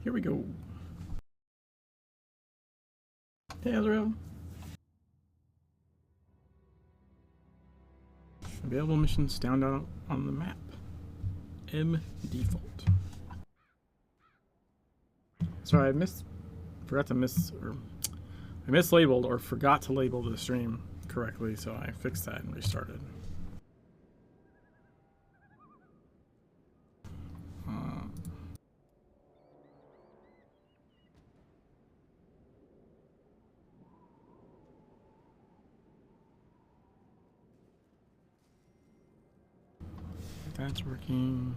Here we go. Hey, Azrael. Available missions down on the map. M default. Sorry, I mislabeled or forgot to label the stream correctly, so I fixed that and restarted. That's working.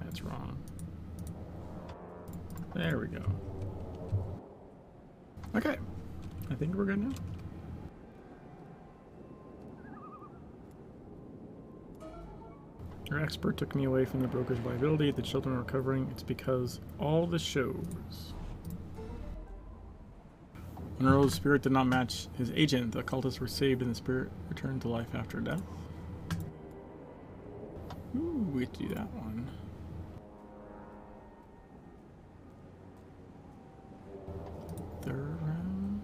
That's wrong. There we go. Okay. I think we're good now. Your expert took me away from the broker's liability. The children are recovering. It's because all the shows. When Earl's spirit did not match his agent, the cultists were saved and the spirit returned to life after death. Ooh, we do that one. Third round.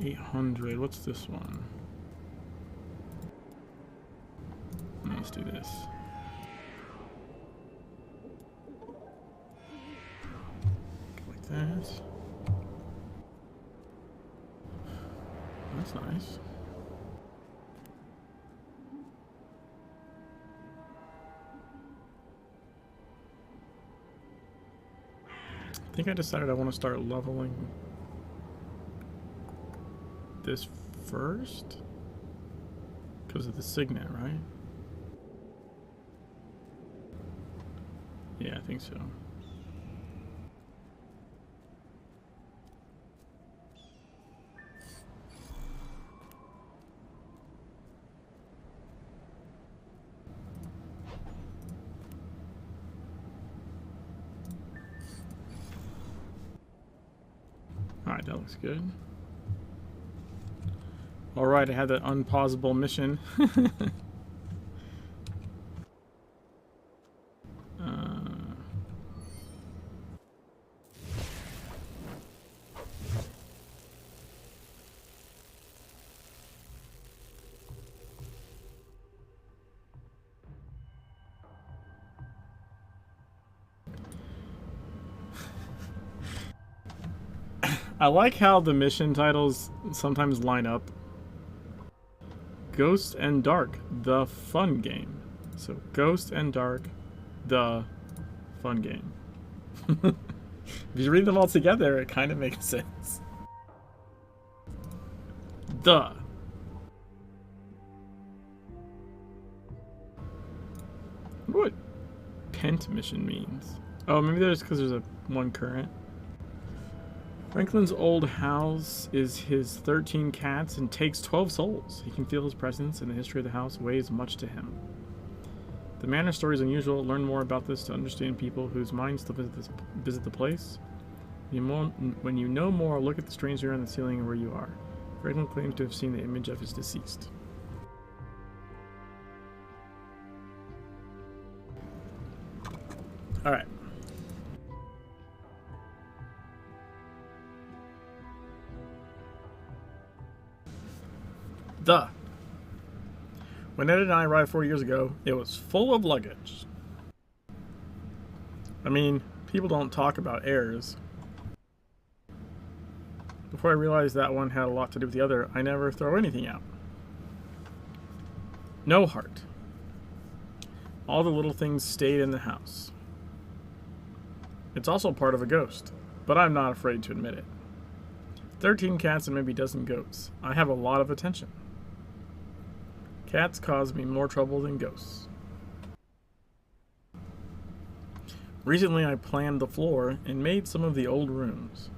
800. What's this one? Let's do this. That. That's nice. I think I decided I want to start leveling this first because of the signet, right? Yeah, I think so. Alright, that looks good. Alright, I had that unpausable mission. I like how the mission titles sometimes line up. Ghost and Dark, the fun game. So Ghost and Dark, the fun game. If you read them all together, it kind of makes sense. The. What Pent mission means. Oh, maybe there's because there's one current. Franklin's old house is his 13 cats and takes 12 souls. He can feel his presence, and the history of the house weighs much to him. The manor story is unusual. Learn more about this to understand people whose minds still visit the place. When you know more, look at the stranger on the ceiling where you are. Franklin claims to have seen the image of his deceased. Alright. When Ed and I arrived 4 years ago, it was full of luggage. I mean, people don't talk about heirs. Before I realized that one had a lot to do with the other, I never throw anything out. No heart. All the little things stayed in the house. It's also part of a ghost, but I'm not afraid to admit it. 13 cats and maybe a dozen goats. I have a lot of attention. Cats cause me more trouble than ghosts. Recently I planned the floor and made some of the old rooms.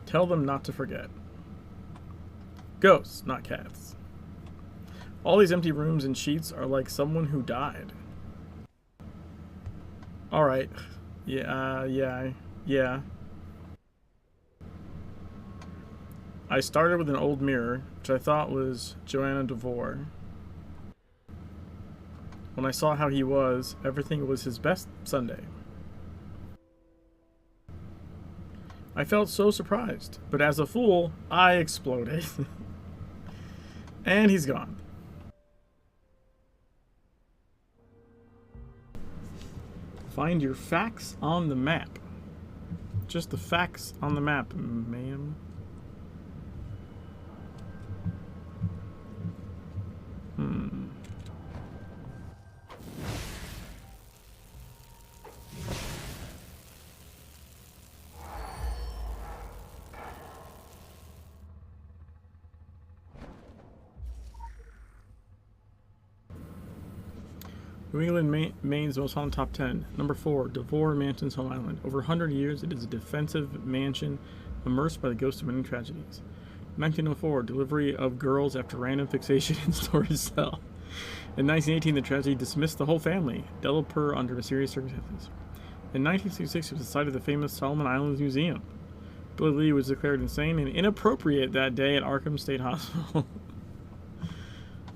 Tell them not to forget. Ghosts, not cats. All these empty rooms and sheets are like someone who died. Alright, Yeah. I started with an old mirror, which I thought was Joanna DeVore. When I saw how he was, everything was his best Sunday. I felt so surprised, but as a fool, I exploded. And he's gone. Find your facts on the map. Just the facts on the map, ma'am. New England, Maine's most haunted top 10. Number 4, DeVore Mansion's Home Island. Over 100 years, it is a defensive mansion immersed by the ghosts of many tragedies. 1904, delivery of girls after random fixation in storage cell. In 1918, the tragedy dismissed the whole family, developer under mysterious circumstances. In 1966, it was the site of the famous Solomon Islands Museum. Billy Lee was declared insane and inappropriate that day at Arkham State Hospital.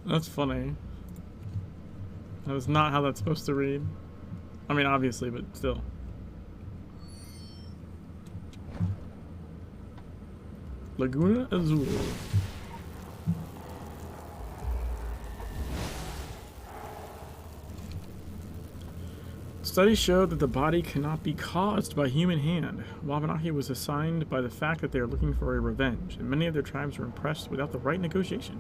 That's funny. That was not how that's supposed to read. I mean, obviously, but still. Laguna Azul. Studies showed that the body cannot be caused by human hand. Wabanaki was assigned by the fact that they are looking for a revenge, and many of their tribes were impressed without the right negotiation.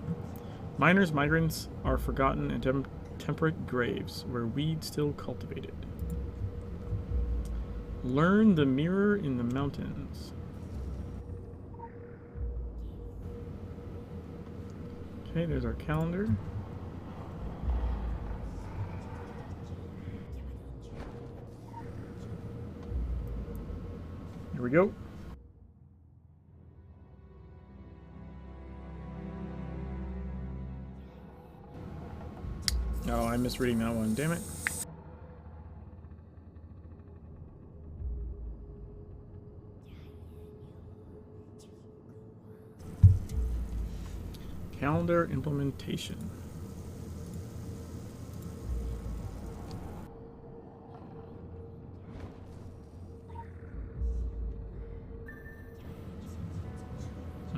Miners, migrants are forgotten and temperate graves where weed still cultivated. Learn the mirror in the mountains. Okay, there's our calendar. Here we go. Oh, I'm misreading that one. Damn it. Calendar implementation.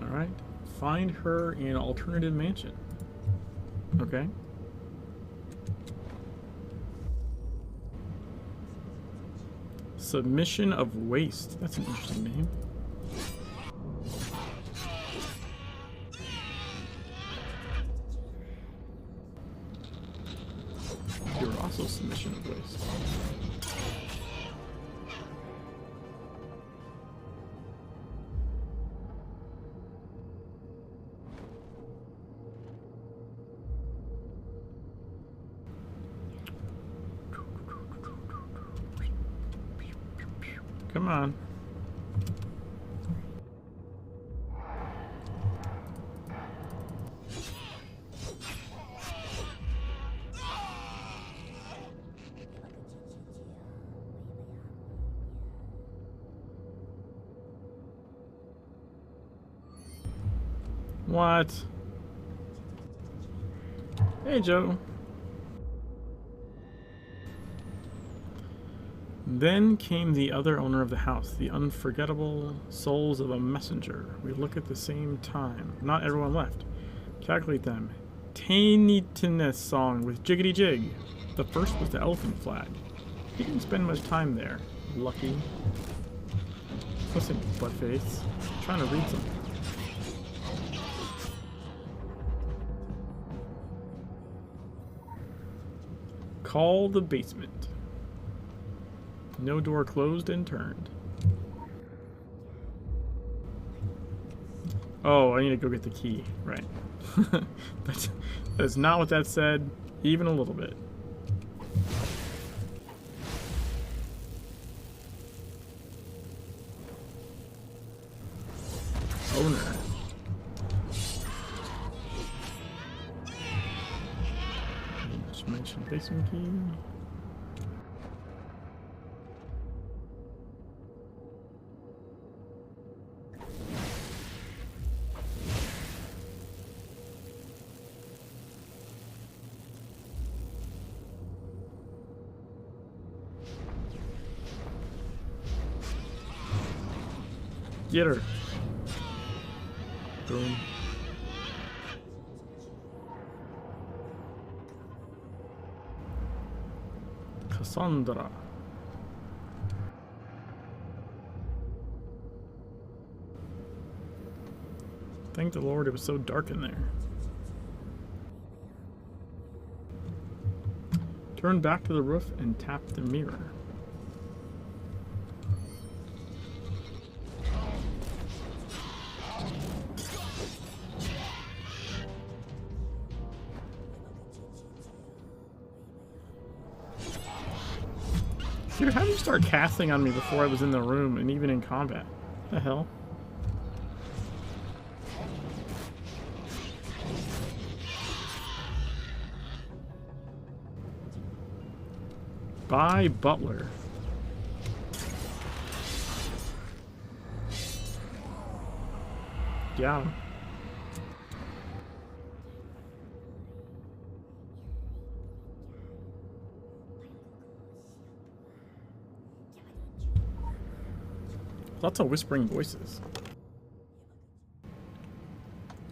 All right. Find her in alternative mansion. Okay. Submission of Waste. That's an interesting name. You're also Submission of Waste. Come on. What? Hey, Joe. Then came the other owner of the house, the unforgettable souls of a messenger. We look at the same time. Not everyone left. Calculate them. Tainytiness song with Jiggity Jig. The first was the elephant flag. He didn't spend much time there. Lucky. Listen, buttface. I'm trying to read something. Call the basement. No door closed and turned. Oh, I need to go get the key. Right. That's not what that said, even a little bit. Owner. Just mention basement key. Get her. Boom. Cassandra. Thank the Lord it was so dark in there. Turn back to the roof and tap the mirror. Dude, how did you start casting on me before I was in the room and even in combat? What the hell? Bye, Butler. Yeah. Lots of whispering voices.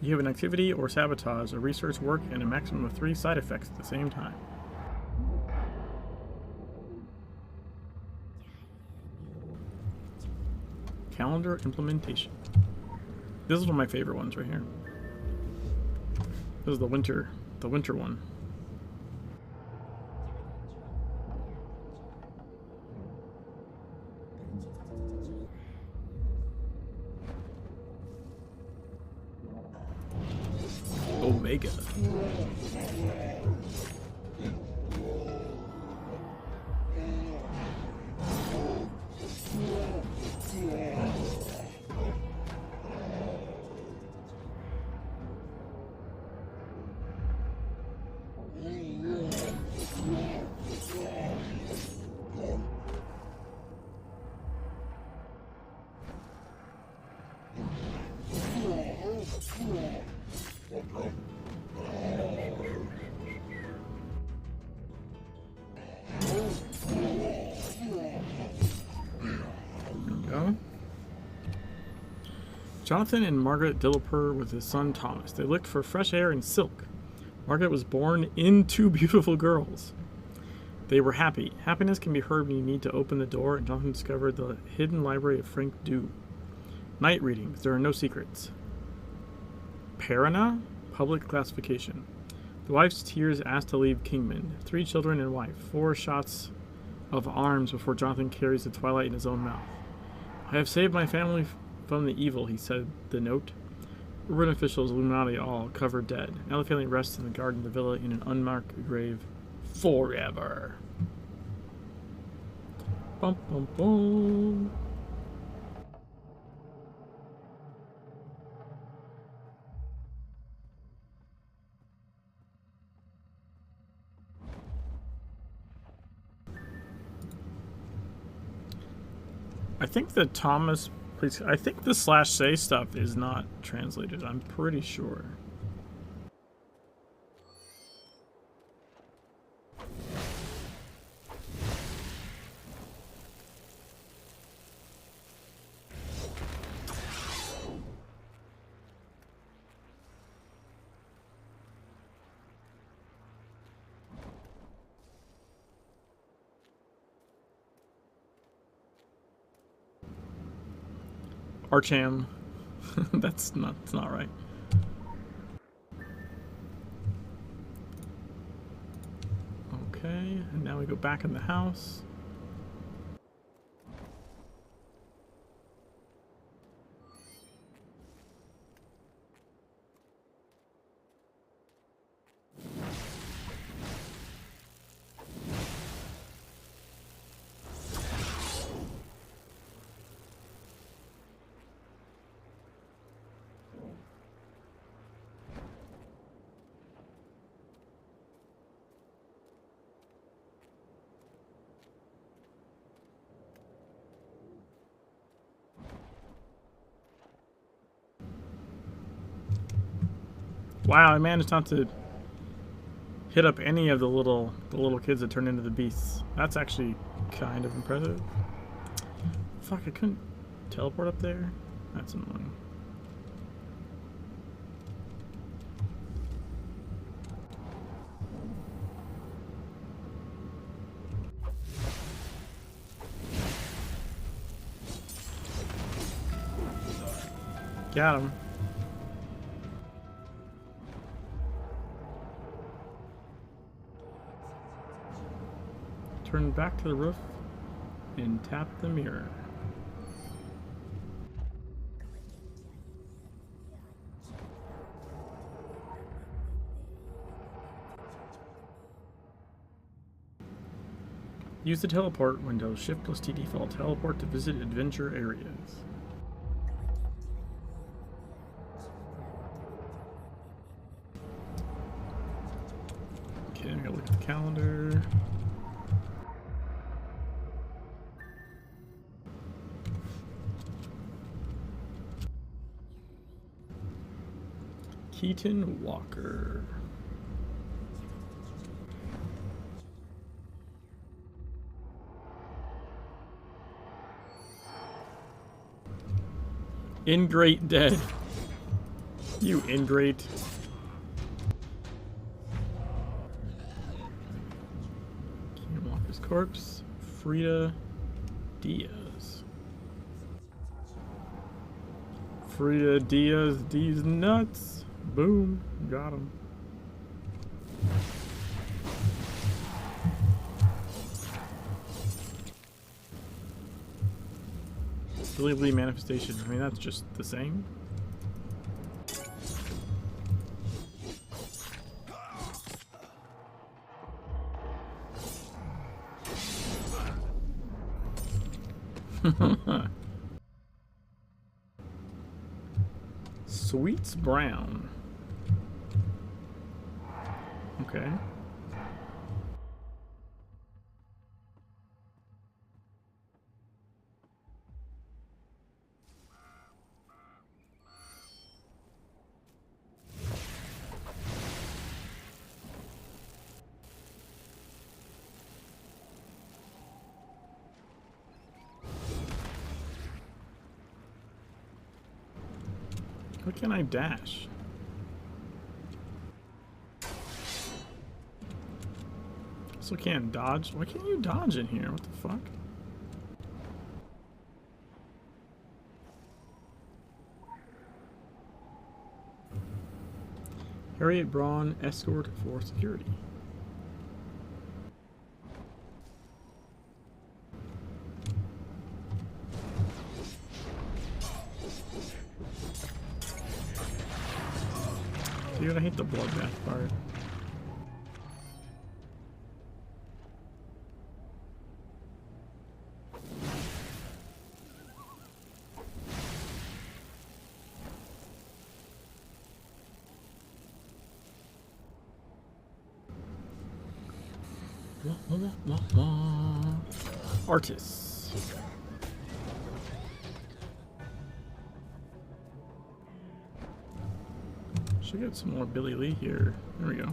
You have an activity or sabotage, a research work, and a maximum of 3 side effects at the same time. Calendar implementation. This is one of my favorite ones right here. This is the winter one. Omega. Jonathan and Margaret Dilleper with his son Thomas. They looked for fresh air and silk. Margaret was born in 2 beautiful girls. They were happy. Happiness can be heard when you need to open the door, and Jonathan discovered the hidden library of Frank Dew. Night readings. There are no secrets. Parana? Public classification. The wife's tears asked to leave Kingman. 3 children and wife. 4 shots of arms before Jonathan carries the twilight in his own mouth. I have saved my family from the evil, he said the note. Urban officials, Illuminati all, covered dead. Now the family rests in the garden of the villa in an unmarked grave. Forever. Bum, bum, bum. I think the Thomas... I think the /say stuff is not translated. I'm pretty sure. Archam. That's not right. Okay, and now we go back in the house. Wow, I managed not to hit up any of the little kids that turned into the beasts. That's actually kind of impressive. Fuck, I couldn't teleport up there. That's annoying. Got him. Turn back to the roof and tap the mirror. Use the teleport window. Shift plus T default. Teleport to visit adventure areas. Okay, I gotta look at the calendar. Keaton Walker. Ingrate dead. You ingrate. Keaton Walker's corpse. Frida Diaz. Frida Diaz, these nuts. Boom. Got him. Billy Lee manifestation. I mean, that's just the same. Sweets Brown. Okay. Why can't I dash? Also can't dodge. Why can't you dodge in here? What the fuck? Harriet Braun, escort for security. Dude, I hate the bloodbath part. Artists. Should get some more Billy Lee here. There we go.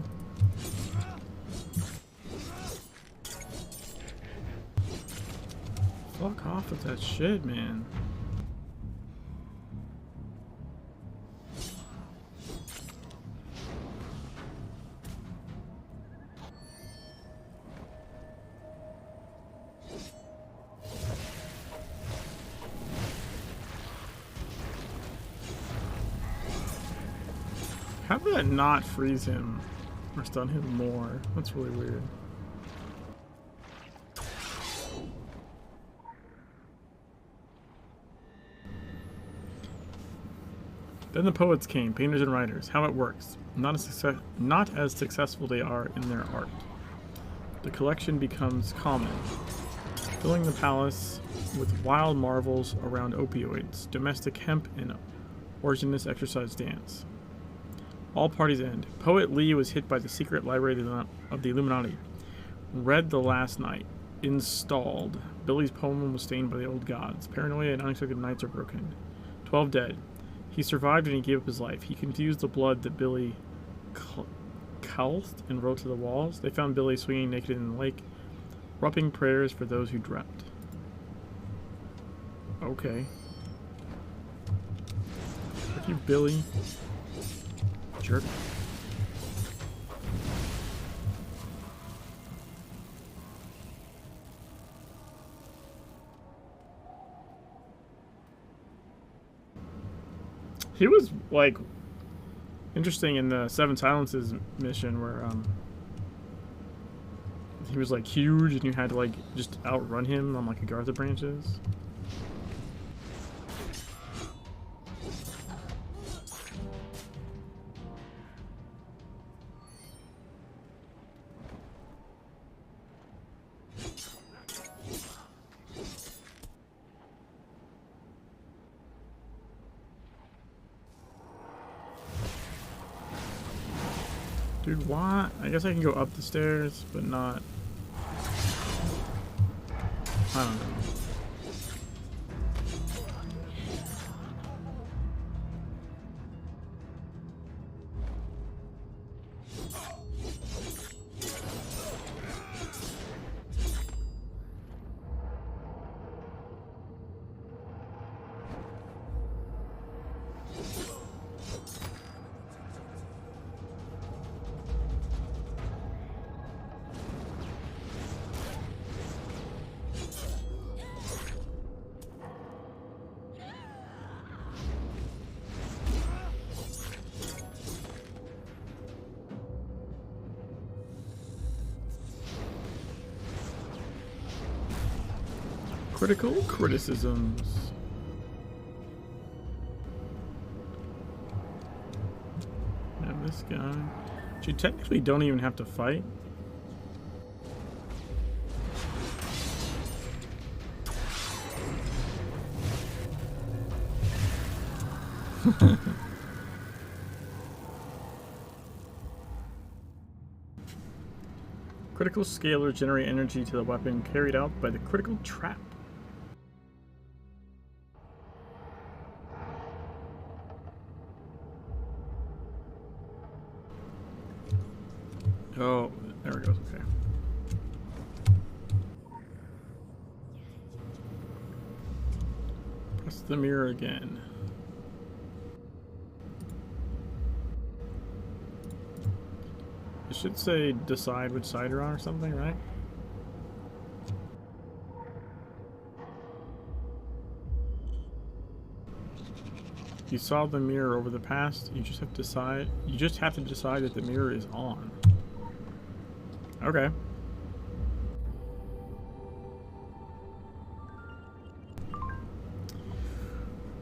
Fuck off with that shit, man. How did that not freeze him or stun him more? That's really weird. Then the poets came, painters and writers. How it works. Not as successful they are in their art. The collection becomes common, filling the palace with wild marvels around opioids, domestic hemp, and orginous exercise dance. All parties end. Poet Lee was hit by the secret library of the Illuminati. Read the last night. Installed. Billy's poem was stained by the old gods. Paranoia and unexpected nights are broken. 12 dead. He survived and he gave up his life. He confused the blood that Billy calced and wrote to the walls. They found Billy swinging naked in the lake, rupping prayers for those who dreamt. Okay. You Billy. Jerk. He was like interesting in the Seven Silences mission where he was like huge and you had to like just outrun him on like Agartha branches. Dude, what? I guess I can go up the stairs, but not... I don't know. Critical criticisms. Now this guy. You technically don't even have to fight. Critical scalers generate energy to the weapon carried out by the critical trap. Oh, there it goes, okay. Press the mirror again. It should say decide which side you're on or something, right? You saw the mirror over the past, you just have to decide that the mirror is on. Okay.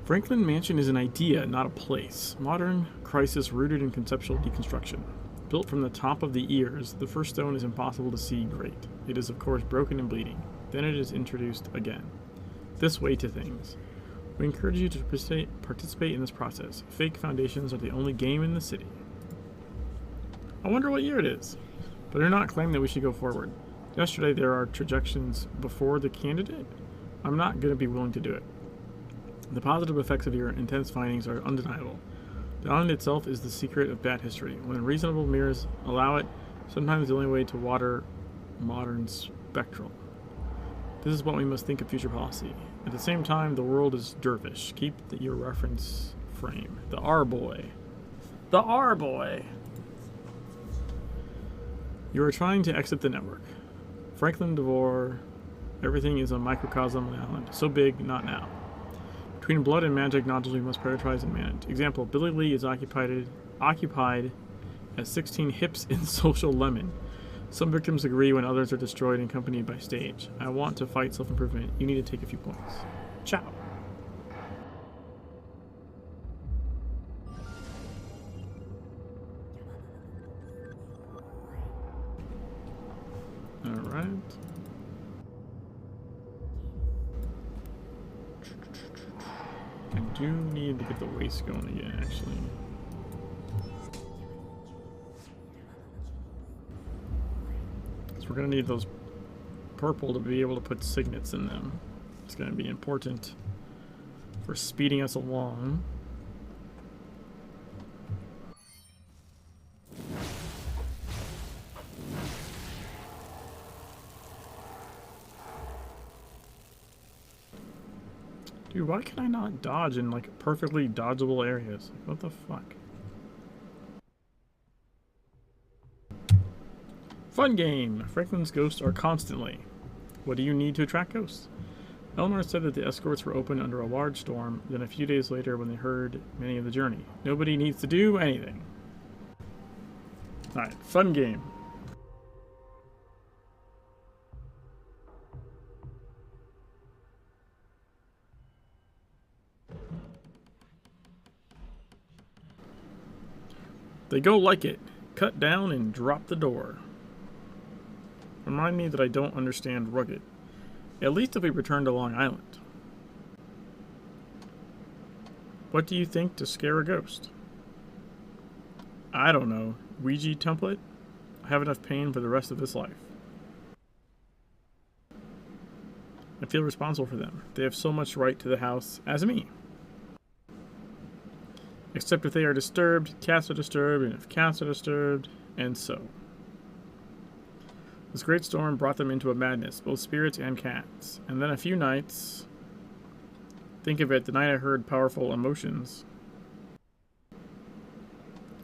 Franklin Mansion is an idea, not a place. Modern crisis rooted in conceptual deconstruction. Built from the top of the ears, the first stone is impossible to see great. It is of course broken and bleeding. Then it is introduced again. This way to things. We encourage you to participate in this process. Fake foundations are the only game in the city. I wonder what year it is. But do not claim that we should go forward. Yesterday there are trajections before the candidate. I'm not going to be willing to do it. The positive effects of your intense findings are undeniable. The island itself is the secret of bad history. When reasonable mirrors allow it, sometimes the only way to water modern spectral. This is what we must think of future policy. At the same time, the world is dervish. Keep your reference frame. The R-boy. The R-boy! You are trying to exit the network. Franklin DeVore, everything is a microcosm on an island. So big, not now. Between blood and magic nodules we must prioritize and manage. Example, Billy Lee is occupied as 16 hips in social lemon. Some victims agree when others are destroyed and accompanied by stage. I want to fight self-improvement. You need to take a few points. Ciao. Alright. I do need to get the waist going again, actually. Because we're going to need those purple to be able to put signets in them. It's going to be important for speeding us along. Dude, why can I not dodge in, like, perfectly dodgeable areas? What the fuck? Fun game! Franklin's ghosts are constantly. What do you need to attract ghosts? Eleanor said that the escorts were open under a large storm, then a few days later when they heard many of the journey. Nobody needs to do anything. Alright, fun game. They go like it. Cut down and drop the door. Remind me that I don't understand rugged. At least if we return to Long Island. What do you think to scare a ghost? I don't know. Ouija template? I have enough pain for the rest of this life. I feel responsible for them. They have so much right to the house as me. Except if they are disturbed, cats are disturbed, and if cats are disturbed, and so. This great storm brought them into a madness, both spirits and cats. And then a few nights... Think of it, the night I heard powerful emotions.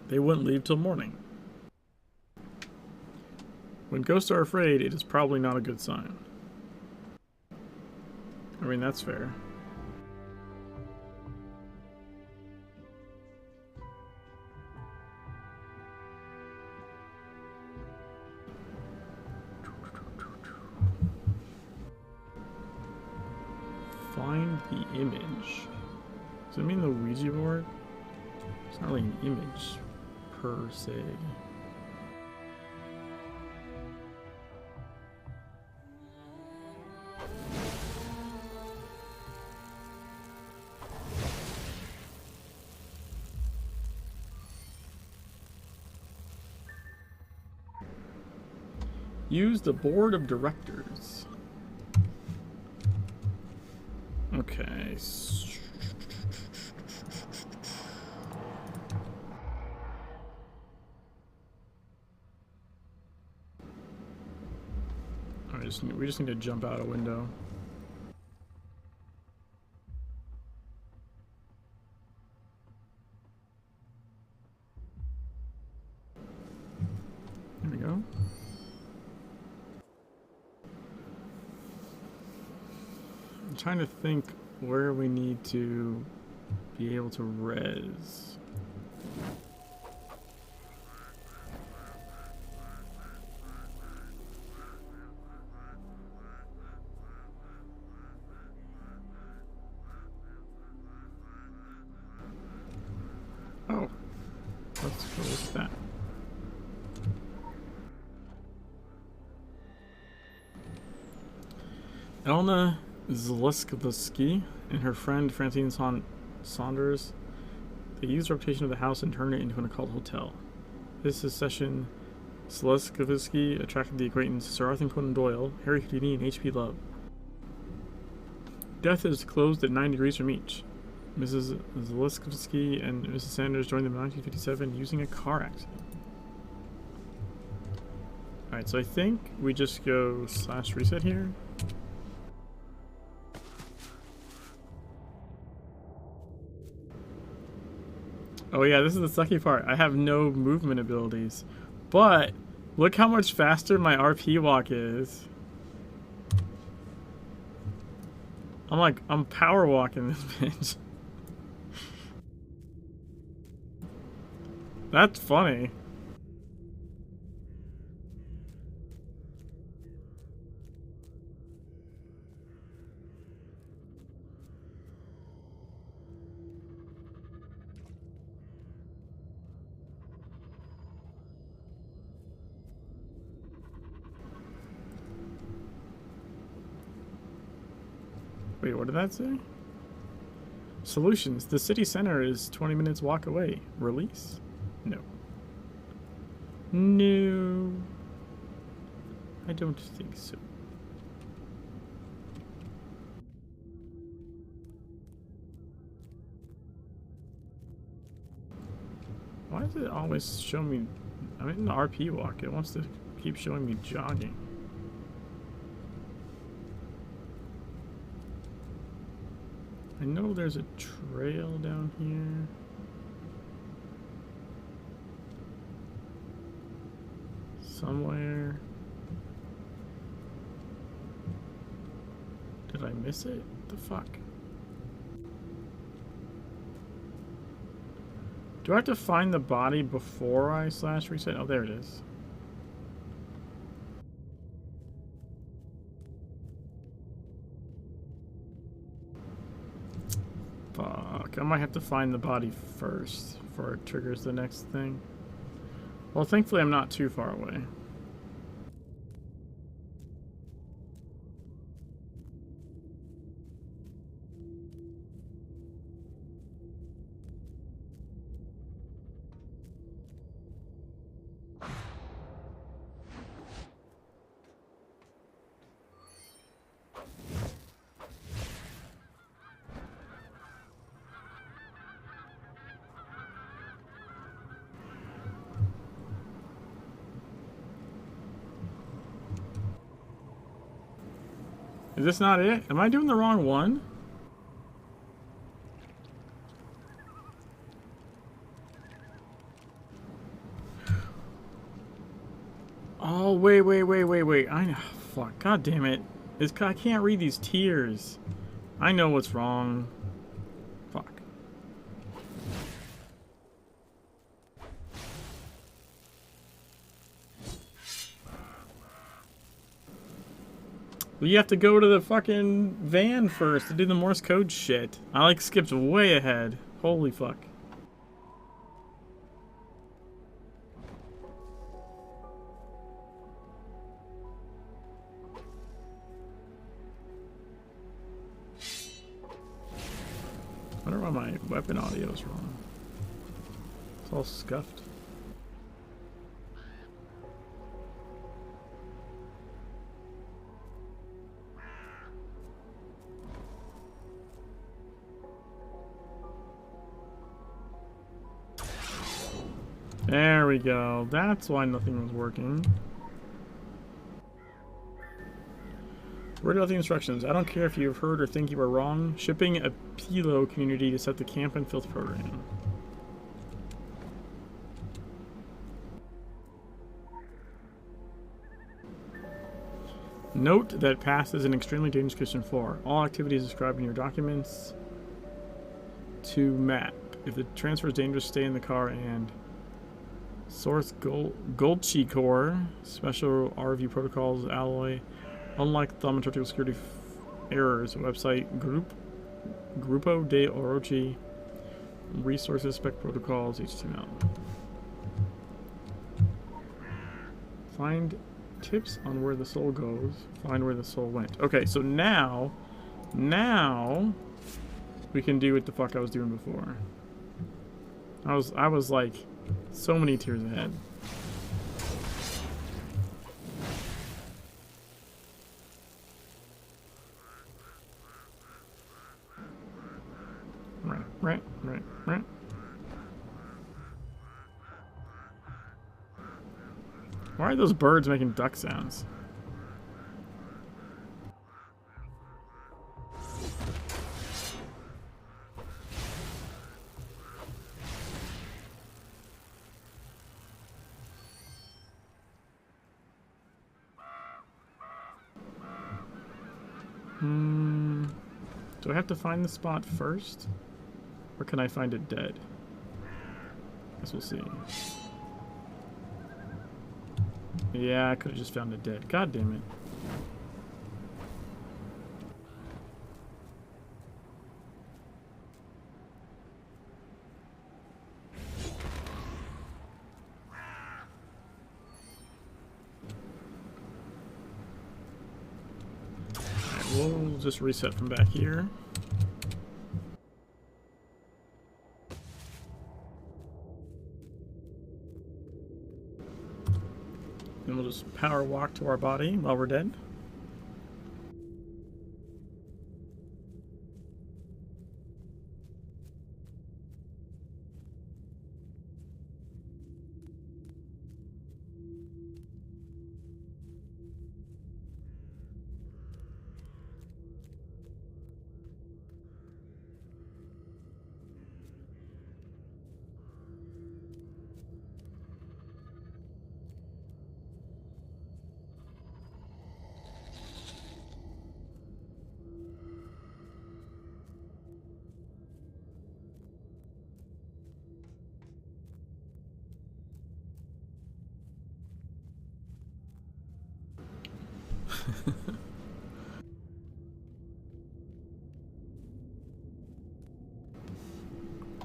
They wouldn't leave till morning. When ghosts are afraid, it is probably not a good sign. I mean, that's fair. Find the image. Does it mean the Ouija board? It's not really an image, per se. Use the board of directors. Okay. We just need to jump out a window. There we go. I'm trying to think where we need to be able to res. Oh, let's go with that. Elna Zleskowski and her friend Francine Saunders, they used the reputation of the house and turned it into an occult hotel. This session, Zleskowski attracted the acquaintance Sir Arthur Conan Doyle, Harry Houdini, and H.P. Love. Death is closed at 9 degrees from each. Mrs. Zleskowski and Mrs. Sanders joined them in 1957 using a car accident. Alright, so I think we just go /reset here. Oh yeah, this is the sucky part. I have no movement abilities. But look how much faster my RPWalk is. I'm power walking this bitch. That's funny. Wait, what did that say? Solutions. The city center is 20 minutes walk away. Release? No. No. I don't think so. Why does it always show me... I'm in the RPWalk. It wants to keep showing me jogging. I know there's a trail down here. Somewhere. Did I miss it? The fuck? Do I have to find the body before I / reset? Oh, there it is. Fuck, I might have to find the body first before it triggers the next thing. Well, thankfully I'm not too far away. Is this not it? Am I doing the wrong one? Oh, wait. I know. Fuck. God damn it. I can't read these tiers. I know what's wrong. Fuck. Well, you have to go to the fucking van first to do the Morse code shit. I like skipped way ahead. Holy fuck. I wonder why my weapon audio is wrong. It's all scuffed. There we go. That's why nothing was working. Read out the instructions. I don't care if you've heard or think you are wrong. Shipping a Pilo community to set the camp and filth program. Note that past is an extremely dangerous condition 4. All activities described in your documents to map. If the transfer is dangerous, stay in the car and source Goldchi core, special RV protocols, alloy. Unlike thaumaturgical security errors, website Grupo de Orochi, resources, spec protocols, HTML. Find tips on where the soul goes. Find where the soul went. Okay, so now we can do what the fuck I was doing before. I was like so many tiers ahead. Right. Why are those birds making duck sounds? Do I have to find the spot first? Or can I find it dead? Guess we'll see. Yeah, I could have just found it dead. God damn it. Alright, we'll just reset from back here. And we'll just power walk to our body while we're dead.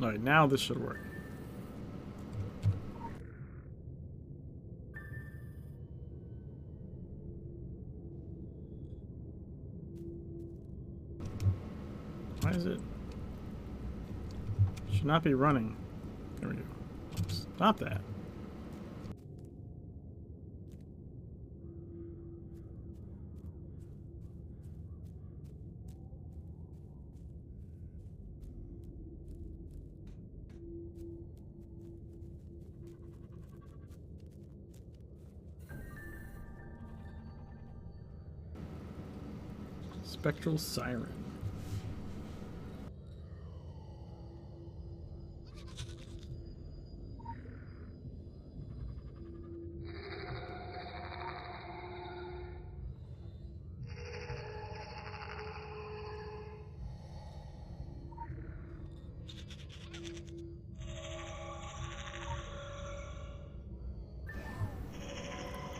Alright, now this should work. Why is it? Should not be running. There we go. Stop that. Spectral siren.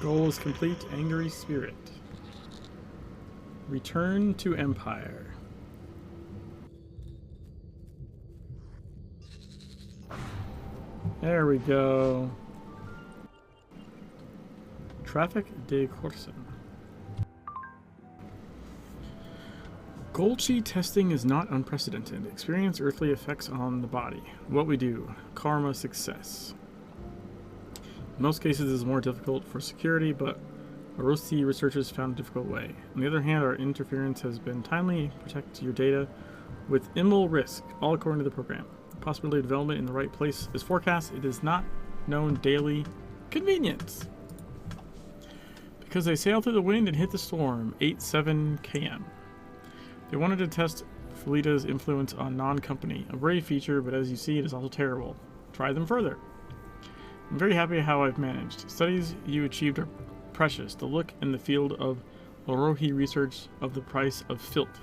Goal is complete. Angry spirit. Return to Empire. There we go. Traffic de Corson. Golgi testing is not unprecedented. Experience earthly effects on the body. What we do. Karma success. In most cases, this is more difficult for security, but Orosi researchers found a difficult way. On the other hand, our interference has been timely to protect your data with minimal risk, all according to the program. The possibility of development in the right place is forecast. It is not known daily. Convenience! Because they sailed through the wind and hit the storm, 8-7 km. They wanted to test Felita's influence on non-company. A brave feature, but as you see, it is also terrible. Try them further. I'm very happy how I've managed. Studies you achieved are precious. The look and the field of Orohi research of the price of filth.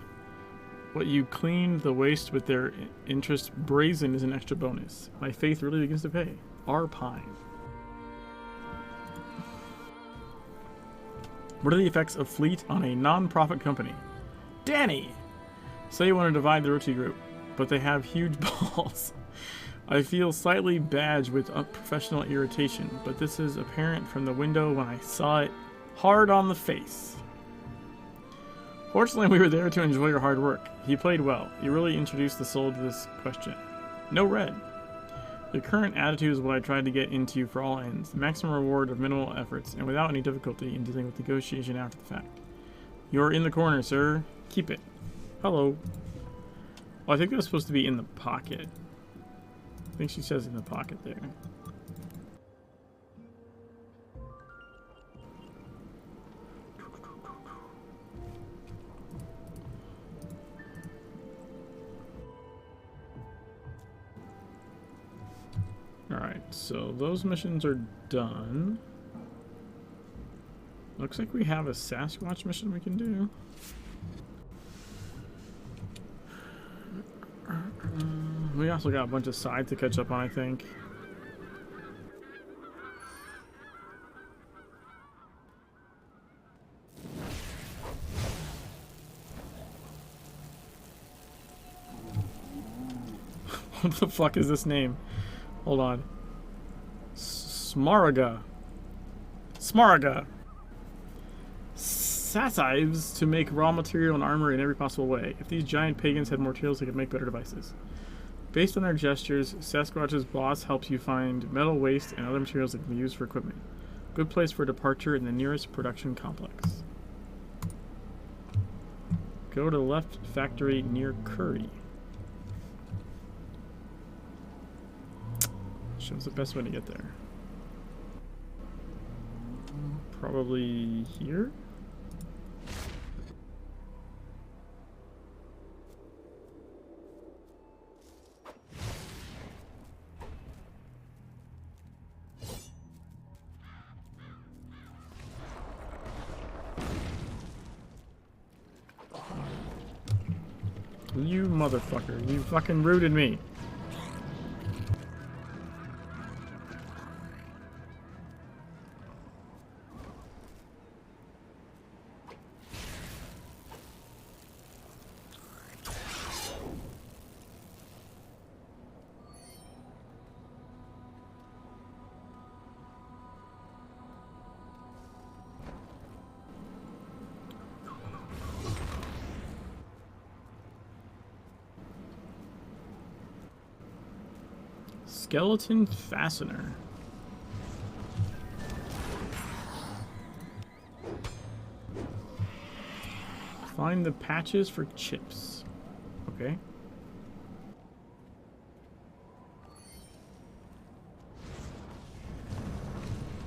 What you cleaned the waste with their interest brazen is an extra bonus. My faith really begins to pay. R. Pine. What are the effects of fleet on a non-profit company? Danny! Say you want to divide the Orochi group, but they have huge balls. I feel slightly badged with unprofessional irritation, but this is apparent from the window when I saw it hard on the face. Fortunately, we were there to enjoy your hard work. He played well. You really introduced the soul to this question. No red. The current attitude is what I tried to get into for all ends. Maximum reward of minimal efforts, and without any difficulty in dealing with negotiation after the fact. You're in the corner, sir. Keep it. Hello. Oh, I think that was supposed to be in the pocket. I think she says in the pocket there. Alright, so those missions are done. Looks like we have a Sasquatch mission we can do. We also got a bunch of side to catch up on, I think. What the fuck is this name? Hold on. Smaraga. Smaraga. Sasives to make raw material and armor in every possible way. If these giant pagans had more materials, they could make better devices. Based on their gestures, Sasquatch's boss helps you find metal waste and other materials that can be used for equipment. Good place for departure in the nearest production complex. Go to the left factory near Curry. Shows the best way to get there. Probably here? You motherfucker, you fucking rooted me. Skeleton fastener. Find the patches for chips. Okay.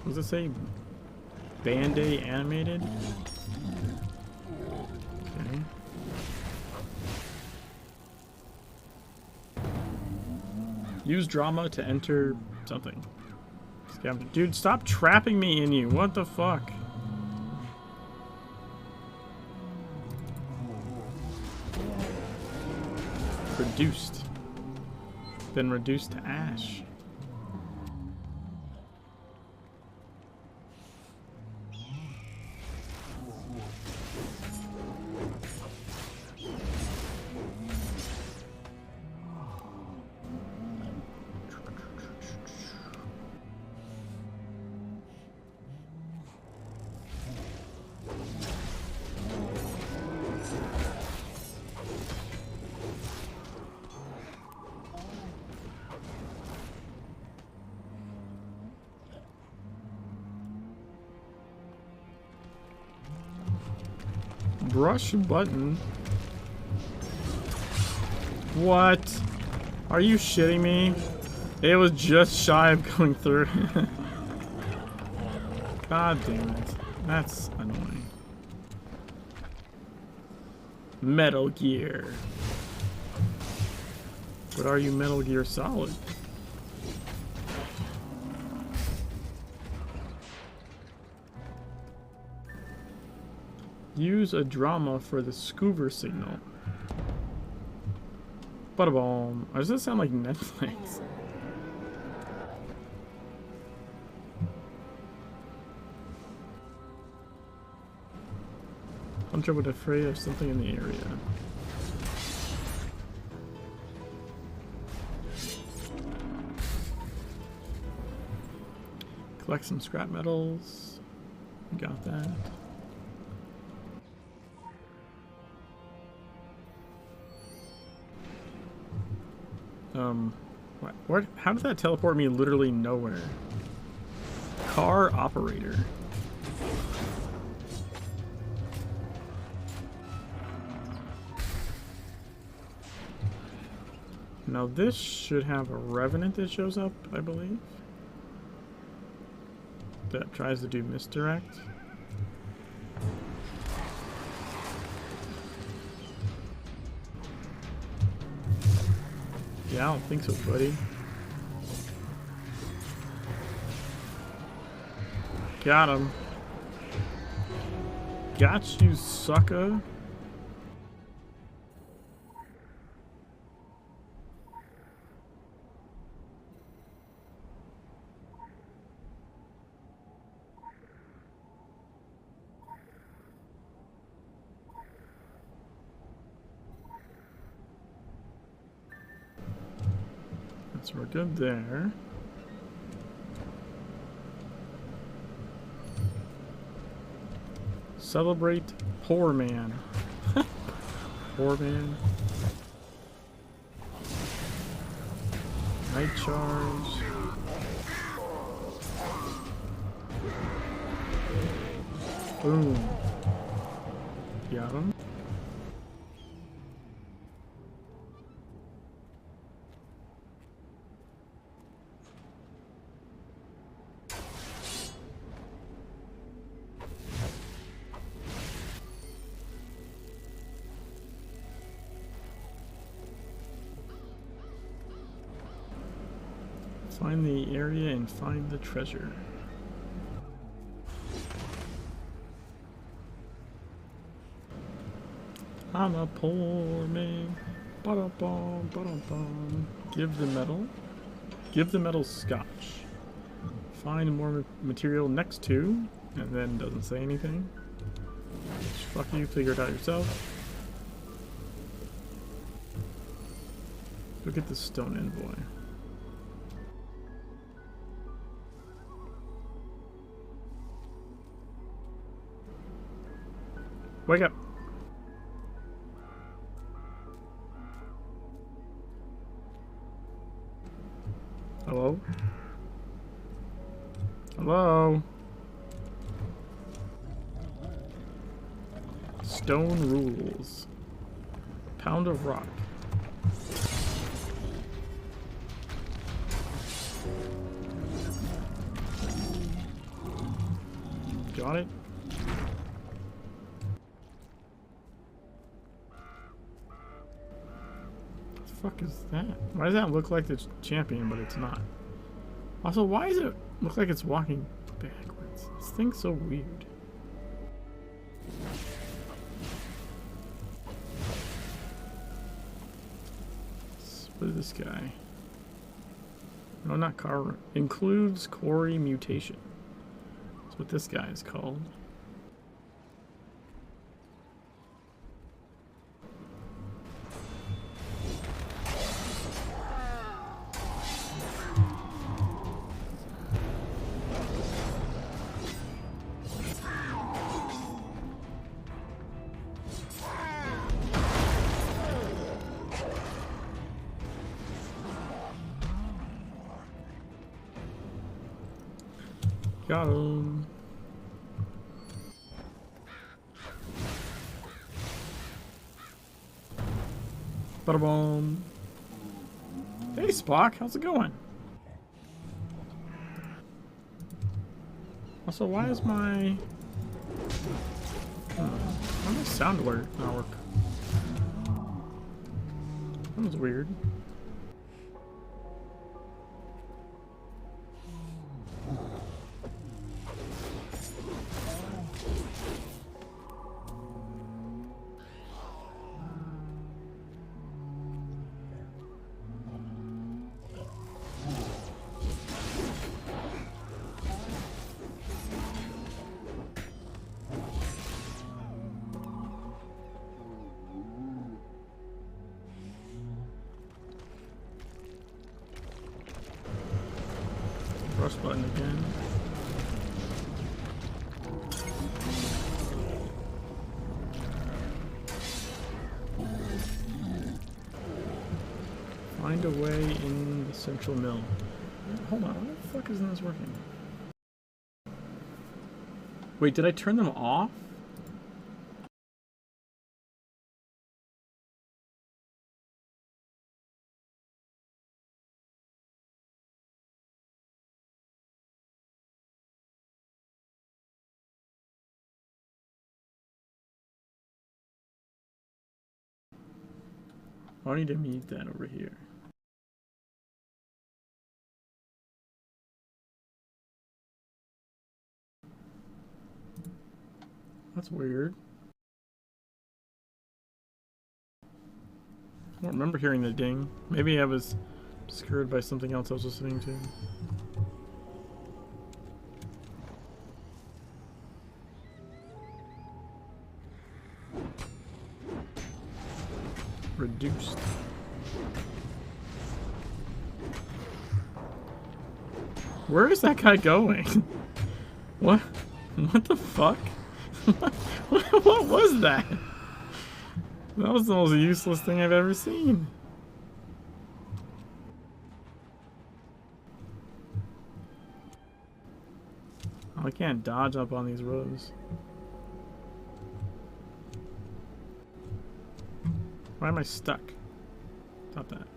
What does it say? Band-Aid animated? Okay. Use drama to enter something. Dude, stop trapping me in you. What the fuck? Reduced. Then reduced to ash. Brush button. What? Are you shitting me? It was just shy of going through. God damn it. That's annoying. Metal Gear. But are you Metal Gear Solid? Use a drama for the scoover signal. Bada boom. Does that sound like Netflix? Hunter would afraid of something in the area. Collect some scrap metals. Got that. What? How did that teleport me literally nowhere? Car operator. Now this should have a revenant that shows up, I believe. That tries to do misdirect. Yeah, I don't think so, buddy. Got him. Got you, sucker. So we're good there. Celebrate poor man. Poor man. Night charge. Boom. Got him. Find the area and find the treasure. I'm a poor man. Ba-da-bum, ba-da-bum. Give the metal. Give the metal scotch. Find more material next to, and then doesn't say anything. Fuck you, figure it out yourself. Go get the stone envoy. Wake up. Hello? Stone rules. Pound of rock. Got it. What the fuck is that? Why does that look like the champion, but it's not? Also, why does it look like it's walking backwards? This thing's so weird. What is this guy? No, not car. Includes quarry mutation. That's what this guy is called. Got him. Bada boom. Hey Spock, how's it going? Also, why is my why does my sound alert not work? That was weird. Rush button again. Find a way in the central mill. Hold on, why the fuck isn't this working? Wait, did I turn them off? I need to mute that over here. That's weird. I don't remember hearing the ding. Maybe I was scared by something else I was listening to. Reduced. Where is that guy going? What? What the fuck? What was that? That was the most useless thing I've ever seen. Oh, I can't dodge up on these rows. Why am I stuck? Stop that.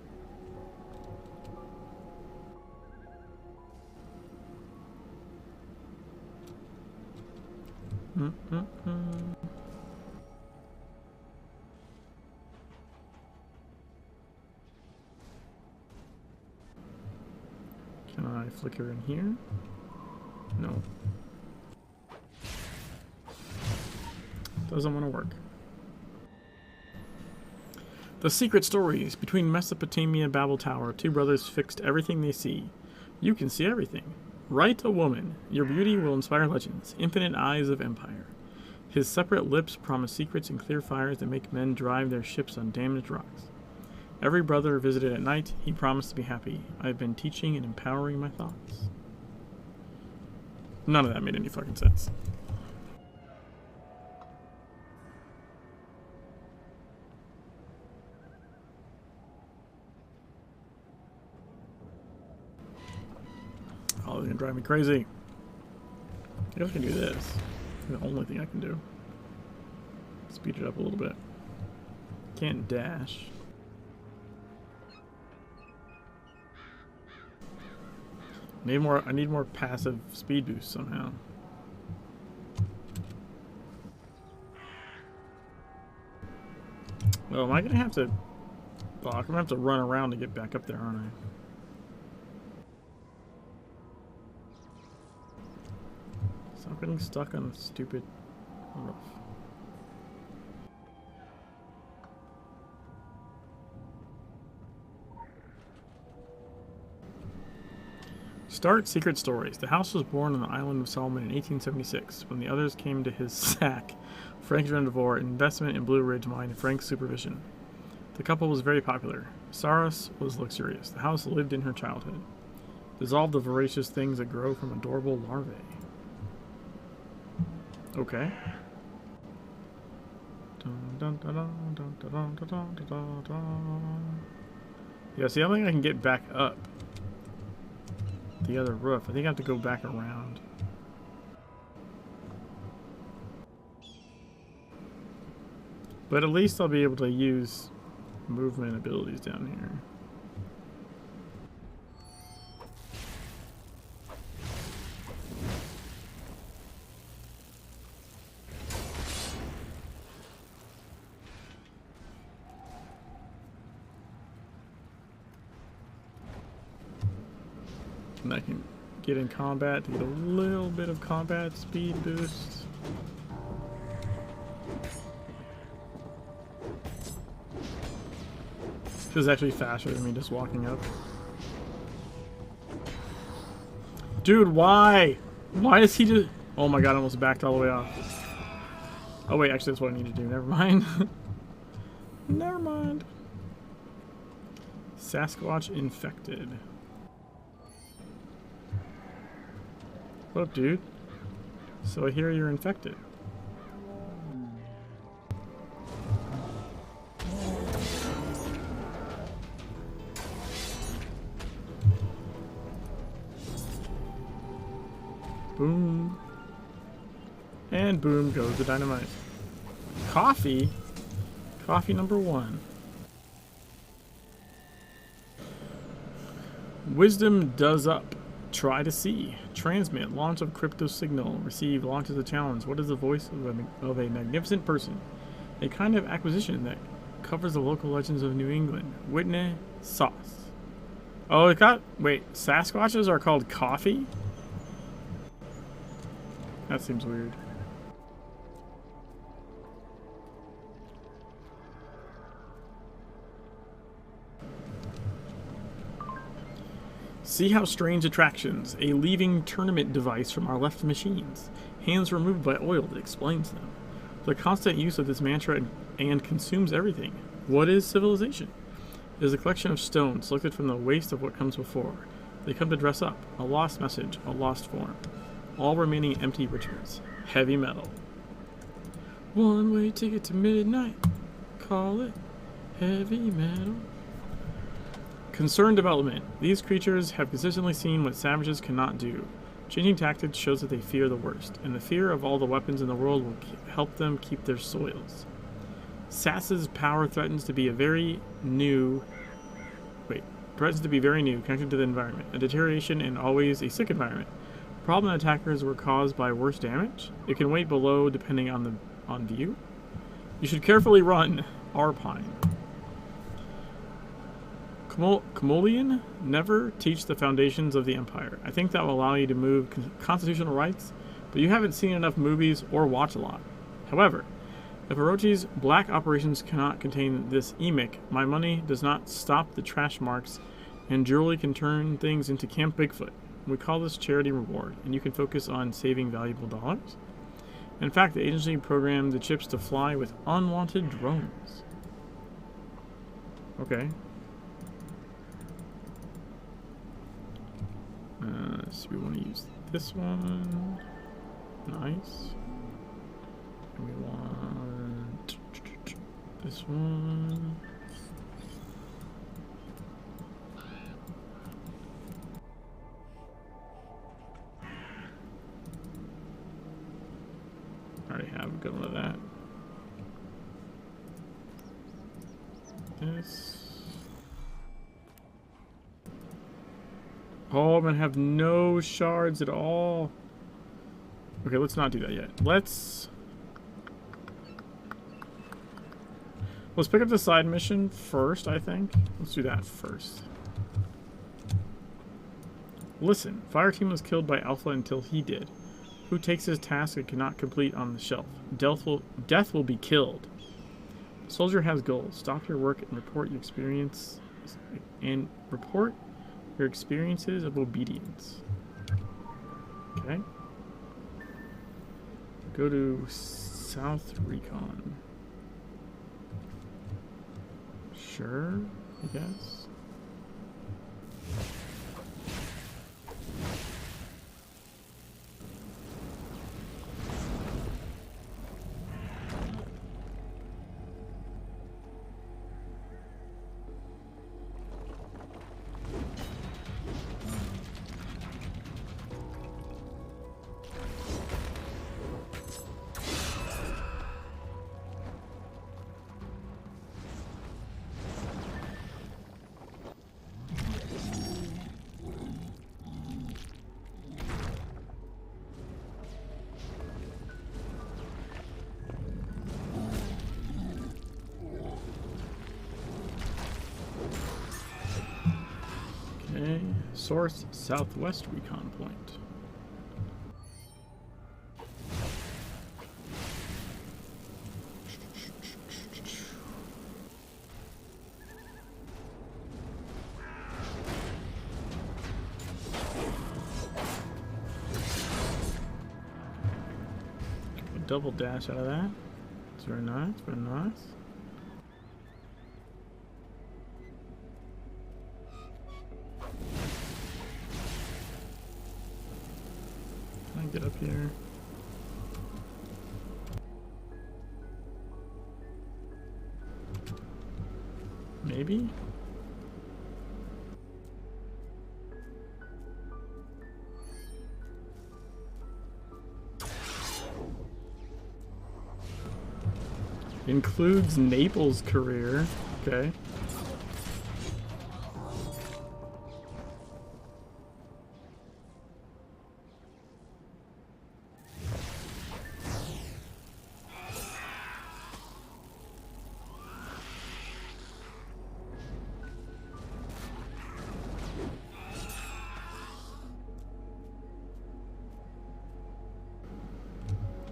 Can I flicker in here? No. Doesn't want to work. The secret stories. Between Mesopotamia and Babel Tower, two brothers fixed everything they see. You can see everything. Write a woman. Your beauty will inspire legends. Infinite eyes of empire. His separate lips promise secrets and clear fires that make men drive their ships on damaged rocks. Every brother visited at night. He promised to be happy. I've been teaching and empowering my thoughts. None of that made any fucking sense. Oh, it's gonna drive me crazy. I guess I can do this. It's the only thing I can do. Speed it up a little bit. Can't dash. I need more passive speed boost somehow. Oh, am I gonna have to... Oh, I'm gonna have to run around to get back up there, aren't I? Stop getting stuck on the stupid roof. Start Secret Stories. The house was born on the island of Solomon in 1876. When the others came to his sack, Frank's Rendezvous, investment in Blue Ridge Mine, Frank's supervision. The couple was very popular. Saras was luxurious. The house lived in her childhood. Dissolved the voracious things that grow from adorable larvae. Okay. Yeah, see, I think I can get back up the other roof. I think I have to go back around. But at least I'll be able to use movement abilities down here. And I can get in combat to get a little bit of combat speed boost. Feels actually faster than me just walking up. Dude, why? Why does he just... Oh my god, I almost backed all the way off. Oh wait, actually that's what I need to do. Never mind. Never mind. Sasquatch infected. What up, dude? So I hear you're infected. Boom. And boom goes the dynamite. Coffee? Coffee number 1. Wisdom does up. Try to see. Transmit. Launch of crypto signal. Receive. Launches a challenge. What is the voice of a magnificent person? A kind of acquisition that covers the local legends of New England. Whitney sauce. Oh, it got... Wait, Sasquatches are called coffee? That seems weird. See how strange attractions. A leaving tournament device from our left machines. Hands removed by oil that explains them. The constant use of this mantra and consumes everything. What is civilization? It is a collection of stones selected from the waste of what comes before. They come to dress up. A lost message. A lost form. All remaining empty rituals. Heavy metal. One-way ticket to midnight. Call it heavy metal. Concerned development. These creatures have consistently seen what savages cannot do. Changing tactics shows that they fear the worst, and the fear of all the weapons in the world will help them keep their soils. Sass's power threatens to be very new, connected to the environment. A deterioration and always a sick environment. Problem attackers were caused by worse damage. It can wait below depending on view. You should carefully run. Arpine. Camolian, never teach the foundations of the Empire. I think that will allow you to move constitutional rights, but you haven't seen enough movies or watch a lot. However, if Orochi's black operations cannot contain this emic, my money does not stop the trash marks, and jewelry can turn things into Camp Bigfoot. We call this charity reward, and you can focus on saving valuable dollars. In fact, the agency programmed the chips to fly with unwanted drones. Okay. So we want to use this one. Nice. And we want this one. I already have a good one of that. this. Oh, I'm gonna have no shards at all. Okay, let's not do that yet. Let's pick up the side mission first, I think. Let's do that first. Listen, fire team was killed by Alpha until he did. Who takes his task and cannot complete on the shelf? Death will be killed. Soldier has goals. Stop your work and report your experiences of obedience. Okay. Go to South Recon. Sure, I guess. Okay, source southwest recon point. Double dash out of that. It's very nice, very nice. Can I get up here? Maybe? Includes Naples' career. Okay.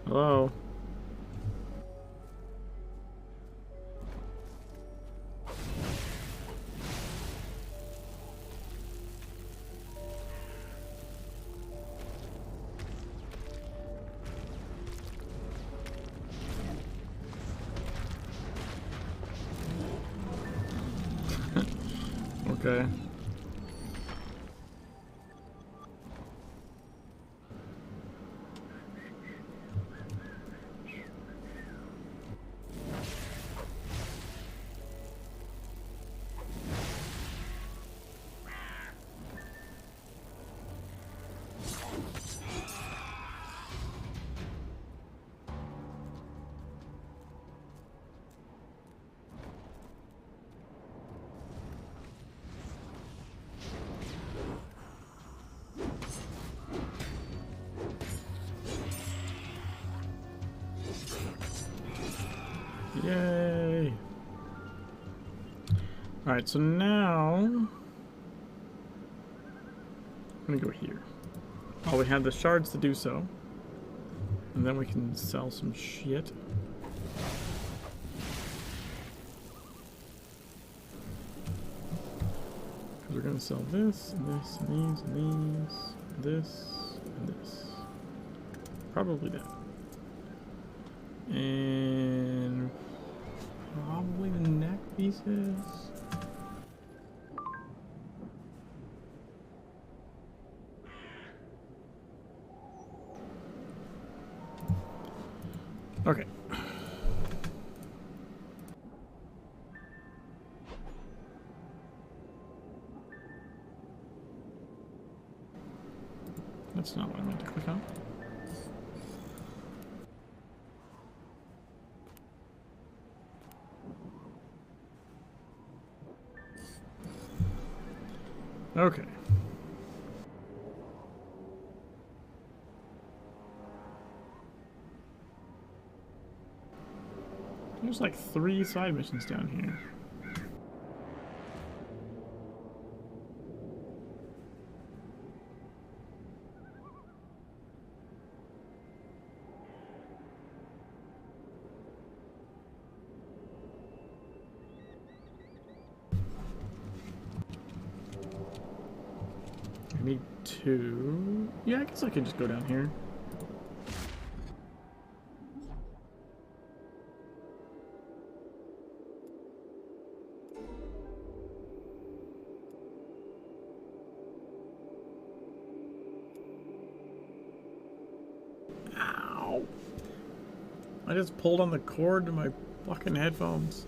Hello. Okay. Yay! Alright, so now I'm gonna go here. Oh, we have the shards to do so. And then we can sell some shit. Because we're gonna sell this, and this, and these, and these, and this, and this. Probably that. And probably the neck pieces. Okay. That's not what I meant to click on. Okay. There's like 3 side missions down here. I need 2. Yeah, I guess I can just go down here. Ow! I just pulled on the cord to my fucking headphones.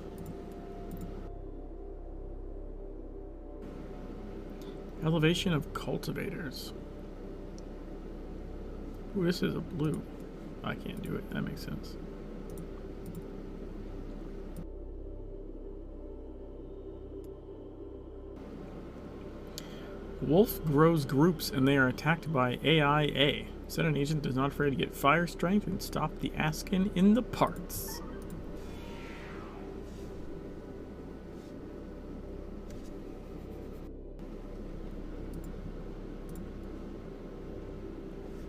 Elevation of cultivators. Ooh, this is a blue. I can't do it. That makes sense. Wolf grows groups and they are attacked by AIA. Said an agent is not afraid to get fire strength and stop the Askin in the parts.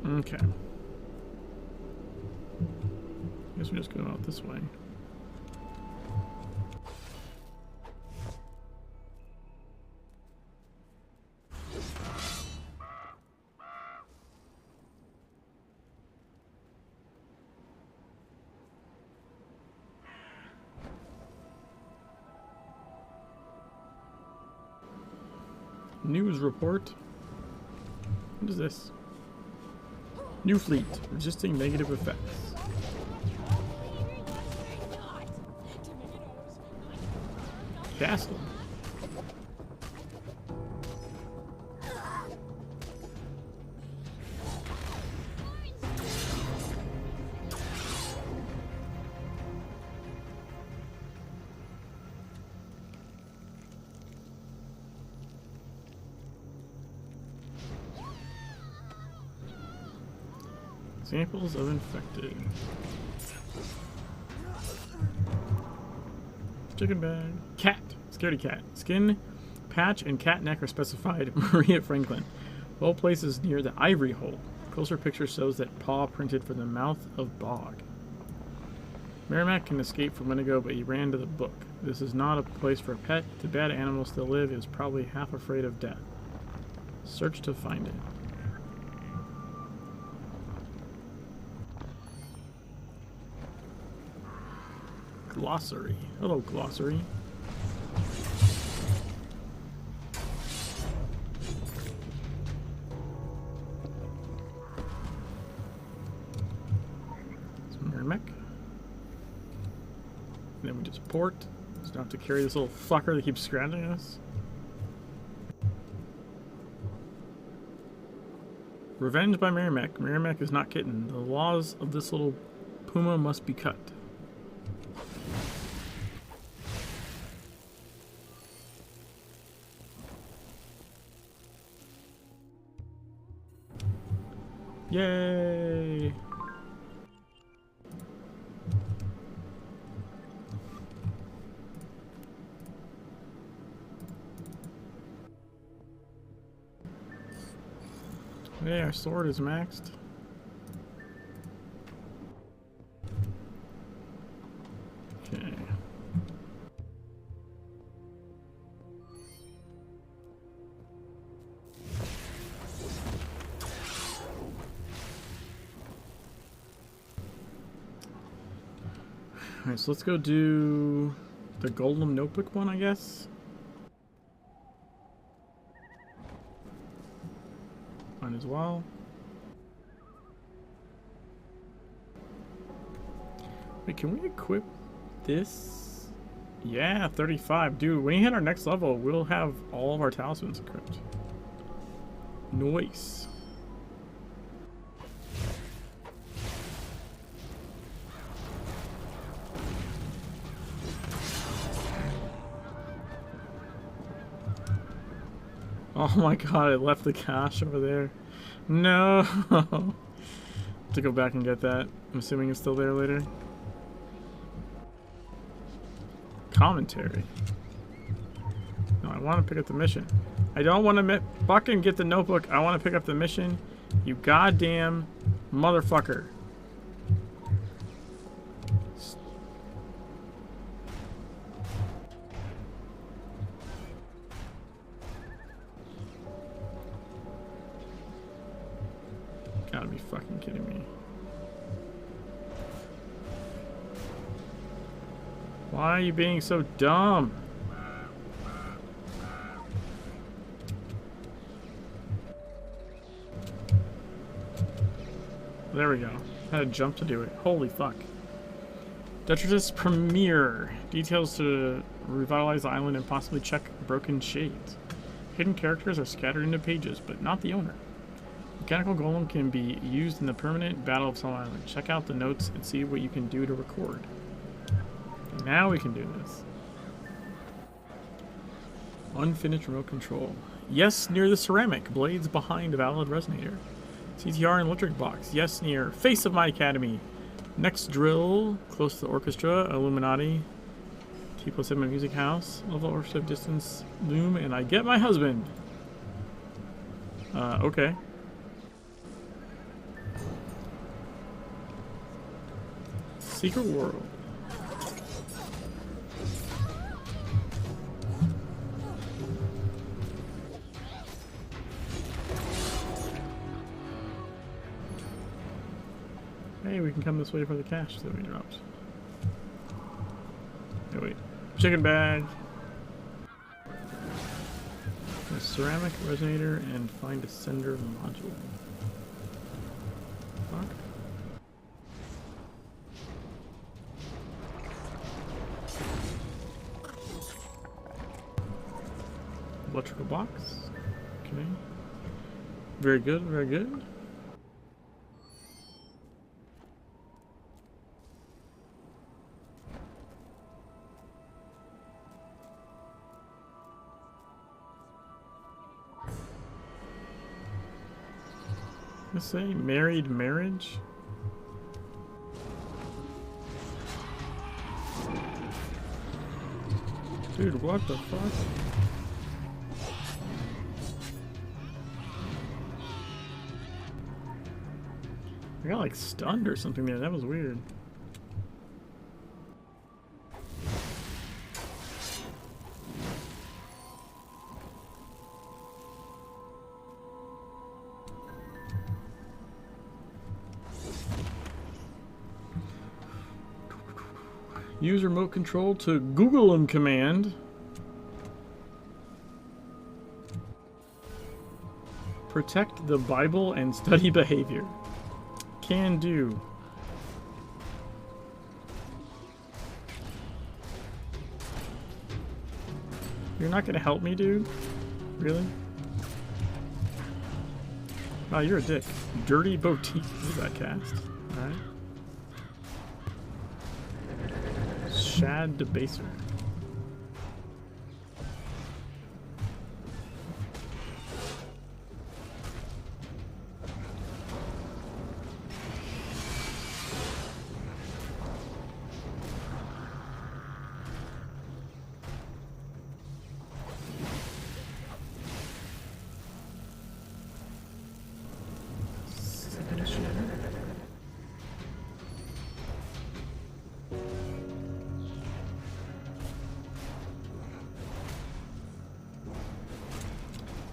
Okay. Guess we're just going out this way. News report. What is this? New fleet, resisting negative effects. Castle. Samples of infected. Chicken bag. Cat. Scaredy cat. Skin, patch, and cat neck are specified. Maria Franklin. Well places near the ivory hole. Closer picture shows that paw printed for the mouth of bog. Merrimack can escape from Wendigo, but he ran to the book. This is not a place for a pet. The bad animal still live is probably half afraid of death. Search to find it. Glossary. Hello, glossary. Some Merrimack. Then we just port. Just don't have to carry this little fucker that keeps scratching us. Revenge by Merrimack. Merrimack is not kitten. The laws of this little puma must be cut. Yay! Hey, our sword is maxed. Okay. Alright, so let's go do the Golden Notebook one, I guess. Might as well. Wait, can we equip this? Yeah, 35. Dude, when we hit our next level, we'll have all of our talismans equipped. Nice. Oh my god, I left the cache over there. No! To go back and get that. I'm assuming it's still there later. Commentary. No, I want to pick up the mission. I don't want to fucking get the notebook. I want to pick up the mission. You goddamn motherfucker. Gotta be fucking kidding me. Why are you being so dumb? There we go. I had to jump to do it. Holy fuck. Detritus Premiere. Details to revitalize the island and possibly check broken shades. Hidden characters are scattered into pages, but not the owner. Mechanical Golem can be used in the permanent Battle of Sun Island. Check out the notes and see what you can do to record. Now we can do this. Unfinished remote control. Yes, near the ceramic. Blades behind a valid resonator. CTR and electric box. Yes, near face of my academy. Next drill. Close to the orchestra. Illuminati. T+7 music house. Level orchestra distance. Loom. And I get my husband. Okay. Secret world. Hey, we can come this way for the cash that we dropped. Oh wait. Chicken bag. A ceramic resonator and find a sender module. Fuck. Electrical box. Okay. Very good, very good. Let's say married marriage. Dude, what the fuck? I got like stunned or something there. That was weird. Use remote control to Google him command. Protect the Bible and study behavior. Can do. You're not gonna help me, dude? Really? Wow, you're a dick. Dirty Boutique. Who's that cast? Alright. Shad Debaser.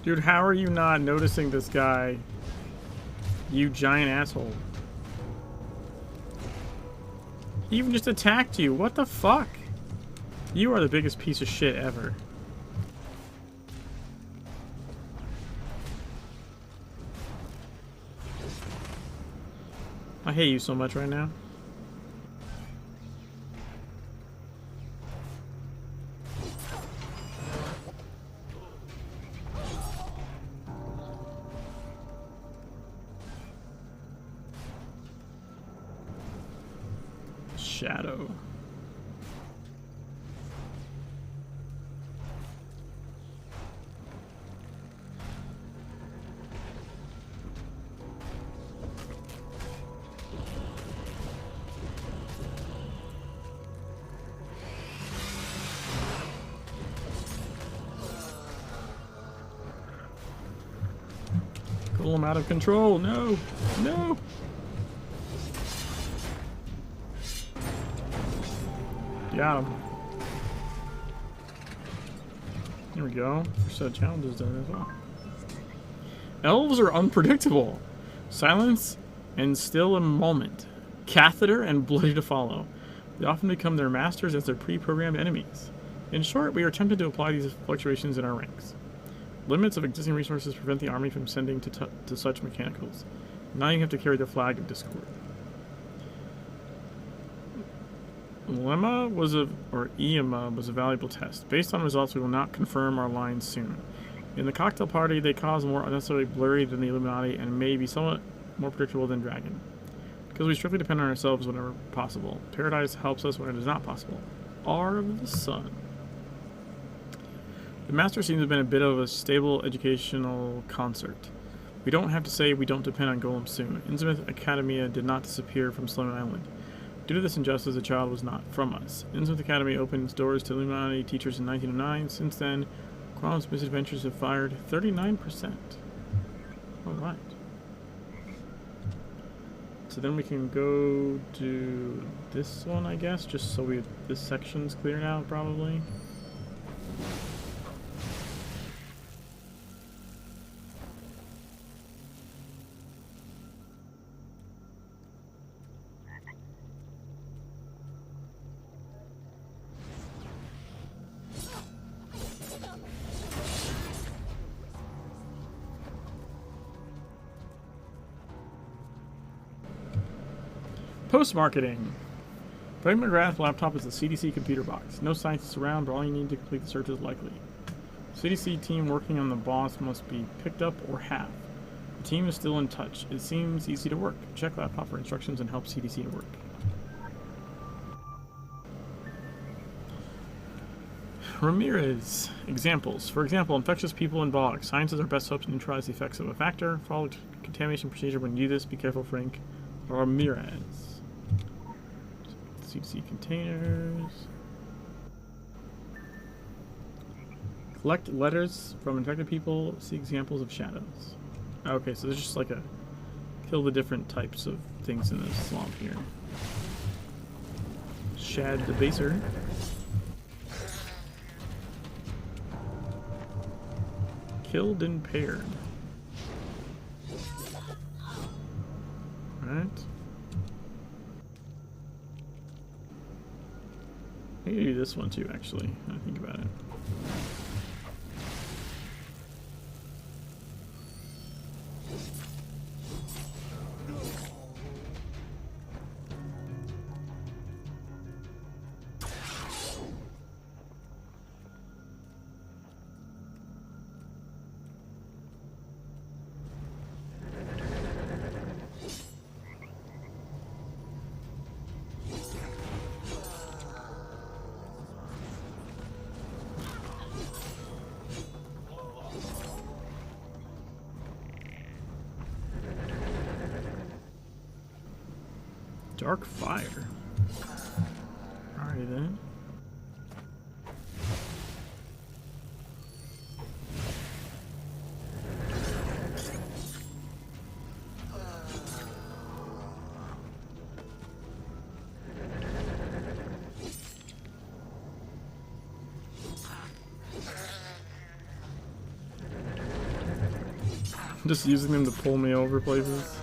Dude, how are you not noticing this guy? You giant asshole. He even just attacked you. What the fuck? You are the biggest piece of shit ever. I hate you so much right now. Shadow. pull him out of control. No. No. Got him. There we go. First set of challenges done as well. Elves are unpredictable. Silence and still a moment. Catheter and bloody to follow. They often become their masters as their pre-programmed enemies. In short, we are tempted to apply these fluctuations in our ranks. Limits of existing resources prevent the army from sending to such mechanicals. Now you have to carry the flag of discord. EMA was a valuable test. Based on results, we will not confirm our lines soon. In the cocktail party, they cause more unnecessarily blurry than the Illuminati and may be somewhat more predictable than Dragon. Because we strictly depend on ourselves whenever possible. Paradise helps us when it is not possible. R of the Sun. The Master seems to have been a bit of a stable educational concert. We don't have to say we don't depend on Golem soon. Innsmouth Academia did not disappear from Sloan Island. Due to this injustice, the child was not from us. Innsmouth Academy opened its doors to Illuminati teachers in 1909. Since then, Qualm's misadventures have fired 39%. Alright. So then we can go to this one, I guess, just so this section's cleared out, probably. Post-marketing. Frank McGrath's laptop is a CDC computer box. No scientists around, but all you need to complete the search is likely. CDC team working on the boss must be picked up or half. The team is still in touch. It seems easy to work. Check laptop for instructions and help CDC to work. Ramirez. Examples. For example, infectious people in bogs. Science is our best hope to neutralize the effects of a factor. Follow contamination procedure when you do this. Be careful, Frank. Ramirez. CDC containers. Collect letters from infected people. See examples of shadows. Okay, so there's just like a kill the different types of things in this swamp here. Shad Debaser. Killed and paired. Alright. I can do this one too, actually, when I think about it. Dark fire. Alrighty then. I'm just using them to pull me over places.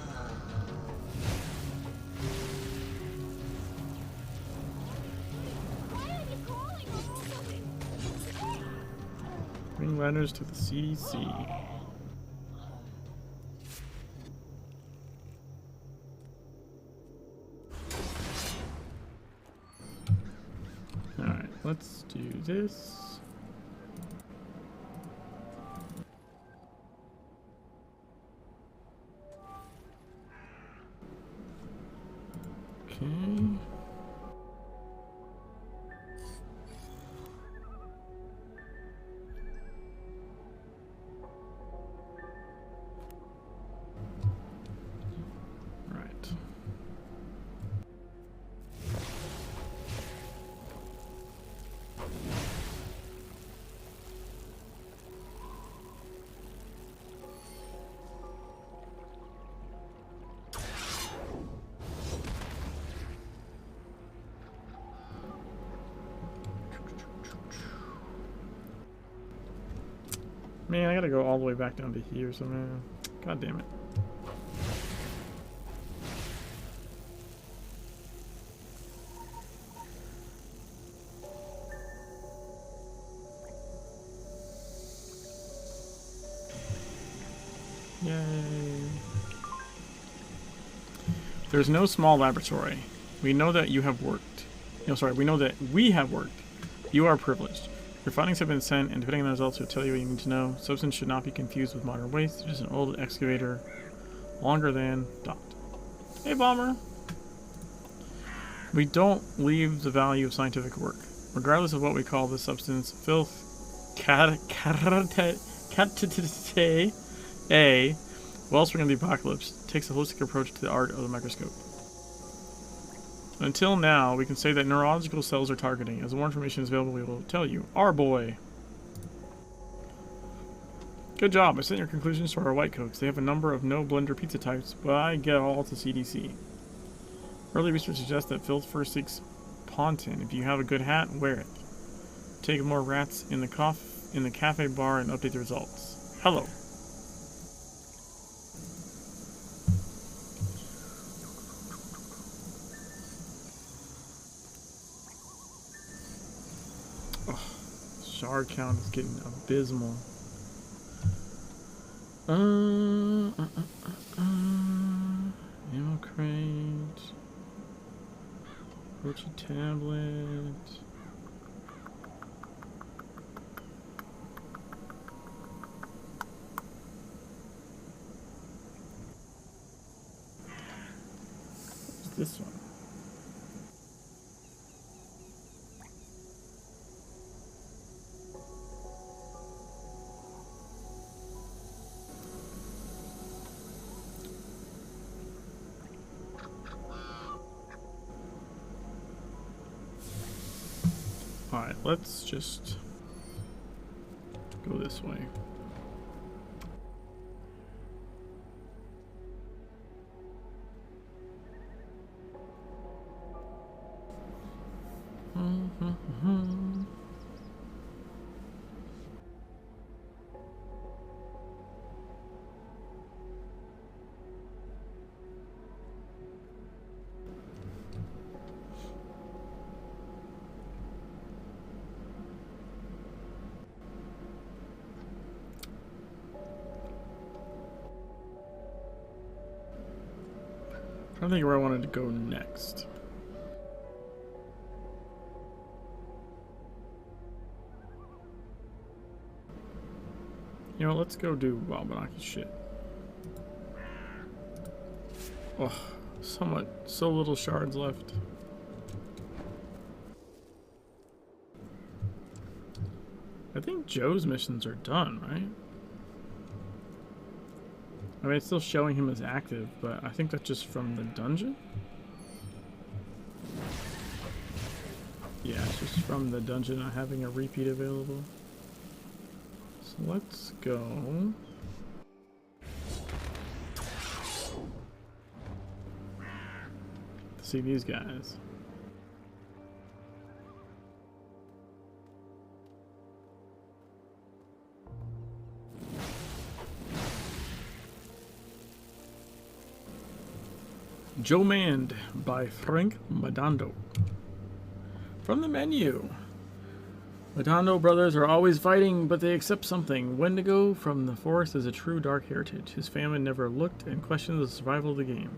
Bring letters to the CDC. Alright, let's do this. Okay. Man, I gotta go all the way back down to here, so man. God damn it. Yay. There's no small laboratory. We know that you have worked. No, sorry, we know that we have worked. You are privileged. Your findings have been sent, and depending on the results, will tell you what you need to know. Substance should not be confused with modern waste. It is an old excavator, longer than dot. Hey, Bomber. We don't leave the value of scientific work. Regardless of what we call this substance, filth, A, wellspring of the apocalypse, takes a holistic approach to the art of the microscope. Until now, we can say that neurological cells are targeting. As more information is available, we will tell you. Our boy. Good job. I sent your conclusions to our white coats. They have a number of no blender pizza types, but I get all to CDC. Early research suggests that filth first seeks ponton. If you have a good hat, wear it. Take more rats in the cafe bar and update the results. Hello. Shard count is getting abysmal. Ammo crate. Roach tablet. What's this one? Alright, let's just go this way. I think where I wanted to go next. You know, let's go do Wabanaki shit. Oh, so little shards left. I think Joe's missions are done, right? I mean, it's still showing him as active, but I think that's just from the dungeon? Yeah, it's just from the dungeon not having a repeat available. So let's go. See these guys. Joe Manned by Frank Madando. From the menu. Madando brothers are always fighting, but they accept something. Wendigo from the forest is a true dark heritage. His family never looked and questioned the survival of the game.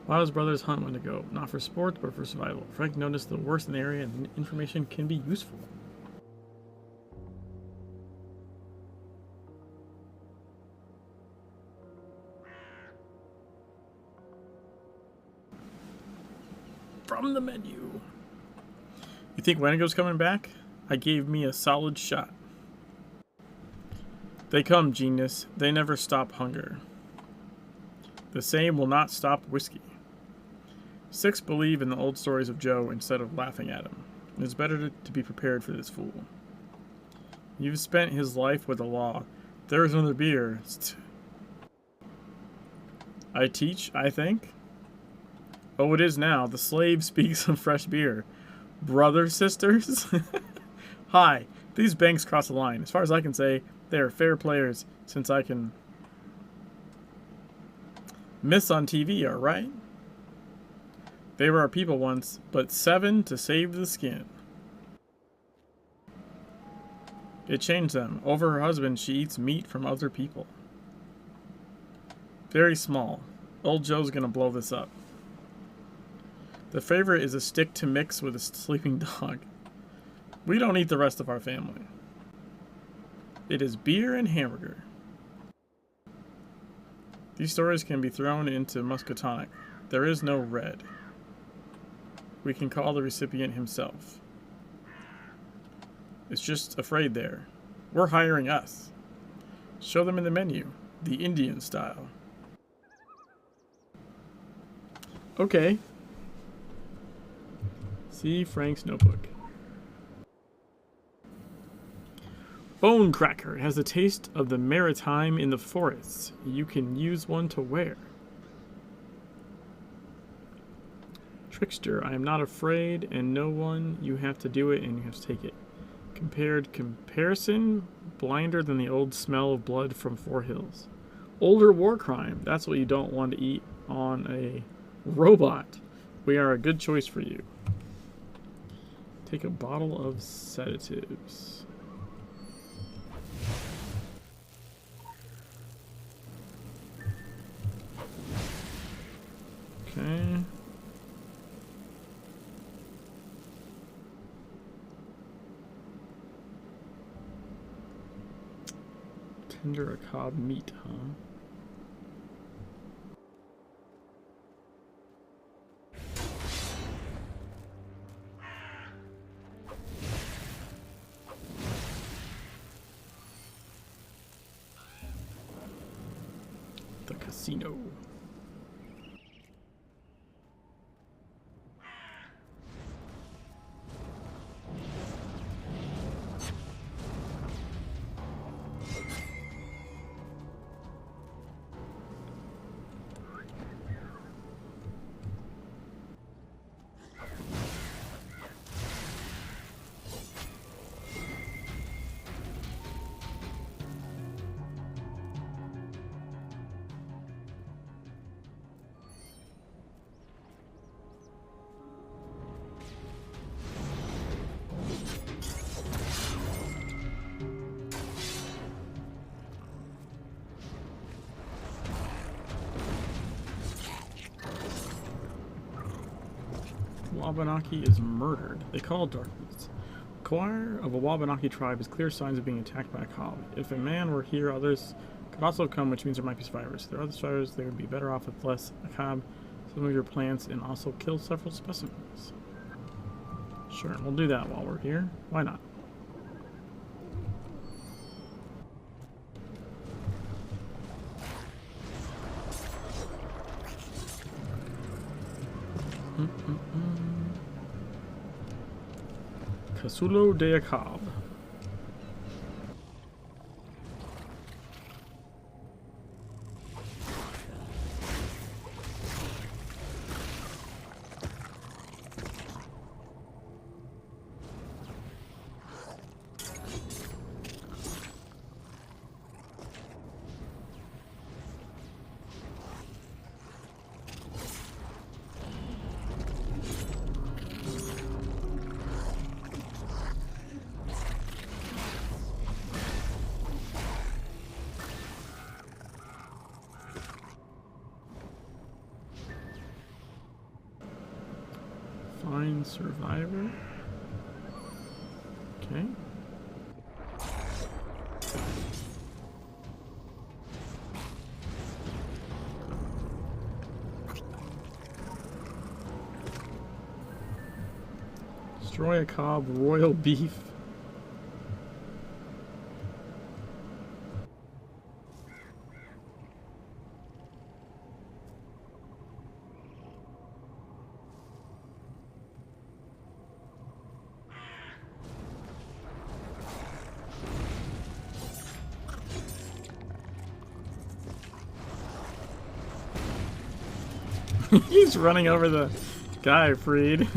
While his brothers hunt Wendigo, not for sport, but for survival. Frank noticed the worst in the area and information can be useful. From the menu. You think Wendigo's coming back? I gave me a solid shot. They come, genius. They never stop hunger. The same will not stop whiskey. 6 believe in the old stories of Joe instead of laughing at him. It is better to be prepared for this fool. You've spent his life with the law. There is another beer. I teach, I think. Oh, it is now. The slave speaks of fresh beer. Brothers, sisters? Hi. These banks cross the line. As far as I can say, They are fair players, since I can miss on TV, alright? They were our people once, but 7 to save the skin. It changed them. Over her husband, she eats meat from other people. Very small. Old Joe's gonna blow this up. The favorite is a stick to mix with a sleeping dog. We don't eat the rest of our family. It is beer and hamburger. These stories can be thrown into Muscatonic. There is no red. We can call the recipient himself. It's just afraid there. We're hiring us. Show them in the menu. The Indian style. Okay. See Frank's notebook. Bone cracker. It has the taste of the maritime in the forests. You can use one to wear. Trickster. I am not afraid, and no one. You have to do it, and you have to take it. Comparison. Blinder than the old smell of blood from Four Hills. Older war crime. That's what you don't want to eat on a robot. We are a good choice for you. Take a bottle of sedatives. Okay. Tender a cob meat, huh? The casino. Wabanaki is murdered. They call darkness. Choir of a Wabanaki tribe is clear signs of being attacked by a cob. If a man were here, others could also come, which means there might be survivors. If there are other survivors, they would be better off with less a cob, some of your plants, and also kill several specimens. Sure, we'll do that while we're here. Why not? Casulo de Acab. Find survivor. Okay. Destroy a cob royal beef. He's running over the guy, Freed.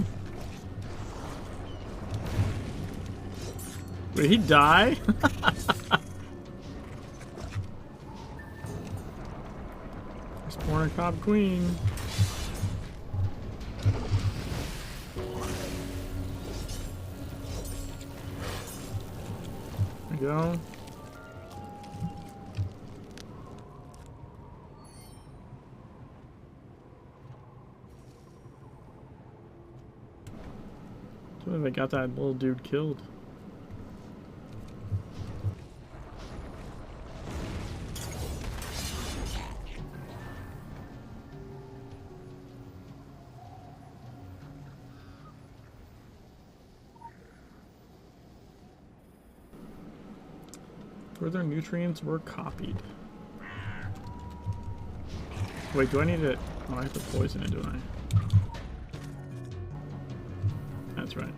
Wait, he die? our top queen. There we go. So if I got that little dude killed. Further nutrients were copied. Wait, do I need to... Oh, I have to poison it, don't I? That's right.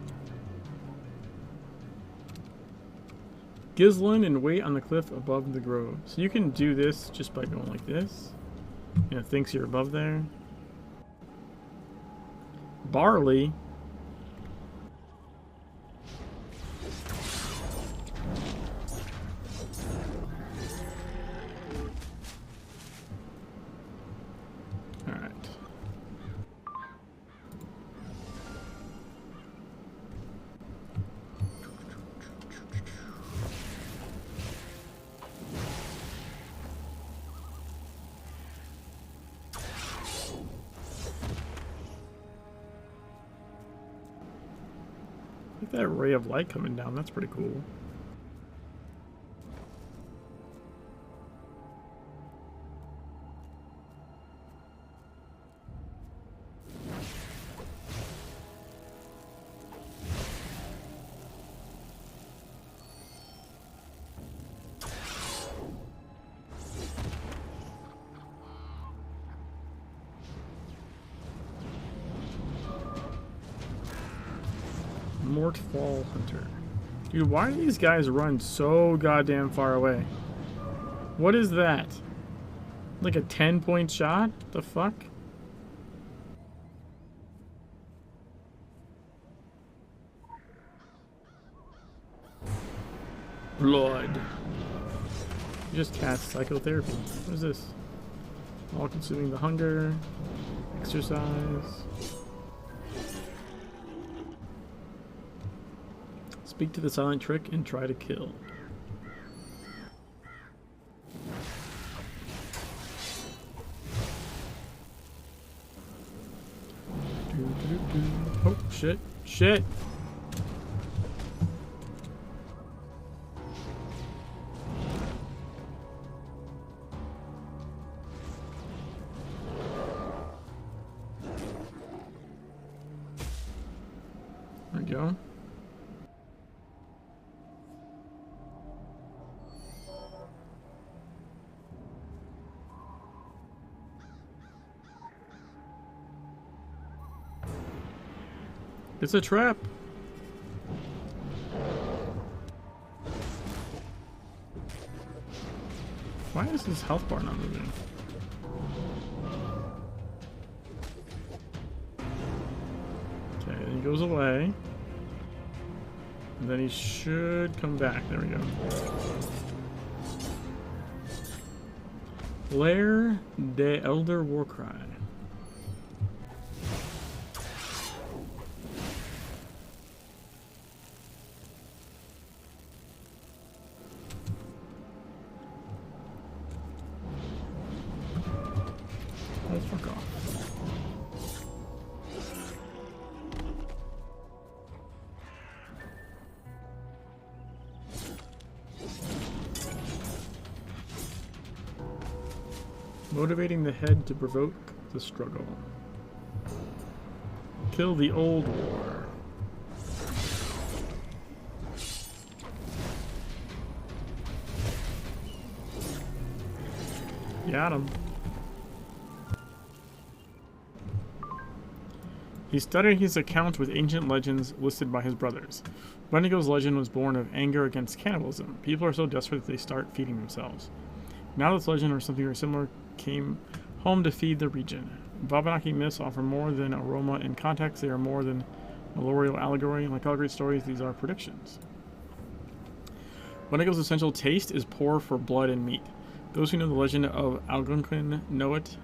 Gislin and wait on the cliff above the grove. So you can do this just by going like this. And it thinks you're above there. Barley. That ray of light coming down, that's pretty cool. Mortfall Hunter. Dude, why do these guys run so goddamn far away? What is that? Like a 10-point shot? The fuck? Blood. You just cast psychotherapy. What is this? All consuming the hunger. Exercise. Speak to the silent trick and try to kill. Oh, shit. Shit! There we go. It's a trap. Why is this health bar not moving? Okay, then he goes away. And then he should come back. There we go. Lair de Elder Warcry. Motivating the head to provoke the struggle. Kill the old war. Got him. He's studying his account with ancient legends listed by his brothers. Wendigo's legend was born of anger against cannibalism. People are so desperate that they start feeding themselves. Now this legend or something very similar came home to feed the region. Wabanaki myths offer more than aroma and context. They are more than a malloreal allegory. Like all great stories, these are predictions. Wendigo's essential taste is poor for blood and meat. Those who know the legend of Algonquin know it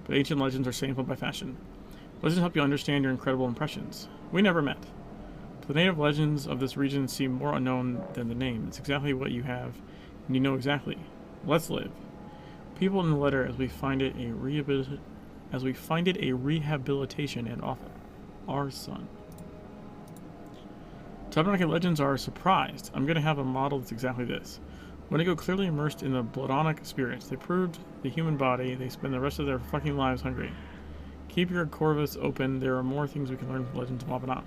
but ancient legends are shameful by fashion. Legends help you understand your incredible impressions. We never met. The native legends of this region seem more unknown than the name. It's exactly what you have, and you know exactly. Let's live. People in the letter as we find it a rehabilitation and offer our son. Tabernacle legends are surprised. I'm gonna have a model that's exactly this. Wendigo clearly immersed in the bloodonic spirits. They proved the human body. They spend the rest of their fucking lives hungry. Keep your corvus open. There are more things we can learn from Legends of Wabanach.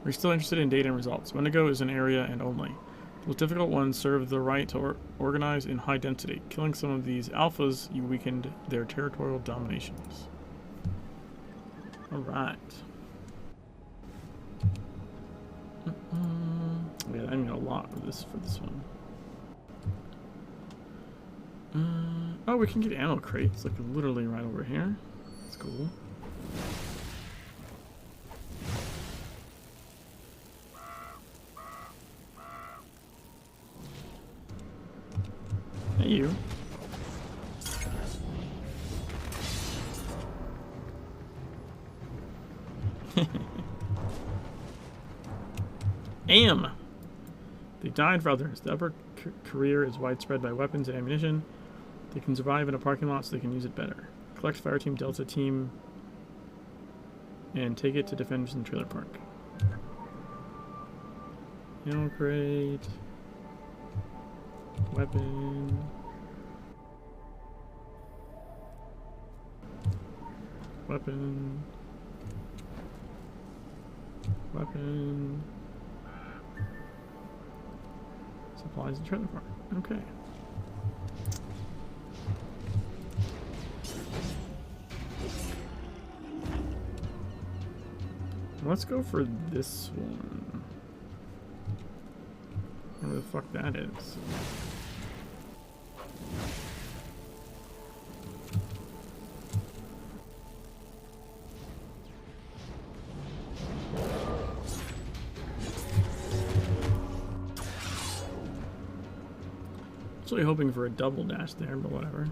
We're still interested in data and results. Wendigo is an area and only. The most difficult ones serve the right to organize in high density. Killing some of these alphas, you weakened their territorial dominations. Alright. Yeah, I need a lot of this for this one. Oh, we can get ammo crates, like literally right over here. That's cool. Hey, you. Am! They died for others. The upper career is widespread by weapons and ammunition. They can survive in a parking lot so they can use it better. Collect Fireteam, Delta Team, and take it to defenders in the trailer park. Ammo crate. Weapon. Weapon. Weapon. Supplies and trailer park. Okay. Let's go for this one. Where the fuck that is. Actually hoping for a double dash there, but whatever.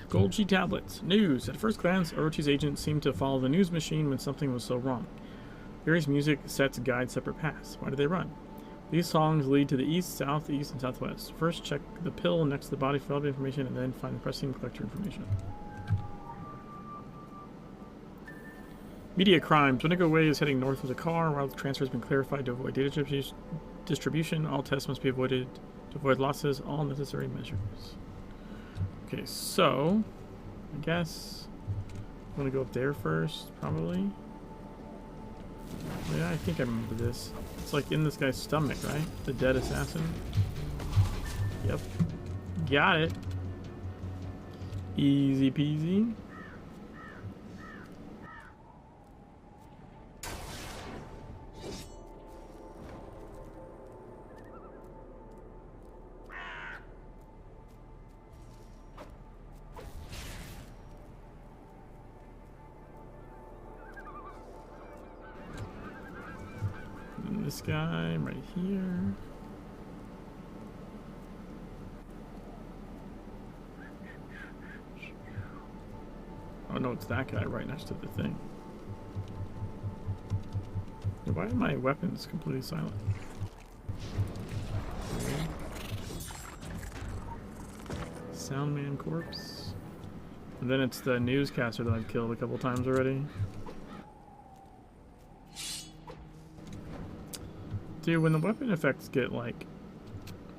Gold sheet tablets. News. At first glance, Orochi's agents seemed to follow the news machine when something was so wrong. Various music sets guide separate paths. Why do they run? These songs lead to the east, south, east, and southwest. First, check the pill next to the body for relevant information, and then find the pressing collector information. Media crimes. Wendigo Way is heading north with a car. While the transfer has been clarified to avoid data distribution, all tests must be avoided to avoid losses. All necessary measures. Okay, so I guess I'm gonna go up there first, probably. Yeah, I think I remember this. It's like in this guy's stomach, right? The dead assassin. Yep. Got it. Easy peasy. This guy right here. Oh no, it's that guy right next to the thing. Why are my weapons completely silent? Soundman corpse. And then it's the newscaster that I've killed a couple times already. Dude, when the weapon effects get, like,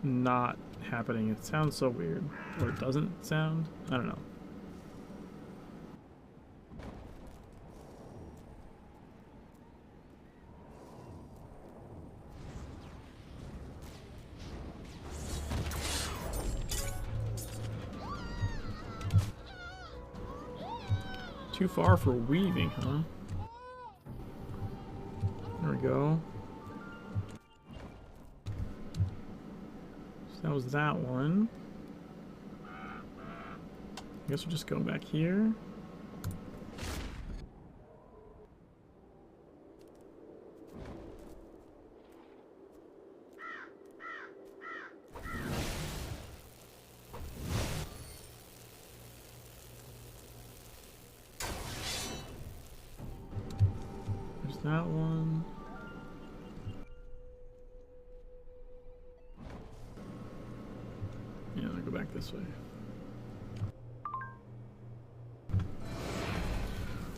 not happening, it sounds so weird. Or it doesn't sound. I don't know. Too far for weaving, huh? There we go. So that was that one. I guess we'll just go back here. There's that one. Yeah, I'll go back this way.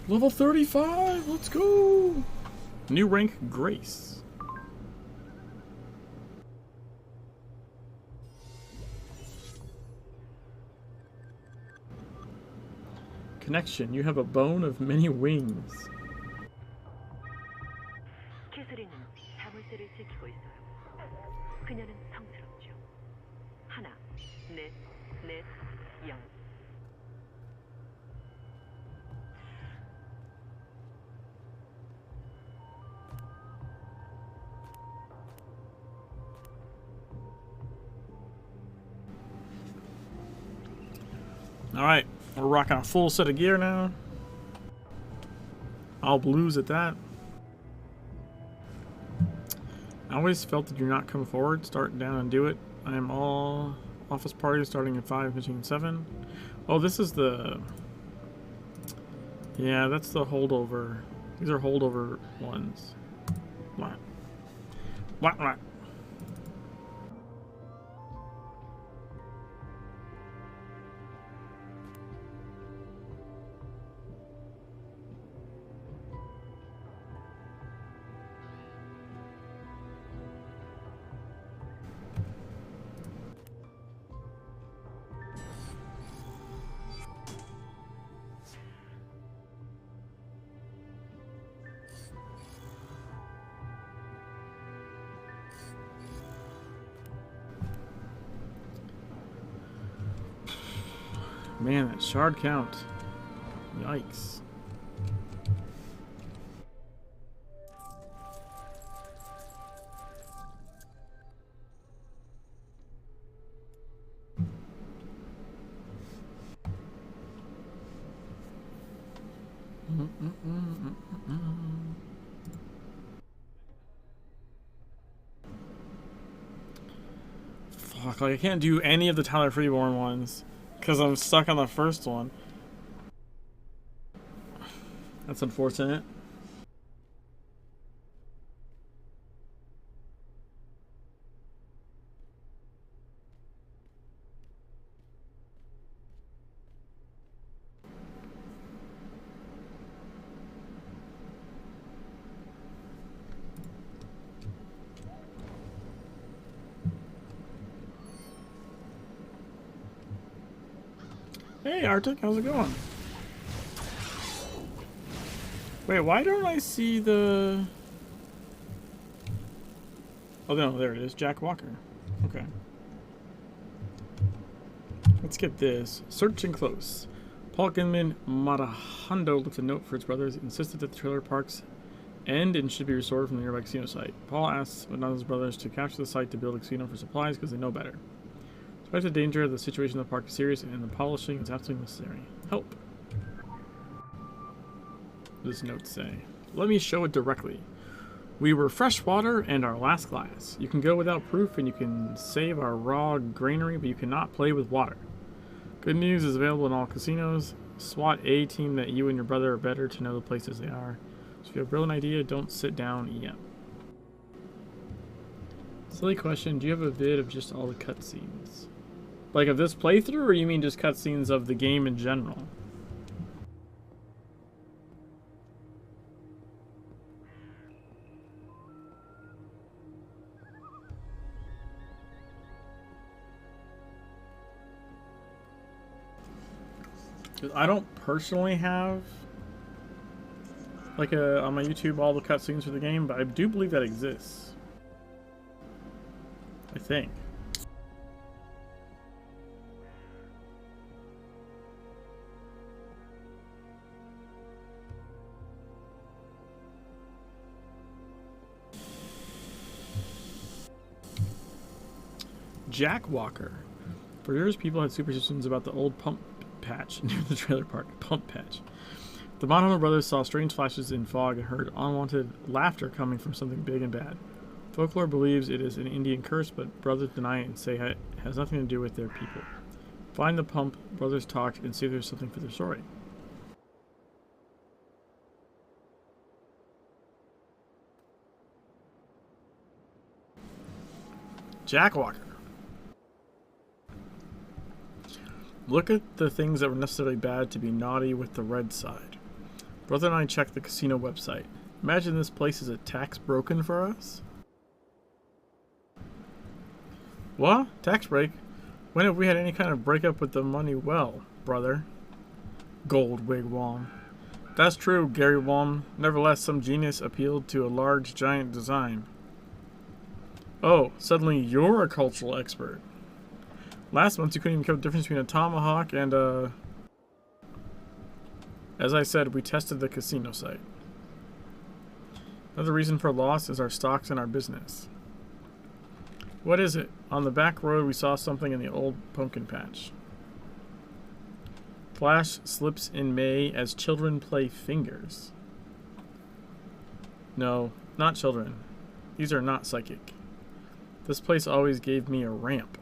Level 35, let's go! New rank, Grace. Connection, you have a bone of many wings. 캐서린은 자물쇠를 지키고 있어요. 그녀는 성스럽죠. 하나, 넷, 넷, 영. Alright, we're rocking a full set of gear now. All blues at that. I always felt that do not come forward, start down and do it. I am all office parties starting at 5, finishing at 7. Oh, this is the... Yeah, that's the holdover. These are holdover ones. What? What? Man, that shard count. Yikes. Fuck, like I can't do any of the Tyler Freeborn ones. Because I'm stuck on the first one. That's unfortunate. Hey Arctic, how's it going? Wait, why don't I see the... Oh no, there it is, Jack Walker. Okay. Let's get this. Searching close. Paul Ginman Marahondo left a note for his brothers, insisted that the trailer parks end and should be restored from the nearby casino site. Paul asks Marahondo's brothers to capture the site to build a casino for supplies because they know better. Despite the danger, the situation of the park is serious and the polishing is absolutely necessary. Help. What does this note say? Let me show it directly. We were fresh water and our last glass. You can go without proof and you can save our raw granary, but you cannot play with water. Good news is available in all casinos. SWAT A team that you and your brother are better to know the places they are. So if you have a brilliant idea, don't sit down yet. Silly question, do you have a vid of just all the cutscenes? Like of this playthrough, or you mean just cutscenes of the game in general? I don't personally have like on my YouTube all the cutscenes for the game, but I do believe that exists. I think. Jack Walker. For years, people had superstitions about the old patch near the trailer park. Pump patch. The Bonhomme brothers saw strange flashes in fog and heard unwanted laughter coming from something big and bad. Folklore believes it is an Indian curse, but brothers deny it and say it has nothing to do with their people. Find the pump, brothers talk, and see if there's something for their story. Jack Walker. Look at the things that were necessarily bad to be naughty with the red side. Brother and I checked the casino website. Imagine this place is a tax broken for us? What? Tax break? When have we had any kind of breakup with the money well, brother? Gold wigwam. That's true, Gary Wom. Nevertheless, some genius appealed to a large, giant design. Oh, suddenly you're a cultural expert. Last month you couldn't even tell the difference between a tomahawk and a... As I said, we tested the casino site. Another reason for loss is our stocks and our business. What is it? On the back road we saw something in the old pumpkin patch. Flash slips in May as children play fingers. No, not children. These are not psychic. This place always gave me a ramp.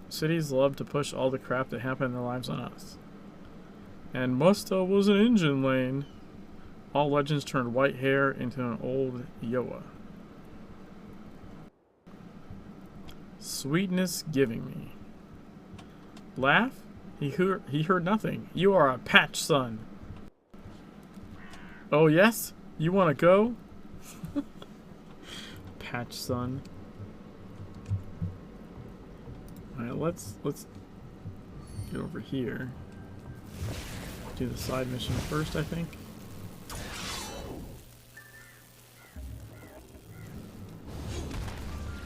Cities love to push all the crap that happened in their lives on us. And Musta was an engine lane. All legends turned white hair into an old Yoa. Sweetness giving me. Laugh? He heard nothing. You are a patch son. Oh yes? You want to go? Patch son. Alright, let's get over here. Do the side mission first, I think.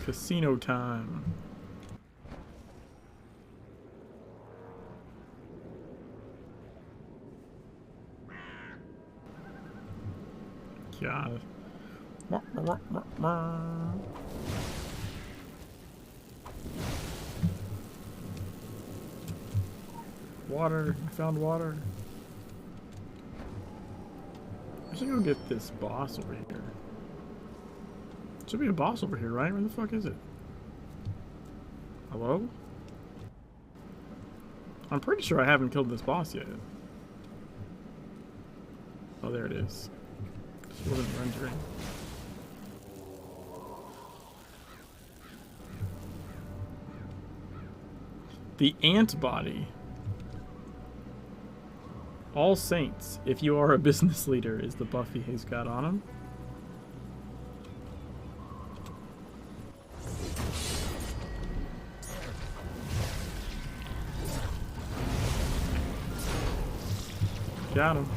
Casino time. God. Water. I found water. I should go get this boss over here. Should be a boss over here, right? Where the fuck is it? Hello? I'm pretty sure I haven't killed this boss yet. Oh, there it is. Just wasn't rendering. The ant body. All Saints, if you are a business leader, is the buff he's got on him. Got him.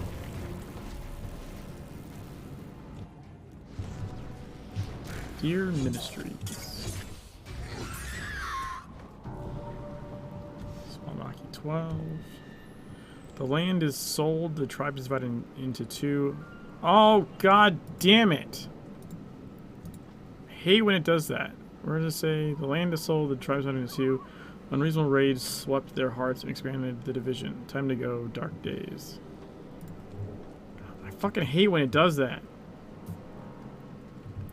Dear Ministries. Smalaki 12. The land is sold. The tribe is divided into two. Oh, god damn it. I hate when it does that. Where does it say? The land is sold. The tribe is divided into two. Unreasonable rage swept their hearts and expanded the division. Time to go. Dark days. I fucking hate when it does that.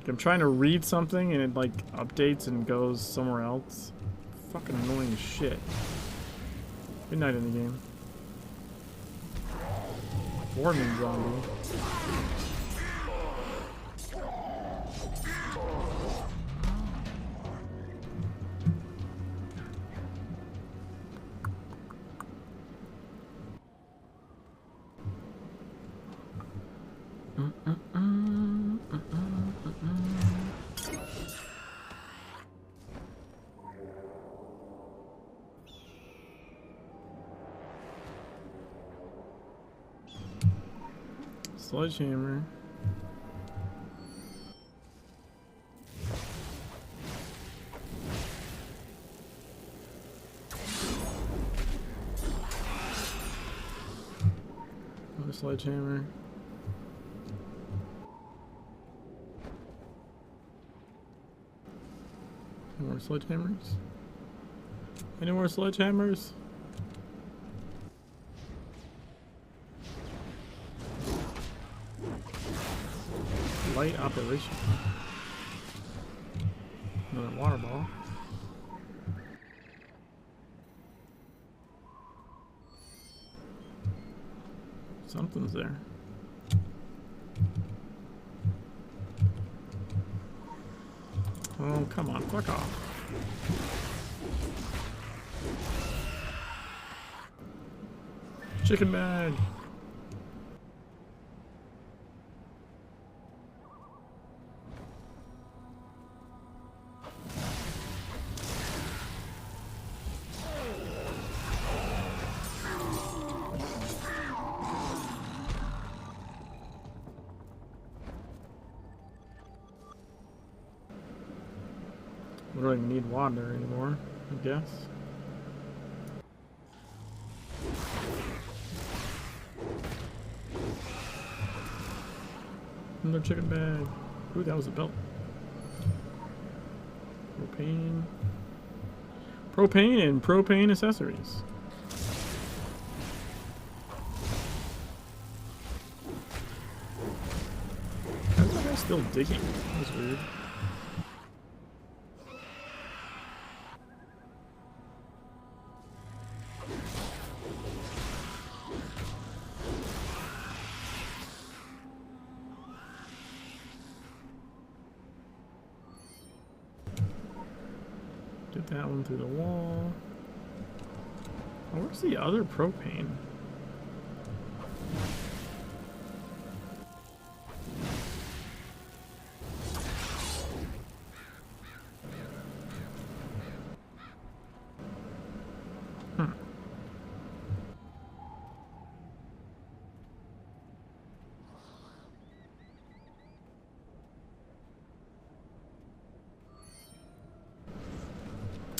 I'm trying to read something and it like updates and goes somewhere else. Fucking annoying as shit. Good night in the game. Warning zombie. Sledgehammer. Another sledgehammer. Any more sledgehammers? Any more sledgehammers? light operation. Another water ball. Something's there. Oh, come on, fuck off. Chicken bag. We don't even need water anymore, I guess. Another chicken bag. Ooh, that was a belt. Propane. Propane and propane accessories. How's that guy still digging? That was weird. Did that one through the wall. Oh, where's the other propane?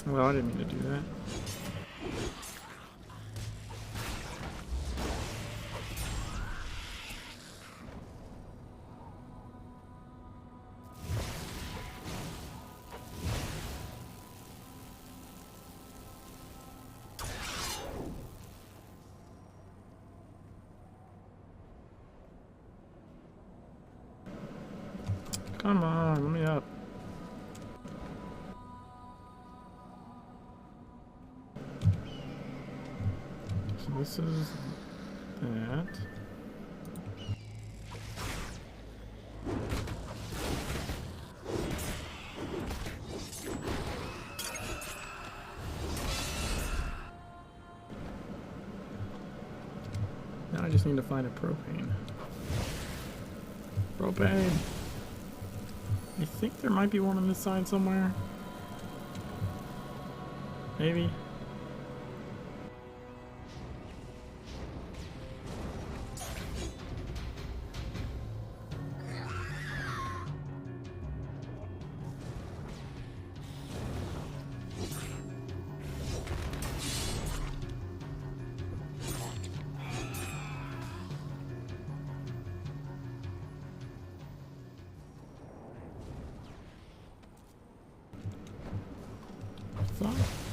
Well, I didn't mean to do that. Come on, let me up. So this is that. Now I just need to find a propane. Propane! I think there might be one on this side somewhere. Maybe.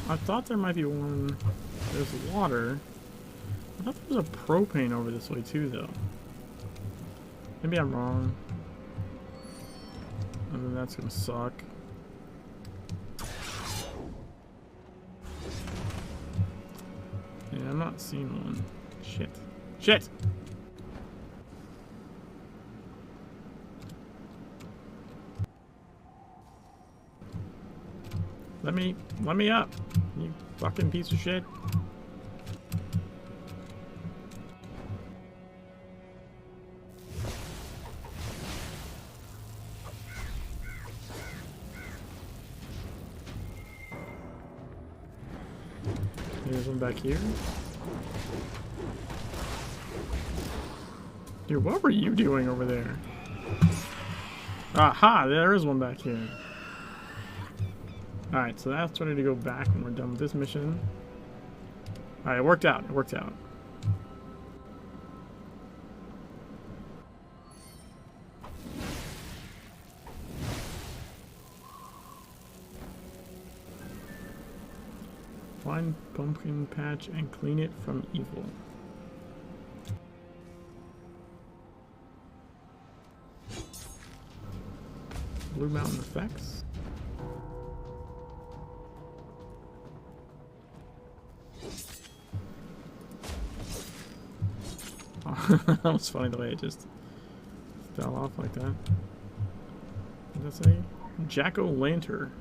I thought there might be one. There's water. I thought there was a propane over this way too, though. Maybe I'm wrong. And then that's gonna suck. Yeah, I'm not seeing one. Shit. Shit! Let me up, you fucking piece of shit. There's one back here. Dude, what were you doing over there? Aha, there is one back here. Alright, so that's ready to go back when we're done with this mission. Alright, it worked out. It worked out. Find pumpkin patch and clean it from evil. Blue Mountain effects. That was funny the way it just fell off like that. What did that say? Jack-o'-lantern.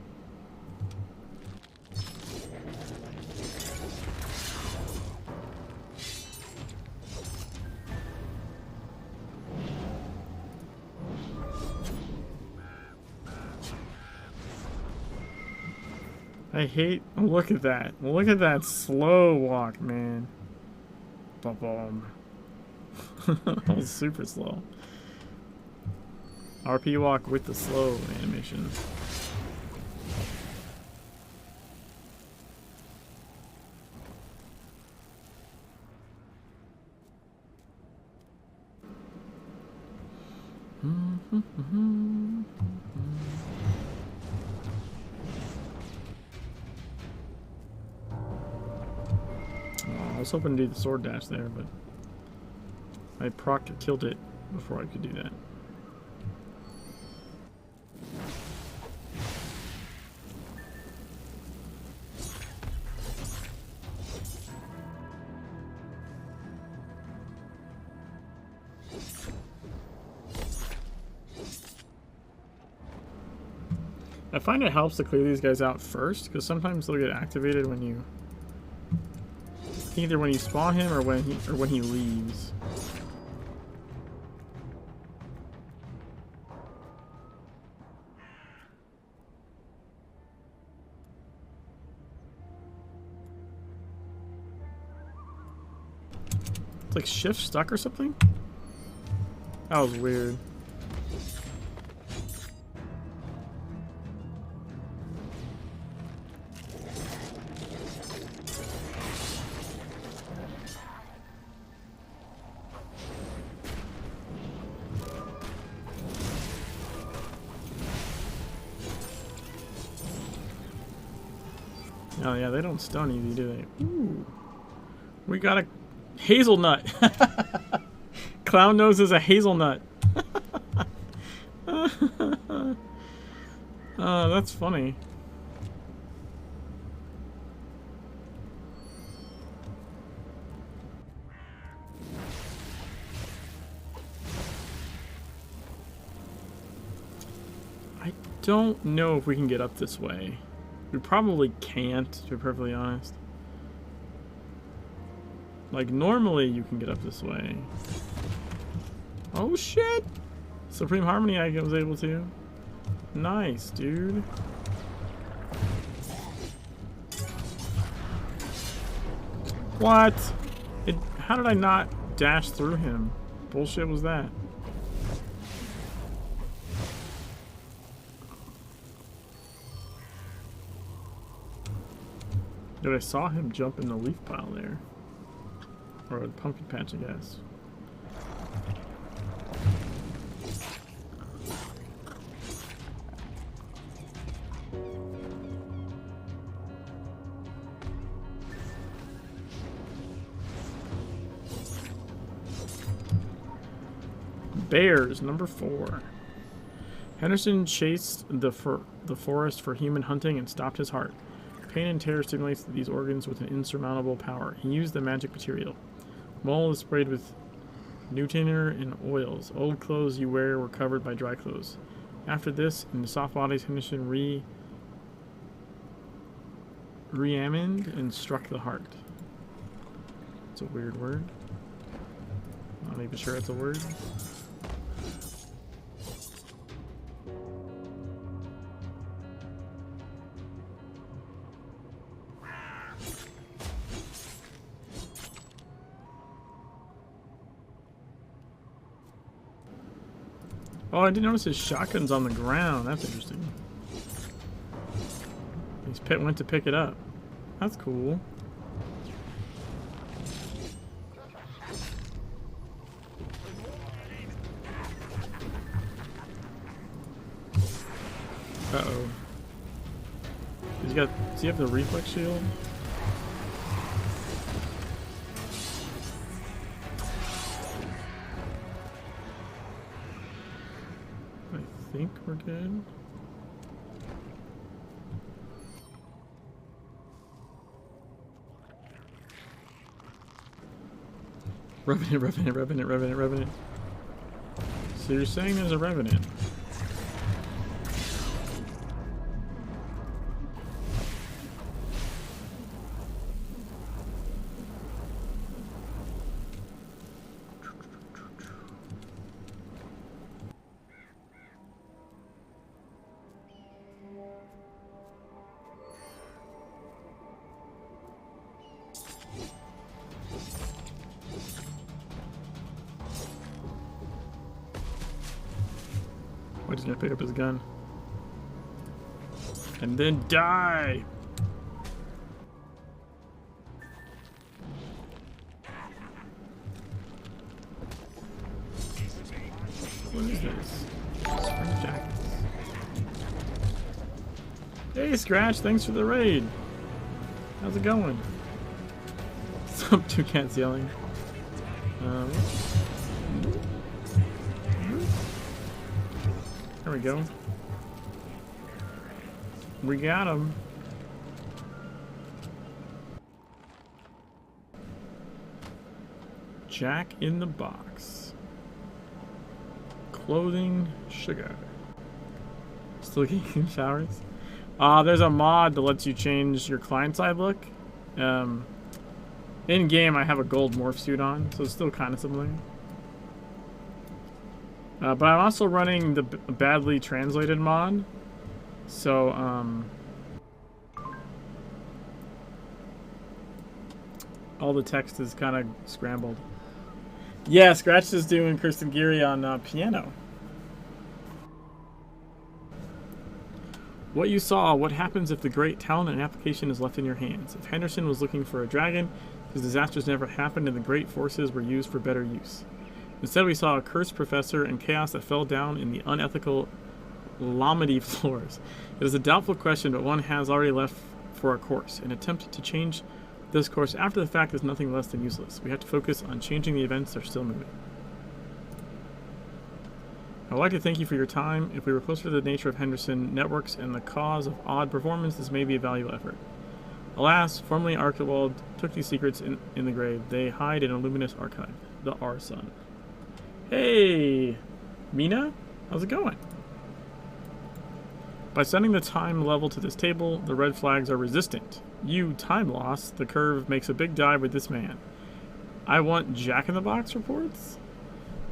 I hate. Look at that. Look at that slow walk, man. Ba-boom. That was super slow. RPWalk with the slow animation. I was hoping to do the sword dash there, but I killed it before I could do that. I find it helps to clear these guys out first, because sometimes they'll get activated when you either when you spawn him or when he leaves. It's like shift stuck or something? That was weird. Oh yeah, they don't stun easy, do they? Ooh. We got a hazelnut. Clown nose is a hazelnut. Oh, that's funny. I don't know if we can get up this way. We probably can't, to be perfectly honest. Like, normally you can get up this way. Oh, shit! Supreme Harmony I was able to. Nice, dude. What? How did I not dash through him? Bullshit was that? Dude, I saw him jump in the leaf pile there. Or the pumpkin patch, I guess. Bears, number 4. Henderson chased the forest for human hunting and stopped his heart. Pain and terror stimulates these organs with an insurmountable power. He used the magic material. Mole is sprayed with Newtoner and oils. Old clothes you wear were covered by dry clothes. After this, in the soft bodies, Henderson re-ammoned and struck the heart. It's a weird word. Not even sure it's a word. Oh, I didn't notice his shotgun's on the ground. That's interesting. He went to pick it up. That's cool. Uh-oh. Does he have the reflex shield? I think we're good. Revenant, Revenant, Revenant, Revenant, Revenant. So you're saying there's a Revenant? Why doesn't he pick up his gun? And then die! What is this? Spring jackets. Hey Scratch, thanks for the raid! How's it going? Some two cats yelling. There we go. We got him. Jack in the box. Clothing, sugar. Still getting showers? There's a mod that lets you change your client side look. In game, I have a gold morph suit on, so it's still kind of similar. But I'm also running the badly translated mod, so all the text is kind of scrambled. Yeah, Scratch is doing Kirsten Geary on piano. What you saw, what happens if the great talent and application is left in your hands? If Henderson was looking for a dragon, his disasters never happened and the great forces were used for better use. Instead, we saw a cursed professor and chaos that fell down in the unethical Lomity floors. It is a doubtful question, but one has already left for a course. An attempt to change this course after the fact is nothing less than useless. We have to focus on changing the events that are still moving. I would like to thank you for your time. If we were closer to the nature of Henderson networks and the cause of odd performance, this may be a valuable effort. Alas, formerly Archibald took these secrets in the grave. They hide in a luminous archive, the R-Sun. Hey, Mina, how's it going? By sending the time level to this table, the red flags are resistant. You, time loss, the curve makes a big dive with this man. I want Jack-in-the-Box reports?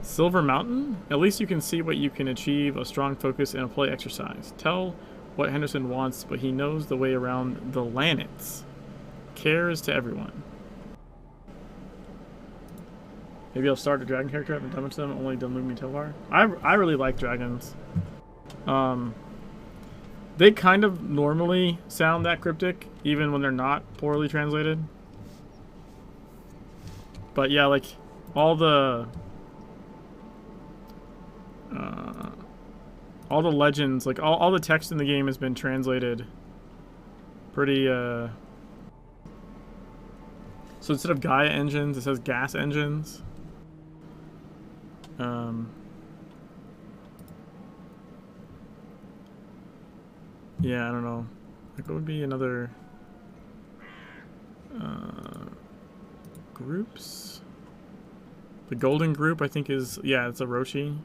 Silver Mountain? At least you can see what you can achieve, a strong focus and a play exercise. Tell what Henderson wants, but he knows the way around the Lanets. Cares to everyone. Maybe I'll start a dragon character. I haven't done much to them, only done Lumi Tovar. I really like dragons. They kind of normally sound that cryptic, even when they're not poorly translated. But yeah, like all the legends, like all the text in the game has been translated pretty so instead of Gaia engines, it says gas engines. Yeah, I don't know. Like, what would be another groups? The golden group, I think, is, yeah, it's a Roshi.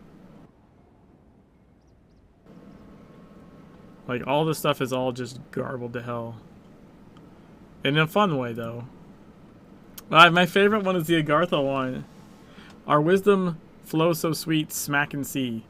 Like, all this stuff is all just garbled to hell. In a fun way, though. My favorite one is the Agartha one. Our wisdom flows so sweet, smack and see.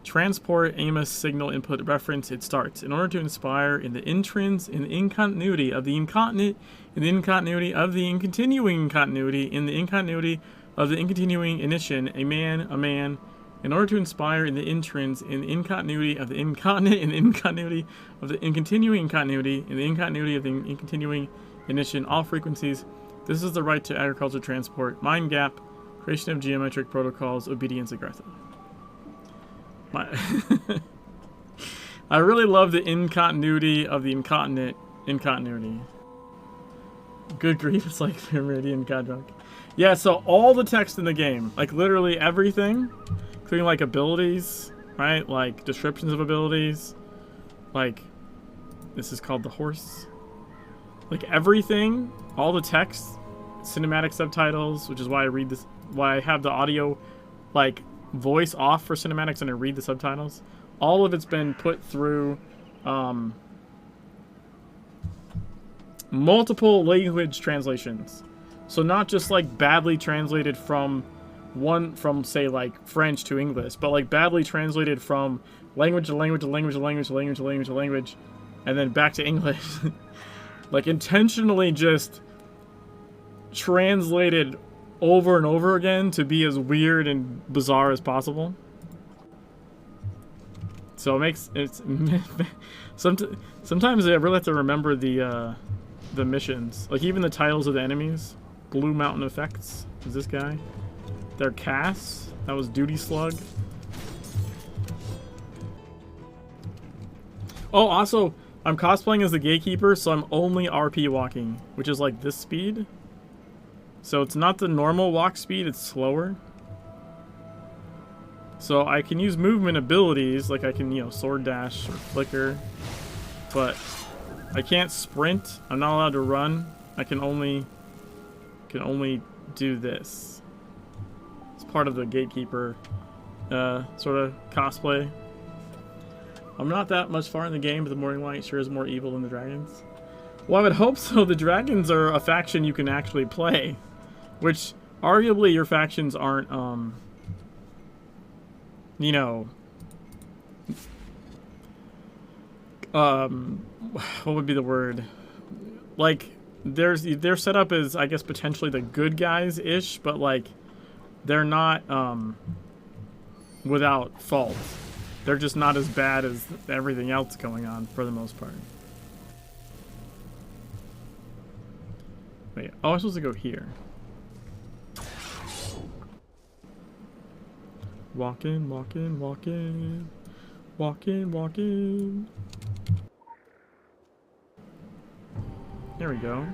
Transport, Amos, signal, input, reference, it starts. In order to inspire in the intrins, in the incontinuity of the incontinent, in the incontinuity of the incontinuing continuity, in the incontinuity of the incontinuing ignition, a man, in order to inspire in the intrins, in the incontinuity of the incontinent, in the incontinuity of the incontinuing continuity, in the incontinuity of the incontinuing ignition, all frequencies. This is the right to agriculture transport, mind gap, creation of geometric protocols, obedience, Agartha. I really love the incontinuity of the incontinent incontinuity. Good grief, it's like Meridian God drunk. Yeah, so all the text in the game, like literally everything, including like abilities, right? Like descriptions of abilities, like this is called the horse. Like everything, all the text, cinematic subtitles, which is why I read this why I have the audio, like, voice off for cinematics and I read the subtitles. All of it's been put through multiple language translations. So not just like badly translated from say like French to English, but like badly translated from language to language to language to language to language to language to language, and then back to English. Like intentionally just translated over and over again to be as weird and bizarre as possible. So it makes sometimes I really have to remember the missions, like even the titles of the enemies. Blue Mountain Effects is this guy. They're Cass. That was Duty Slug. Oh, also, I'm cosplaying as the Gatekeeper, so I'm only RP walking, which is like this speed. So it's not the normal walk speed, it's slower. So I can use movement abilities, like I can, you know, sword dash or flicker, but I can't sprint. I'm not allowed to run. I can only do this. It's part of the Gatekeeper sort of cosplay. I'm not that much far in the game, but the Morning Light sure is more evil than the dragons. Well, I would hope so. The dragons are a faction you can actually play, which arguably your factions aren't, you know, what would be the word? Like, their setup is, I guess, potentially the good guys-ish, but like, they're not without fault. They're just not as bad as everything else going on for the most part. Wait, oh, I'm supposed to go here. Walking, walking, walking. Walking, walking. There we go.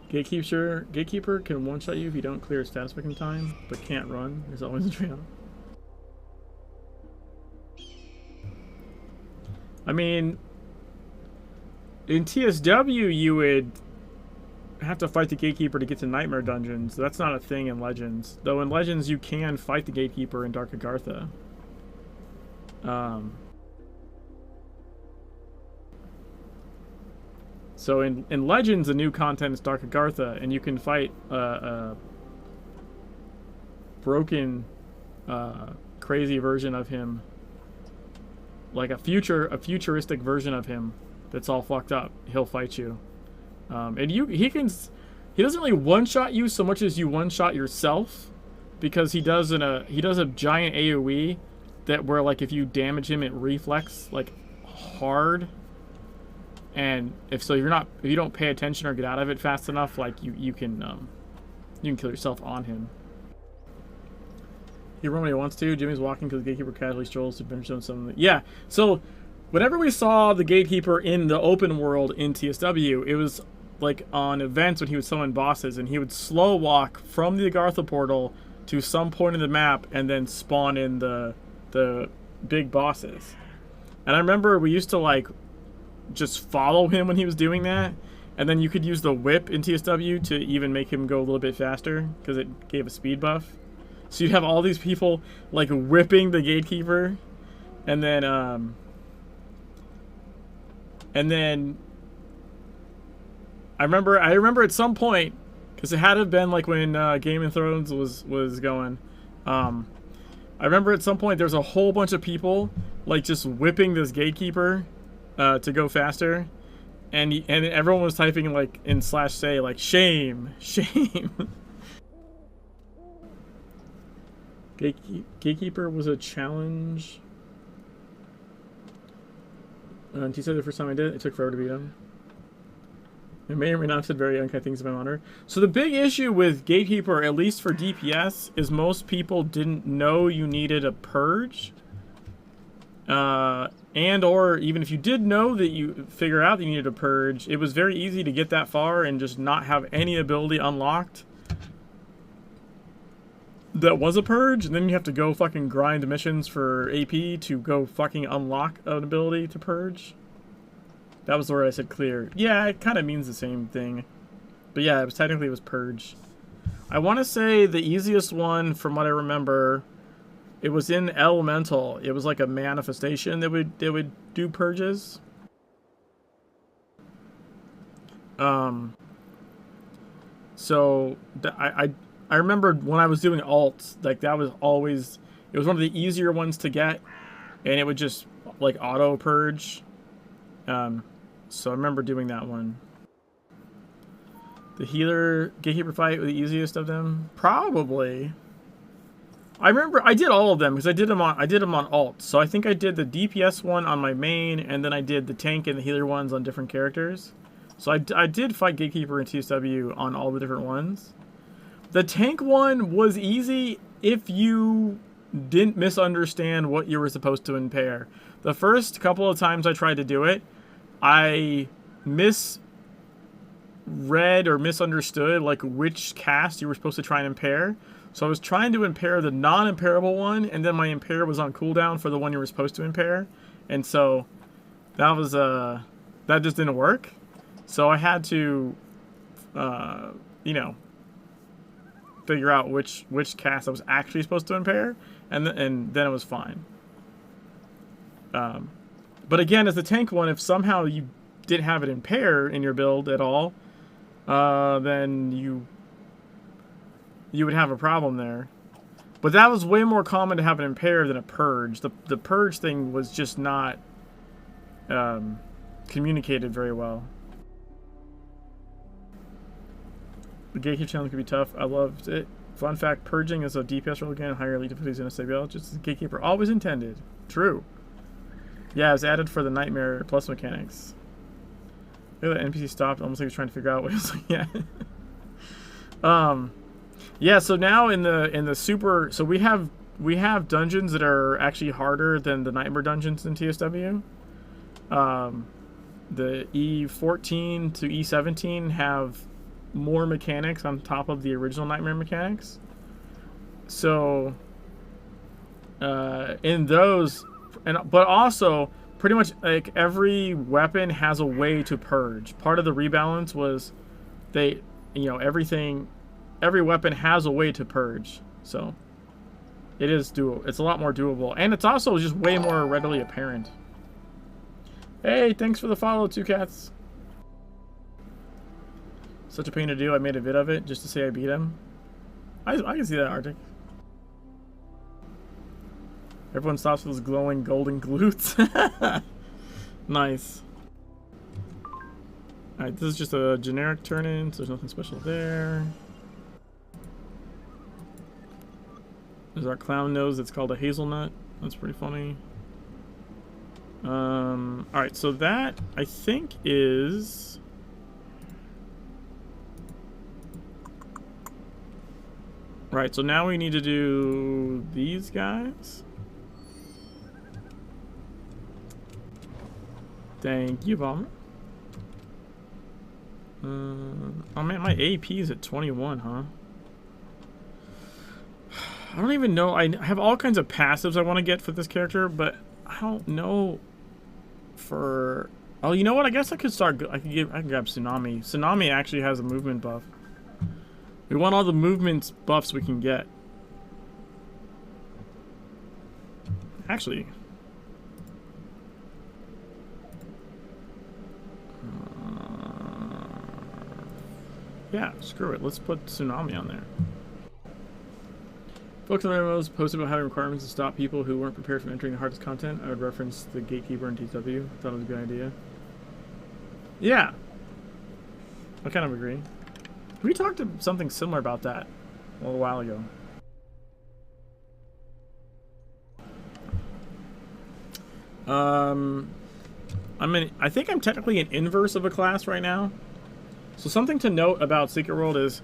Gatekeeper can one-shot you if you don't clear a status pick in time, but can't run. There's always a trade-off. I mean, in TSW, you would have to fight the Gatekeeper to get to Nightmare Dungeons. That's not a thing in Legends. Though in Legends, you can fight the Gatekeeper in Dark Agartha. So in Legends, the new content is Dark Agartha, and you can fight a broken, crazy version of him. Like a futuristic version of him that's all fucked up. He'll fight you, and he doesn't really one-shot you so much as you one-shot yourself, because he does a giant AOE that where like if you damage him it reflex like hard, and if you don't pay attention or get out of it fast enough, like you can kill yourself on him. He run when he wants to. Jimmy's walking because the Gatekeeper casually strolls to bench zone something. Yeah, so whenever we saw the Gatekeeper in the open world in TSW, it was like on events when he would summon bosses, and he would slow walk from the Agartha portal to some point in the map and then spawn in the big bosses. And I remember we used to like just follow him when he was doing that, and then you could use the whip in TSW to even make him go a little bit faster because it gave a speed buff. So you'd have all these people like whipping the Gatekeeper, and then I remember at some point, because it had to have been like when Game of Thrones was going. I remember at some point there's a whole bunch of people like just whipping this Gatekeeper to go faster, and everyone was typing like in /say like shame, shame. Gatekeeper was a challenge. He said the first time I did it took forever to beat him. I may or may not have said very unkind things about my honor. So the big issue with Gatekeeper, at least for DPS, is most people didn't know you needed a purge. And or even if you did know that you figure out that you needed a purge, it was very easy to get that far and just not have any ability unlocked that was a purge, and then you have to go fucking grind missions for AP to go fucking unlock an ability to purge. That was the word I said, clear. Yeah, it kind of means the same thing. But yeah, it was purge. I want to say the easiest one, from what I remember, it was in Elemental. It was like a manifestation that would do purges. So I remember when I was doing alts, like that was always, it was one of the easier ones to get, and it would just like auto purge. So I remember doing that one. The healer Gatekeeper fight was the easiest of them, probably. I remember I did all of them because I did them on alt. So I think I did the DPS one on my main, and then I did the tank and the healer ones on different characters. So I did fight Gatekeeper and TSW on all the different ones. The tank one was easy if you didn't misunderstand what you were supposed to impair. The first couple of times I tried to do it, I misread or misunderstood like which cast you were supposed to try and impair. So I was trying to impair the non-impairable one, and then my impair was on cooldown for the one you were supposed to impair. And so that was that just didn't work. So I had to you know, figure out which cast I was actually supposed to impair, and then it was fine. But again, as the tank one, if somehow you didn't have it impair in your build at all, then you would have a problem there. But that was way more common to have it impair than a purge. The purge thing was just not communicated very well. The Gatekeeper challenge could be tough. I loved it. Fun fact, purging is a DPS roll again, higher elite difficulties in a SABL, just as Gatekeeper always intended. True. Yeah, it was added for the Nightmare Plus mechanics. Look at that NPC stopped, almost like he was trying to figure out what he was like, yeah. Yeah, so now in the super, so we have dungeons that are actually harder than the Nightmare dungeons in TSW. The E14 to E17 have more mechanics on top of the original Nightmare mechanics. So in those, but also pretty much like every weapon has a way to purge. Part of the rebalance was they, you know, every weapon has a way to purge. So it is doable. It's a lot more doable, and it's also just way more readily apparent. Hey, thanks for the follow, Two Cats. Such a pain to do. I made a vid of it just to say I beat him. I can see that, Arctic. Everyone stops with those glowing golden glutes. Nice. Alright, this is just a generic turn-in, so there's nothing special there. There's our clown nose that's called a hazelnut. That's pretty funny. Alright, so that, I think, is... Right, so now we need to do these guys. Thank you, Bomber. Oh man, my AP is at 21, huh? I don't even know. I have all kinds of passives I want to get for this character, but I don't know for... Oh, you know what? I guess I could start... I can grab Tsunami. Tsunami actually has a movement buff. We want all the movement buffs we can get. Actually... yeah, screw it. Let's put Tsunami on there. Folks on the MMOs posted about having requirements to stop people who weren't prepared from entering the hardest content. I would reference the Gatekeeper and TW. Thought it was a good idea. Yeah. I kind of agree. We talked to something similar about that a little while ago. I think I'm technically an inverse of a class right now. So something to note about Secret World is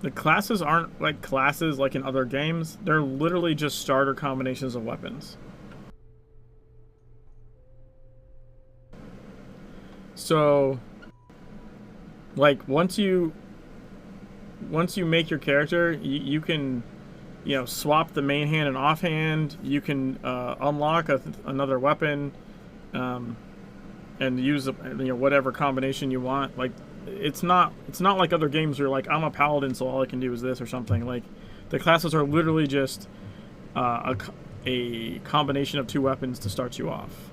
the classes aren't like classes like in other games. They're literally just starter combinations of weapons. So like once you make your character, you can, you know, swap the main hand and offhand. You can unlock another weapon and use, you know, whatever combination you want. Like it's not like other games where like I'm a paladin, so all I can do is this or something. Like the classes are literally just a combination of 2 weapons to start you off.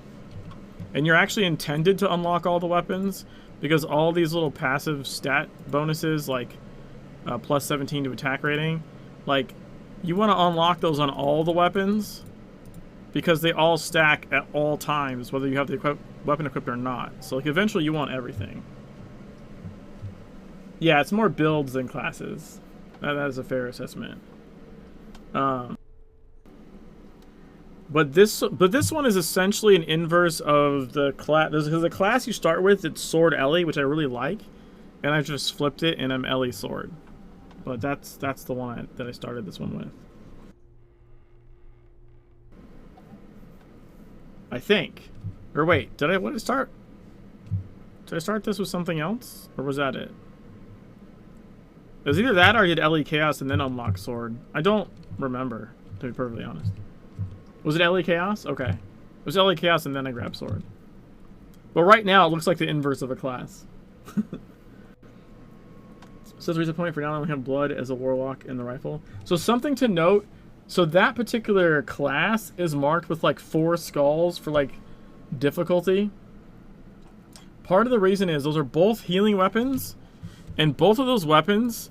And you're actually intended to unlock all the weapons because all these little passive stat bonuses, like plus 17 to attack rating, like you want to unlock those on all the weapons because they all stack at all times, whether you have the weapon equipped or not. So like eventually you want everything. Yeah, it's more builds than classes. That is a fair assessment. But this one is essentially an inverse of the class. Because the class you start with, it's Sword Ellie, which I really like, and I just flipped it and I'm Ellie Sword. But that's the one that I started this one with. I think. Or wait, did I start this with something else, or was that it? It was either that or I did Ellie Chaos and then unlock Sword. I don't remember, to be perfectly honest. Was it Ellie Chaos? Okay. It was Ellie Chaos and then I grabbed Sword. But right now, it looks like the inverse of a class. So there's a point for now I only have blood as a warlock in the rifle. So something to note, so that particular class is marked with like 4 skulls for like difficulty. Part of the reason is those are both healing weapons, and both of those weapons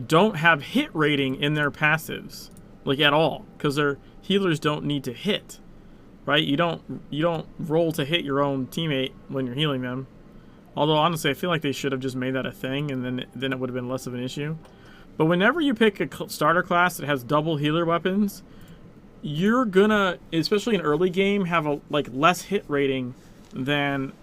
don't have hit rating in their passives, like at all, because their healers don't need to hit, right? You don't roll to hit your own teammate when you're healing them. Although honestly, I feel like they should have just made that a thing, and then it would have been less of an issue. But whenever you pick a starter class that has double healer weapons, you're gonna, especially in early game, have a less hit rating than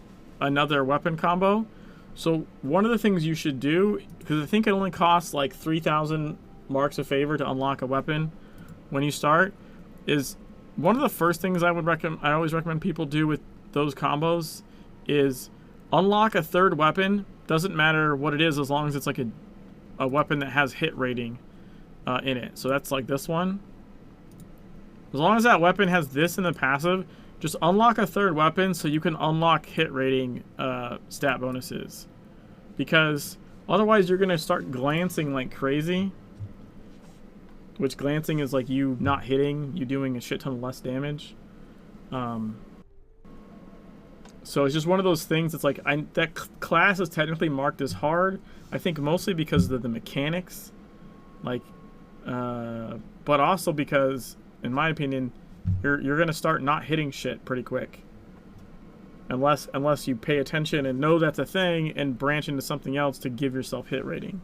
another weapon combo. So one of the things you should do, because I think it only costs like 3,000 marks of favor to unlock a weapon when you start, is one of the first things I always recommend people do with those combos is unlock a 3rd weapon. Doesn't matter what it is as long as it's like a weapon that has hit rating in it. So that's like this one. As long as that weapon has this in the passive, just unlock a 3rd weapon so you can unlock hit rating stat bonuses. Because otherwise you're going to start glancing like crazy. Which glancing is like you not hitting, you doing a shit ton of less damage. So it's just one of those things. It's like that class is technically marked as hard. I think mostly because of the mechanics, but also because, in my opinion, you're gonna start not hitting shit pretty quick. Unless you pay attention and know that's a thing and branch into something else to give yourself hit rating.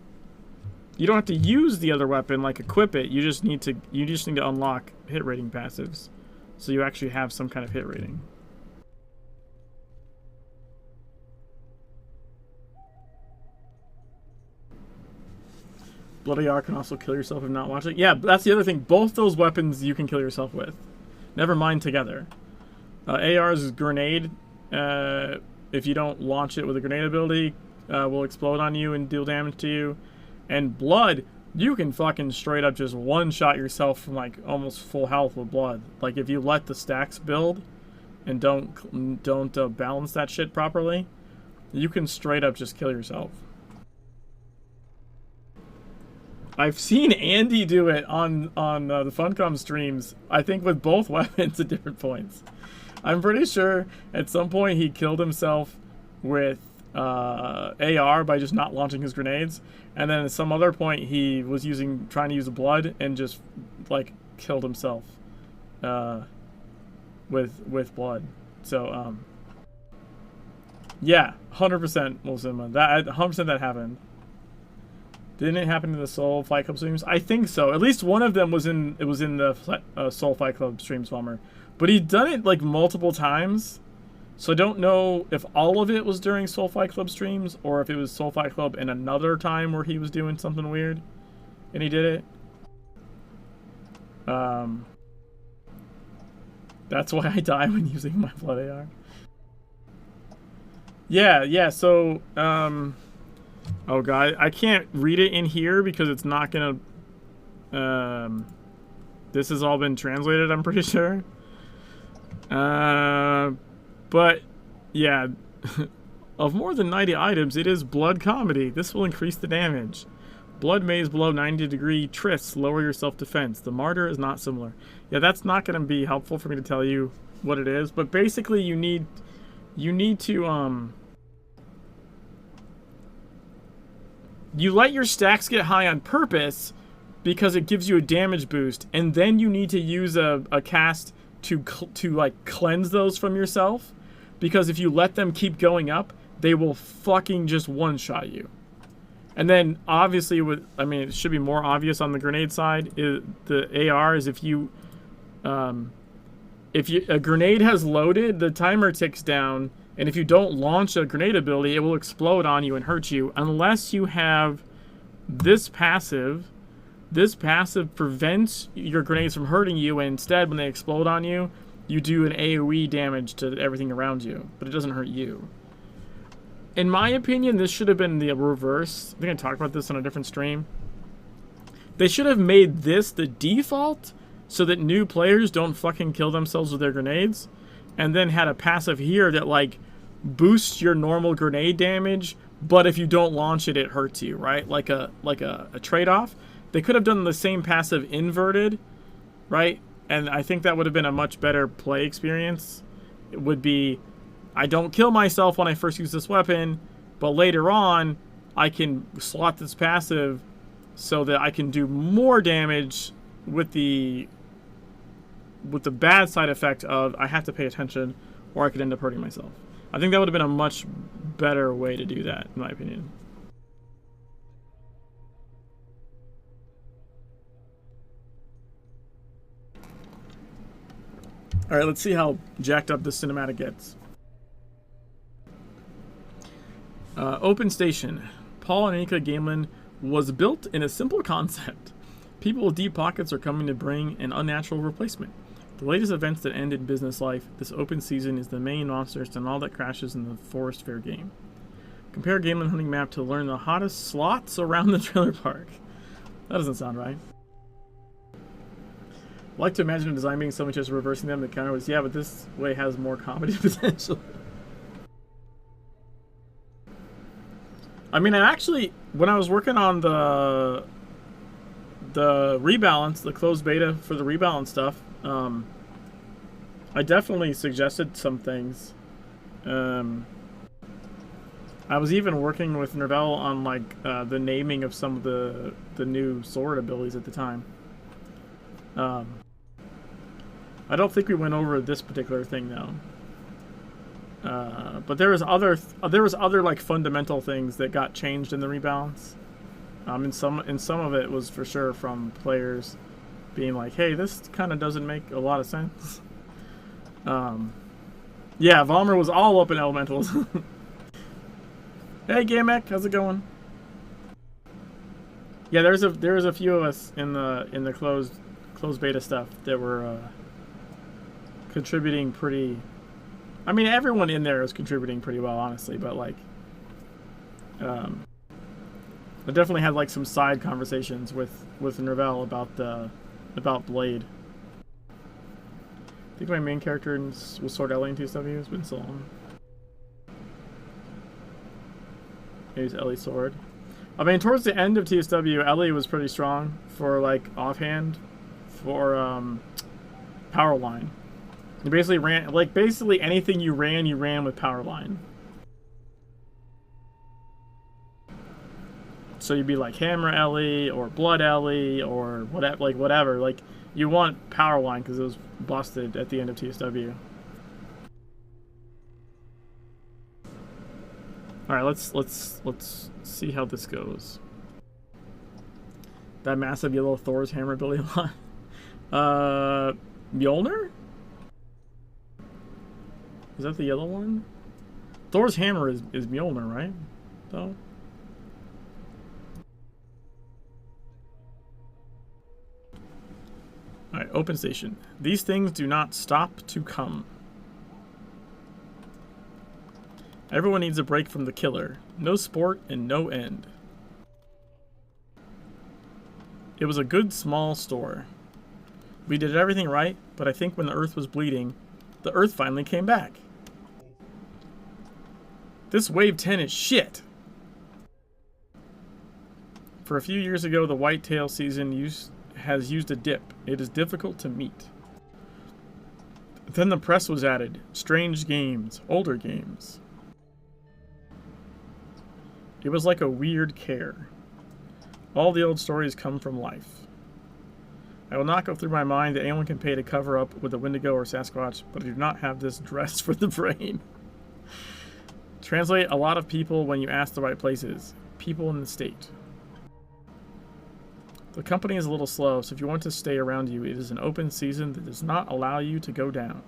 You don't have to use the other weapon, like equip it. You just need to unlock hit rating passives, so you actually have some kind of hit rating. Bloody AR can also kill yourself if not watching. Yeah, that's the other thing. Both those weapons you can kill yourself with. Never mind together. AR's grenade, if you don't launch it with a grenade ability, will explode on you and deal damage to you. And blood, you can fucking straight up just one-shot yourself from like almost full health with blood. Like if you let the stacks build and don't balance that shit properly, you can straight up just kill yourself. I've seen Andy do it on the Funcom streams, I think with both weapons at different points. I'm pretty sure at some point he killed himself with AR by just not launching his grenades, and then at some other point he was trying to use blood and just like killed himself with blood. So yeah, 100% Mulsima. That 100% that happened. Didn't it happen in the Soul Fight Club streams? I think so. At least one of them was in the Soul Fight Club streams, Bummer. But he'd done it like multiple times, so I don't know if all of it was during Soul Fight Club streams or if it was Soul Fight Club and another time where he was doing something weird and he did it. That's why I die when using my blood AR. Yeah. So oh god, I can't read it in here because it's not gonna. This has all been translated, I'm pretty sure. But yeah, Of more than 90 items, it is blood comedy. This will increase the damage. Blood maze below 90-degree tris. Lower your self-defense. The martyr is not similar. Yeah, that's not going to be helpful for me to tell you what it is. But basically, you need to you let your stacks get high on purpose because it gives you a damage boost, and then you need to use a cast to like cleanse those from yourself, because if you let them keep going up, they will fucking just one-shot you. And then obviously, it should be more obvious on the grenade side. The AR is if a grenade has loaded, the timer ticks down, and if you don't launch a grenade ability, it will explode on you and hurt you unless you have this passive. This passive prevents your grenades from hurting you, and instead, when they explode on you, you do an AoE damage to everything around you, but it doesn't hurt you. In my opinion, this should have been the reverse. I think I talked about this on a different stream. They should have made this the default so that new players don't fucking kill themselves with their grenades, and then had a passive here that like boosts your normal grenade damage, but if you don't launch it, it hurts you, right? Like a trade-off. They could have done the same passive inverted, right? And I think that would have been a much better play experience. It would be, I don't kill myself when I first use this weapon, but later on, I can slot this passive so that I can do more damage with the bad side effect of I have to pay attention or I could end up hurting myself. I think that would have been a much better way to do that, in my opinion. Alright, let's see how jacked up this cinematic gets. Open Station. Paul and Anika Gamelin was built in a simple concept. People with deep pockets are coming to bring an unnatural replacement. The latest events that end in business life, this open season is the main monsters and all that crashes in the Forest Fair game. Compare Gamelin hunting map to learn the hottest slots around the trailer park. That doesn't sound right. I like to imagine a design being someone just reversing them. The counter was, yeah, but this way has more comedy potential. I mean, I actually, when I was working on the rebalance, the closed beta for the rebalance stuff, I definitely suggested some things. I was even working with Nervell on like the naming of some of the new sword abilities at the time. I don't think we went over this particular thing though. But there was other like fundamental things that got changed in the rebalance. And some of it was for sure from players being like, "Hey, this kind of doesn't make a lot of sense." Yeah, Valmer was all up in elementals. Hey, Gamek, how's it going? Yeah, there's a few of us in the closed beta stuff that were contributing pretty. I mean, everyone in there is contributing pretty well, honestly. But like, I definitely had like some side conversations with Nervell about Blade. I think my main character was Sword Ellie in TSW. It's been so long. Maybe it's Ellie's sword. I mean, towards the end of TSW, Ellie was pretty strong for like offhand, for power line. You basically ran like anything you ran with power line. So you'd be like Hammer Ellie or Blood Ellie or whatever. Like you want power line because it was busted at the end of TSW. All right, let's see how this goes. That massive yellow Thor's hammer ability line. Mjolnir? Is that the yellow one? Thor's hammer is Mjolnir, right? Though. Alright, open station. These things do not stop to come. Everyone needs a break from the killer. No sport and no end. It was a good small store. We did everything right, but I think when the earth was bleeding, the earth finally came back. This Wave 10 is shit. For a few years ago, the whitetail season has used a dip. It is difficult to meet. Then the press was added. Strange games. Older games. It was like a weird care. All the old stories come from life. I will not go through my mind that anyone can pay to cover up with a Wendigo or Sasquatch, but I do not have this dress for the brain. Translate a lot of people when you ask the right places. People in the state. The company is a little slow, so if you want to stay around you, it is an open season that does not allow you to go down.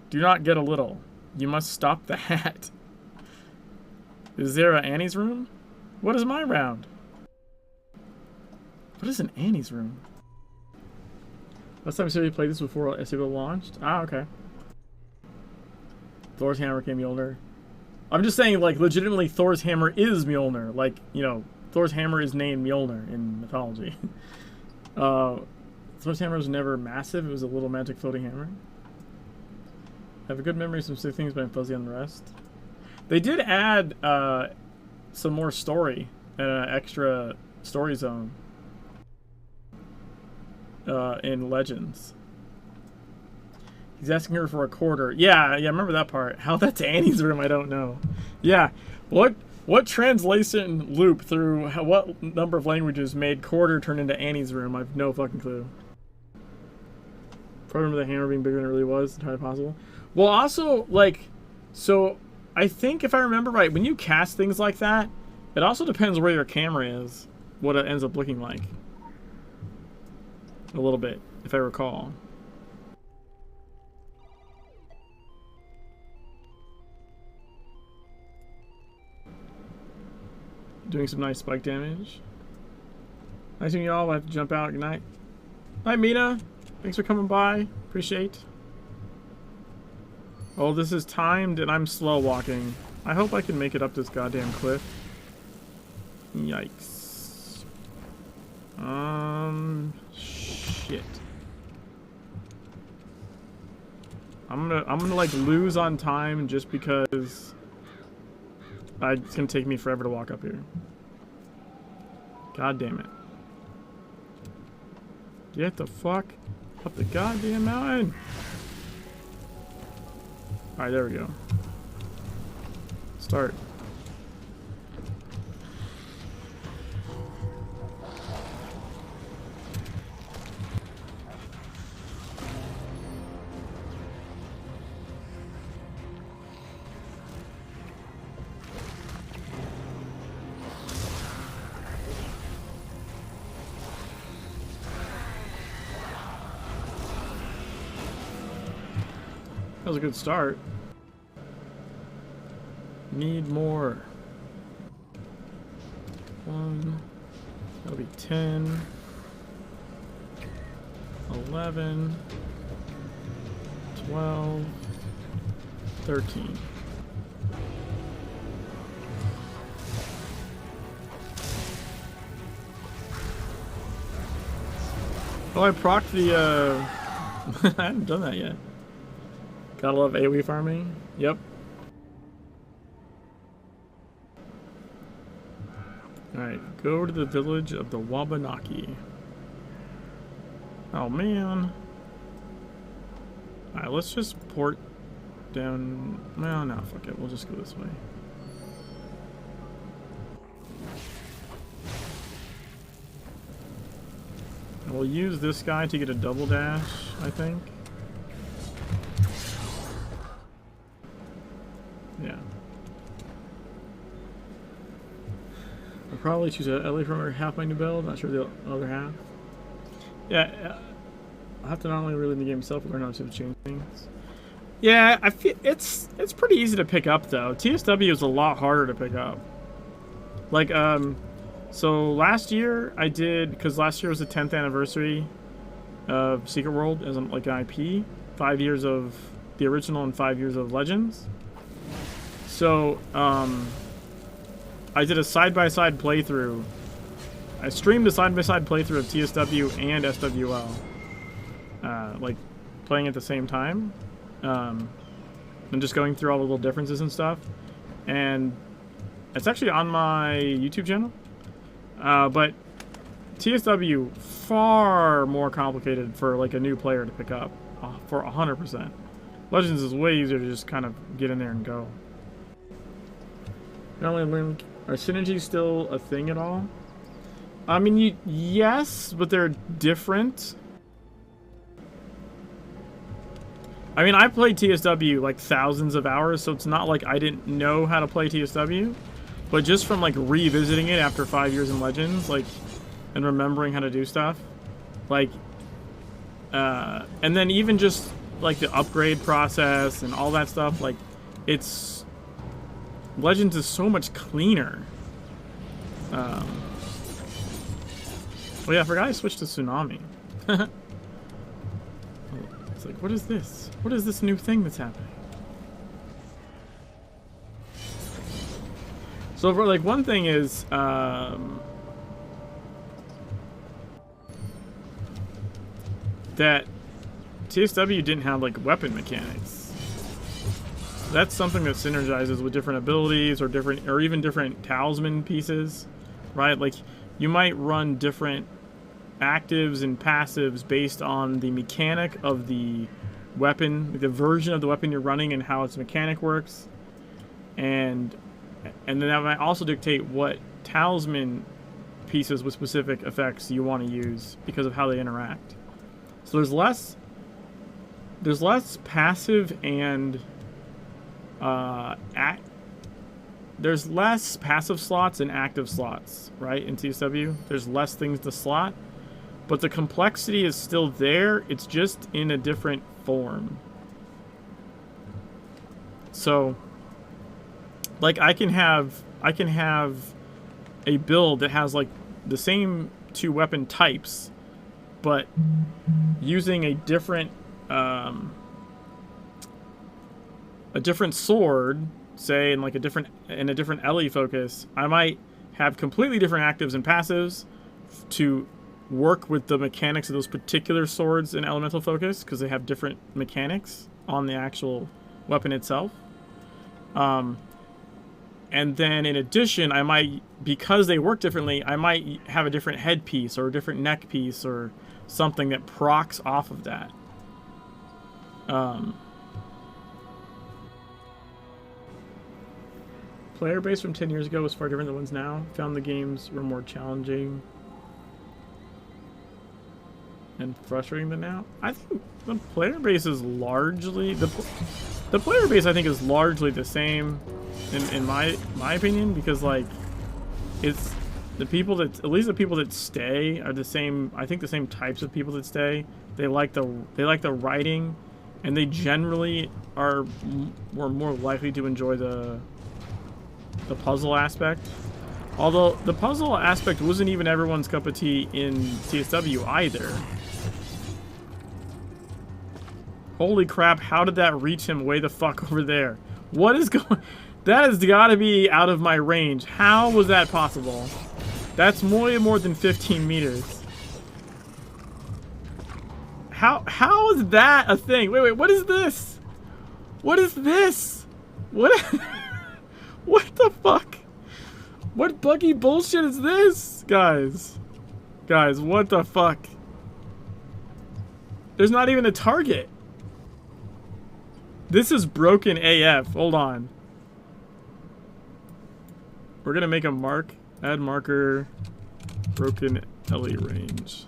Do not get a little. You must stop the hat. Is there an Annie's room? What is my round? What is an Annie's room? Last time I saw you played this before SEO launched? Ah, okay. Thor's hammer came Mjolnir. I'm just saying, like, legitimately Thor's hammer is Mjolnir. Like, you know, Thor's hammer is named Mjolnir in mythology. Thor's hammer was never massive. It was a little magic floating hammer. I have a good memory of some sick things, but I'm fuzzy on the rest. They did add some more story, extra story zone in Legends. He's asking her for a quarter. Yeah, I remember that part. How that's Annie's room, I don't know. Yeah, what translation loop through what number of languages made quarter turn into Annie's room? I have no fucking clue. I remember the hammer being bigger than it really was. Entirely possible. Well, also, like, so I think if I remember right, when you cast things like that, it also depends where your camera is, what it ends up looking like. A little bit, if I recall. Doing some nice spike damage. Nice seeing y'all. I have to jump out. Good night. Night, Mina. Thanks for coming by. Appreciate. Oh, this is timed and I'm slow walking. I hope I can make it up this goddamn cliff. Yikes. Shit. I'm gonna like lose on time just because it's gonna take me forever to walk up here. God damn it. Get the fuck up the goddamn mountain. Alright, there we go. Start. That was a good start. Need more. 1. That'll be 10. 11. 12. 13. Oh, I procced the, I haven't done that yet. Gotta love AoE farming. Yep. Alright, go to the village of the Wabanaki. Oh man. Alright, let's just port down. Well, no, fuck it. We'll just go this way. And we'll use this guy to get a double dash, I think. Yeah. I'll probably choose a Ellie from half my new build. Not sure the other half. Yeah, I'll have to not only really in the game itself, but learn how to change things. Yeah, I feel it's pretty easy to pick up though. TSW is a lot harder to pick up. Like so last year I did, because last year was the 10th anniversary of Secret World as like an IP. 5 years of the original and 5 years of Legends. So, I did a side-by-side playthrough. I streamed a side-by-side playthrough of TSW and SWL. Like, playing at the same time. and just going through all the little differences and stuff. And it's actually on my YouTube channel. But TSW, far more complicated for like a new player to pick up, for 100%. Legends is way easier to just kind of get in there and go. Not only learn, are synergies still a thing at all? I mean, yes, but they're different. I mean, I played TSW like thousands of hours, so it's not like I didn't know how to play TSW. But just from like revisiting it after 5 years in Legends, like, and remembering how to do stuff, like, and then even just like the upgrade process and all that stuff, like, it's, Legends is so much cleaner. Oh yeah, I forgot I switched to Tsunami. It's like, what is this? What is this new thing that's happening? So for like one thing is that TSW didn't have like weapon mechanics. That's something that synergizes with different abilities or even different talisman pieces, right? Like you might run different actives and passives based on the mechanic of the weapon, the version of the weapon you're running and how its mechanic works. And then that might also dictate what talisman pieces with specific effects you want to use because of how they interact. So there's less passive and there's less passive slots and active slots, right? In TSW, there's less things to slot, but the complexity is still there. It's just in a different form. So, like, I can have a build that has like the same two weapon types, but using a different sword, say in like a different LE focus. I might have completely different actives and passives to work with the mechanics of those particular swords in elemental focus because they have different mechanics on the actual weapon itself. And then in addition, I might, because they work differently, I might have a different headpiece or a different neck piece or something that procs off of that. Player base from 10 years ago was far different than ones now. Found the games were more challenging and frustrating than now. I think the player base is largely the player base. I think is largely the same in my opinion, because like it's the people that, at least the people that stay are the same. I think the same types of people that stay. They like the writing, and they generally were more likely to enjoy the puzzle aspect. Although the puzzle aspect wasn't even everyone's cup of tea in TSW either. Holy crap, how did that reach him way the fuck over there? What is going... That has got to be out of my range. How was that possible? That's way more than 15 meters. How is that a thing? Wait, what is this? What is this? What? What the fuck? What buggy bullshit is this? Guys, what the fuck? There's not even a target. This is broken AF. Hold on. We're gonna make a mark. Add marker. Broken LE range.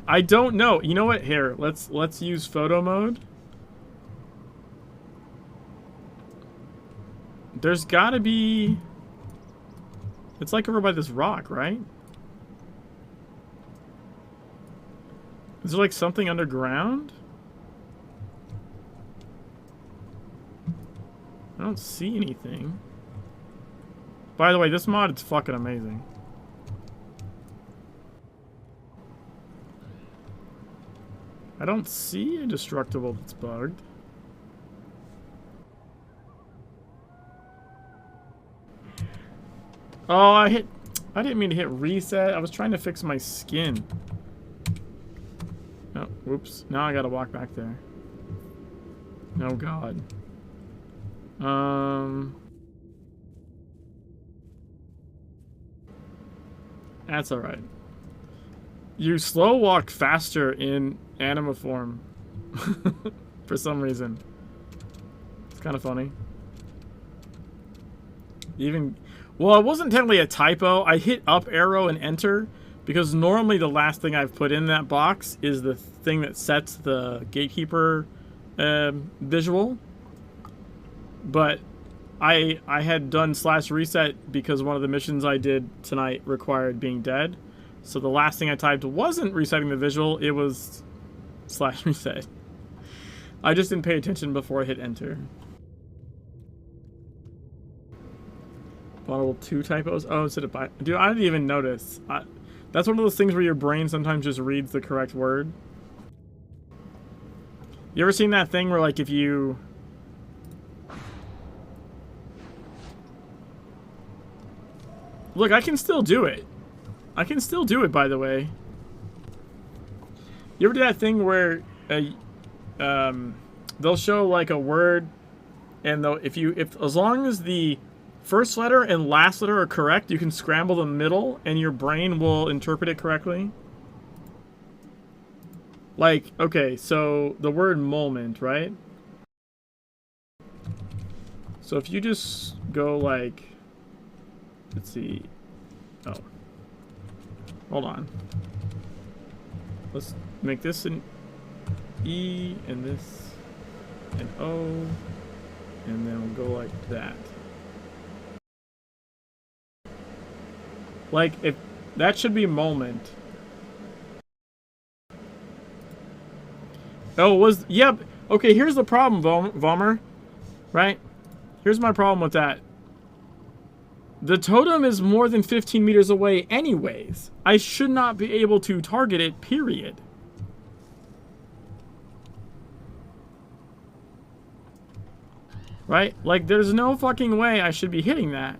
I don't know. You know what? Here, let's use photo mode. There's gotta be... It's like over by this rock, right? Is there like something underground? I don't see anything. By the way, this mod is fucking amazing. I don't see a destructible that's bugged. Oh, I didn't mean to hit reset. I was trying to fix my skin. Oh, Whoops. Now I gotta walk back there. Oh god. That's alright. You slow walk faster in anima form. For some reason. It's kind of funny. Well, it wasn't technically a typo. I hit up arrow and enter because normally the last thing I've put in that box is the thing that sets the Gatekeeper visual. But I had done /reset because one of the missions I did tonight required being dead. So the last thing I typed wasn't resetting the visual, it was /reset. I just didn't pay attention before I hit enter. Bottle 2 typos? Oh, instead of dude, I didn't even notice. That's one of those things where your brain sometimes just reads the correct word. You ever seen that thing where, like, if you... Look, I can still do it. I can still do it, by the way. You ever do that thing where they'll show, like, a word, and as long as the first letter and last letter are correct, you can scramble the middle, and your brain will interpret it correctly? Like, okay, so the word moment, right? So if you just go like... Let's see. Oh. Hold on. Let's make this an E, and this an O, and then we'll go like that. Like, if that should be moment. Oh, it was... Yep. Okay, here's the problem, Vomer. Right? Here's my problem with that. The totem is more than 15 meters away anyways. I should not be able to target it, period. Right? Like, there's no fucking way I should be hitting that.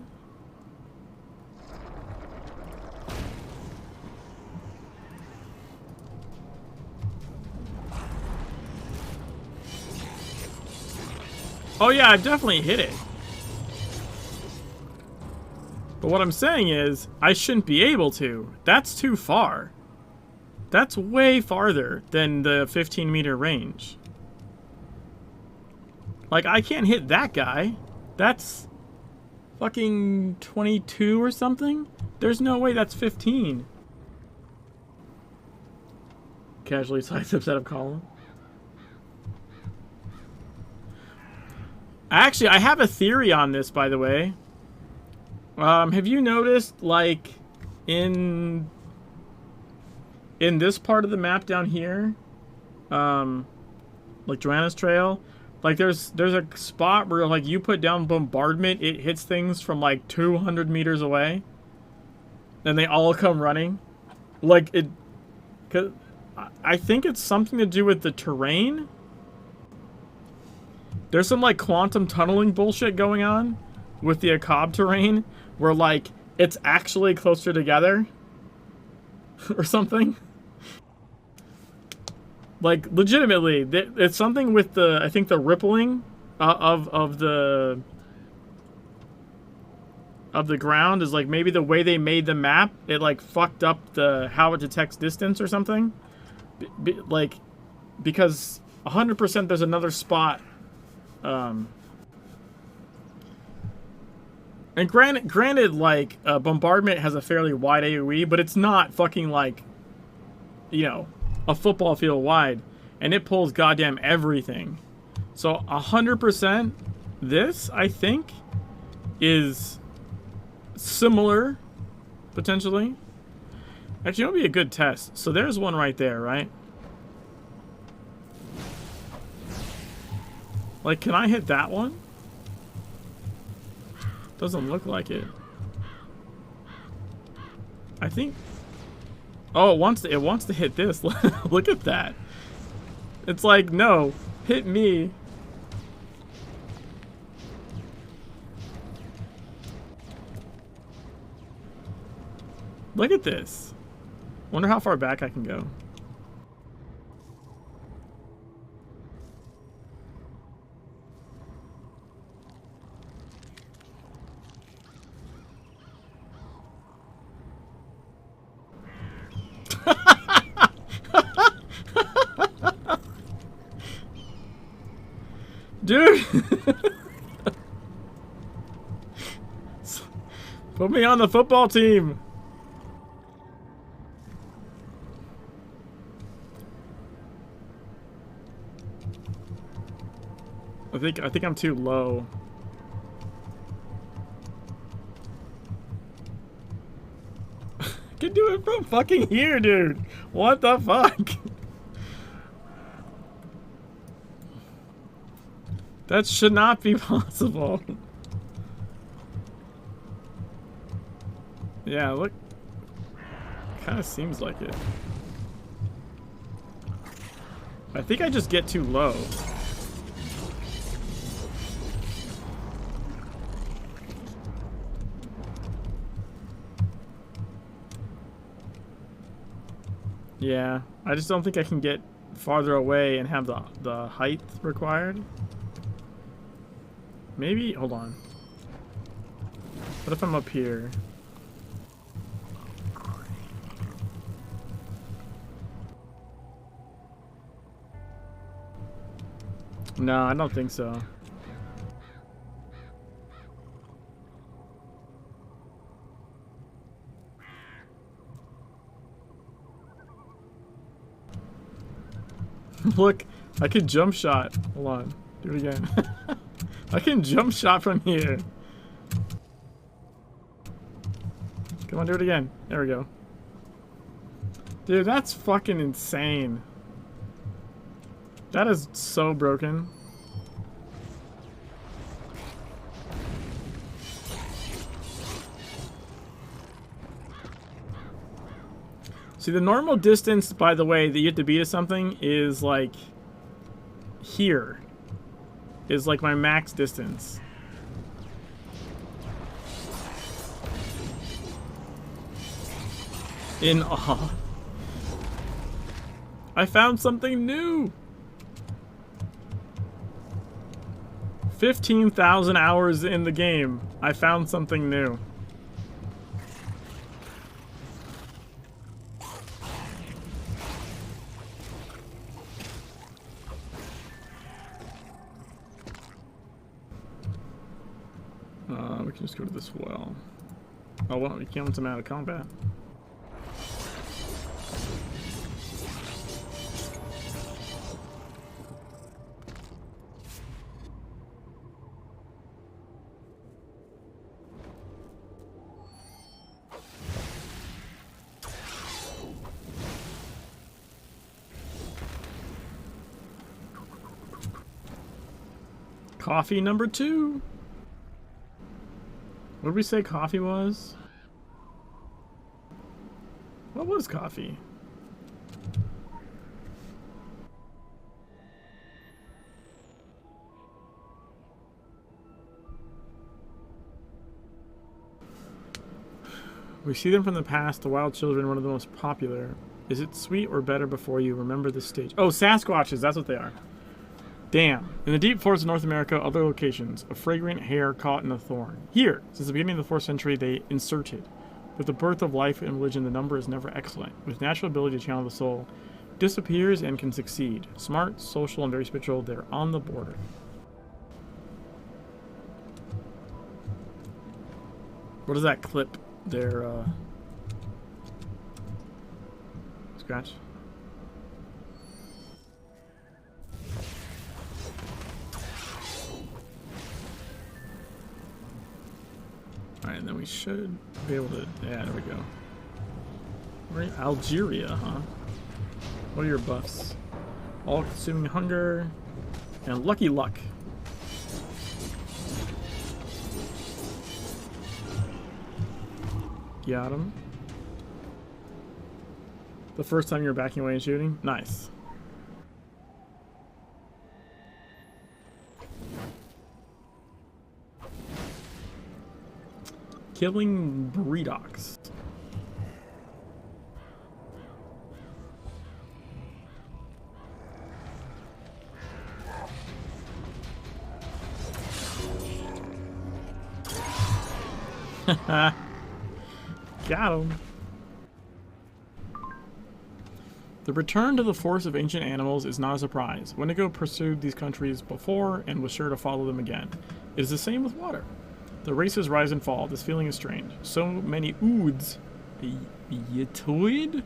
Oh yeah, I've definitely hit it. But what I'm saying is, I shouldn't be able to. That's too far. That's way farther than the 15-meter range. Like, I can't hit that guy. That's fucking 22 or something? There's no way that's 15. Casually sidesteps out of column. Actually, I have a theory on this, by the way. Have you noticed, like, in this part of the map down here, like Joanna's Trail, like there's a spot where, like, you put down bombardment, it hits things from like 200 meters away, and they all come running. Like, cause I think it's something to do with the terrain. There's some, like, quantum tunneling bullshit going on with the Akab terrain, where, like, it's actually closer together or something. Like, legitimately, it's something with the, I think, the rippling of the ground is, like, maybe the way they made the map, it, like, fucked up how it detects distance or something. Like, because 100% there's another spot. And granted, like, bombardment has a fairly wide AoE, but it's not fucking, like, you know, a football field wide, and it pulls goddamn everything. So 100% this, I think, is similar, potentially. Actually, it would be a good test. So there's one right there, right? Like, can I hit that one? Doesn't look like it. I think... Oh, it wants to hit this. Look at that. It's like, no, hit me. Look at this. Wonder how far back I can go. Dude! Put me on the football team! I think I'm too low. I can do it from fucking here, dude! What the fuck? That should not be possible. Yeah, look. Kind of seems like it. I think I just get too low. Yeah, I just don't think I can get farther away and have the height required. Maybe, hold on. What if I'm up here? No, I don't think so. Look, I can jump shot. Hold on. Do it again. I can jump shot from here. Come on, do it again. There we go. Dude, that's fucking insane. That is so broken. See, the normal distance, by the way, that you have to be to something is like here. Is like my max distance. In awe. I found something new. 15,000 hours in the game. I found something new. We can just go to this well. Oh, well, we can't once I'm out of combat. Coffee number 2. What did we say coffee was? What was coffee? We see them from the past, the wild children, one of the most popular. Is it sweet or better before you remember this stage? Oh, Sasquatches, that's what they are. Damn. In the deep forests of North America, other locations, a fragrant hair caught in a thorn. Here, since the beginning of the 4th century, they inserted. With the birth of life and religion, the number is never excellent. With natural ability to channel the soul, disappears and can succeed. Smart, social, and very spiritual, they're on the border. What is that clip there, Scratch? Alright, and then we should be able to... Yeah, there we go. Right, Algeria, huh? What are your buffs? All-consuming hunger and lucky luck. Got him. The first time you're backing away and shooting? Nice. Killing Breedox. Got him. The return to the force of ancient animals is not a surprise. Wendigo pursued these countries before and was sure to follow them again. It is the same with water. The races rise and fall. This feeling is strange. So many oods, Yetude,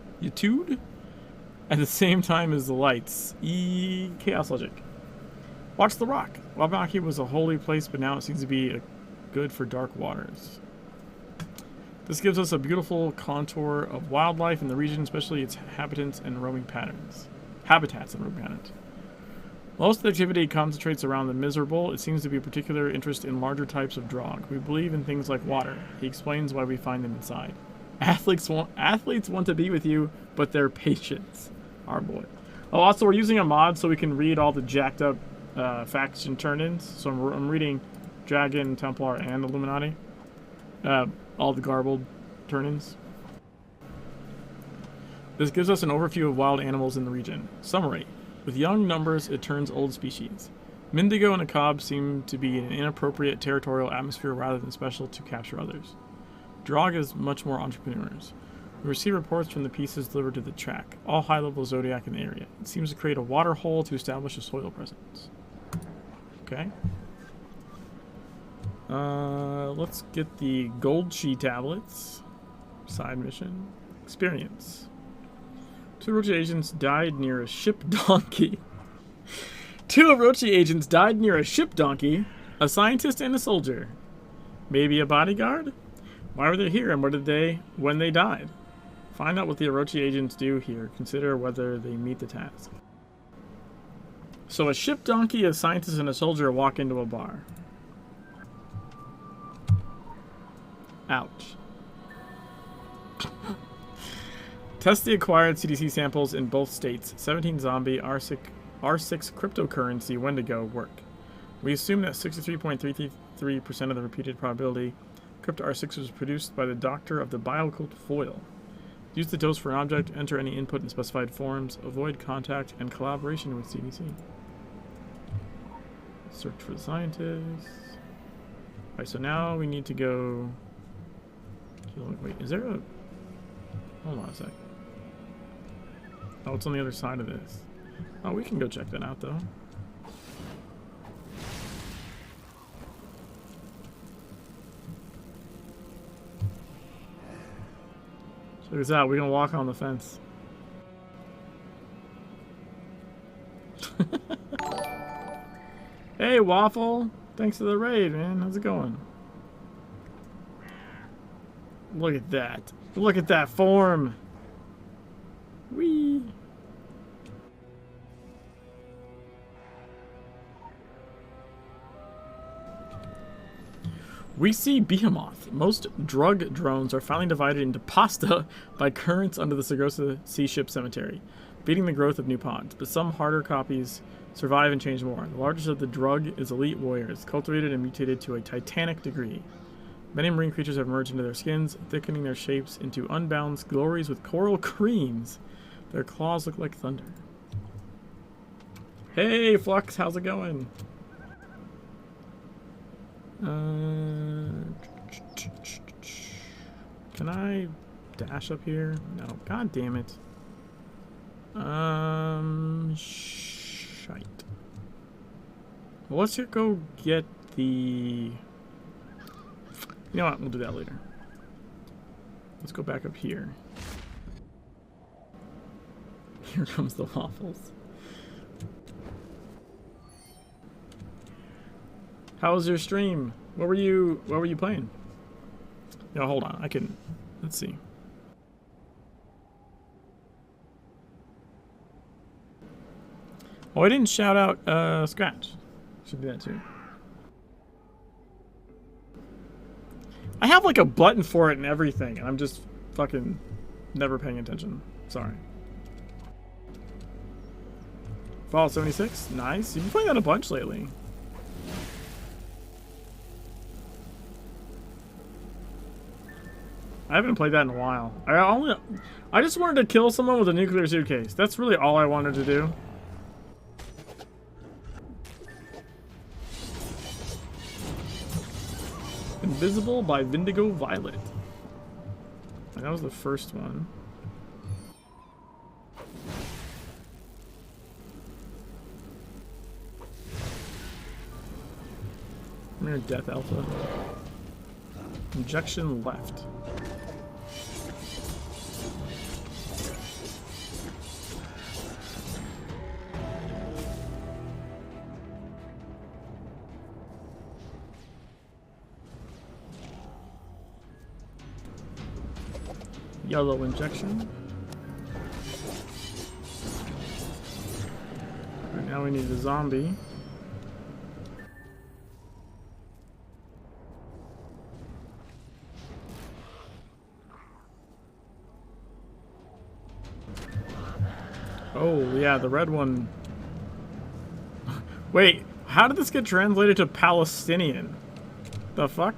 at the same time as the lights. Chaos logic. Watch the rock. Wabaki was a holy place, but now it seems to be good for dark waters. This gives us a beautiful contour of wildlife in the region, especially its habitats and roaming patterns. Most of the activity concentrates around the miserable. It seems to be a particular interest in larger types of drog. We believe in things like water. He explains why we find them inside. Athletes want to be with you, but they're patients. Our boy. Oh, also we're using a mod so we can read all the jacked up faction turn-ins. So I'm reading Dragon, Templar, and Illuminati. All the garbled turn-ins. This gives us an overview of wild animals in the region. Summary. With young numbers, it turns old species. Mindigo and Akab seem to be in an inappropriate territorial atmosphere rather than special to capture others. Drog is much more entrepreneurs. We receive reports from the pieces delivered to the track, all high-level zodiac in the area. It seems to create a water hole to establish a soil presence. Okay. Let's get the gold chi tablets. Side mission. Experience. 2 Orochi agents died near a ship donkey. 2 Orochi agents died near a ship donkey. A scientist and a soldier. Maybe a bodyguard? Why were they here and when they died? Find out what the Orochi agents do here. Consider whether they meet the task. So a ship donkey, a scientist, and a soldier walk into a bar. Ouch. Test the acquired CDC samples in both states. 17 zombie, R6 cryptocurrency, Wendigo work. We assume that 63.33% of the repeated probability Crypto R6 was produced by the doctor of the bioccult foil. Use the dose for an object, enter any input in specified forms, avoid contact and collaboration with CDC. Search for the scientists. Alright, so now we need to go... Wait, is there a... Hold on a sec. Oh, it's on the other side of this. Oh, we can go check that out, though. Check this out. We're going to walk on the fence. Hey, Waffle. Thanks for the raid, man. How's it going? Look at that. Look at that form. Whee. We see Behemoth. Most drug drones are finally divided into pasta by currents under the Sagrosa Sea Ship Cemetery, beating the growth of new pods. But some harder copies survive and change more. The largest of the drug is elite warriors, cultivated and mutated to a titanic degree. Many marine creatures have merged into their skins, thickening their shapes into unbalanced glories with coral creams. Their claws look like thunder. Hey, Flux, how's it going? Can I dash up here? No. God damn it. Shite. Well, let's go get the... You know what? We'll do that later. Let's go back up here. Here comes the waffles. How was your stream? What were you playing? No, hold on. I can... Let's see. Oh, I didn't shout out Scratch. Should do that too. I have like a button for it and everything, and I'm just fucking never paying attention. Sorry. Fallout 76? Nice. You've been playing that a bunch lately. I haven't played that in a while. I just wanted to kill someone with a nuclear suitcase. That's really all I wanted to do. Invisible by Vindigo Violet. That was the first one. Come here, Death Alpha. Injection left. Yellow injection. Right now we need a zombie. Oh, yeah, the red one. Wait, how did this get translated to Palestinian? The fuck?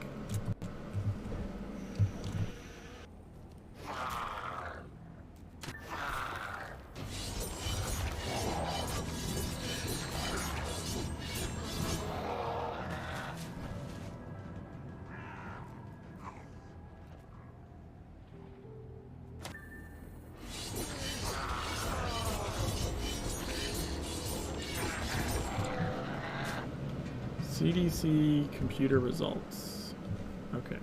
CDC computer results. Okay.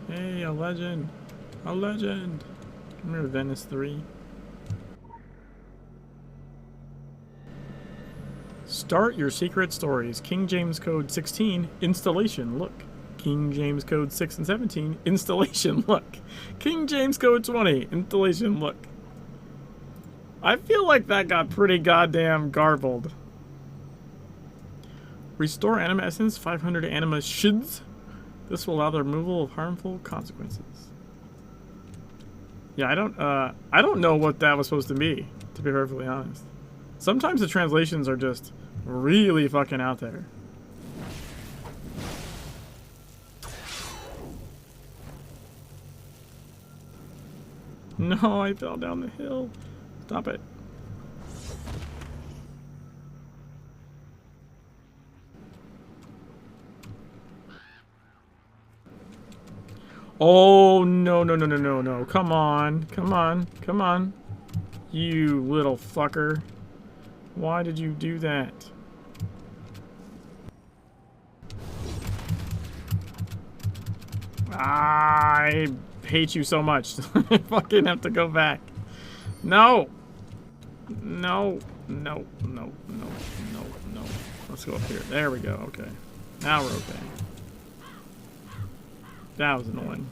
Hey, a legend. A legend. Come here, Venice 3. Start your secret stories. King James Code 16, installation, look. King James Code 6 and 17, installation, look. King James Code 20, installation, look. I feel like that got pretty goddamn garbled. Restore anima essence, 500 anima shids. This will allow the removal of harmful consequences. Yeah, I don't know what that was supposed to be perfectly honest. Sometimes the translations are just really fucking out there. No, I fell down the hill. Stop it. Oh, no, no, no, no, no, no. Come on. Come on. Come on. You little fucker. Why did you do that? I hate you so much. I fucking have to go back. No! No. No. No. No. No. No. Let's go up here. There we go. Okay. Now we're okay. That was annoying.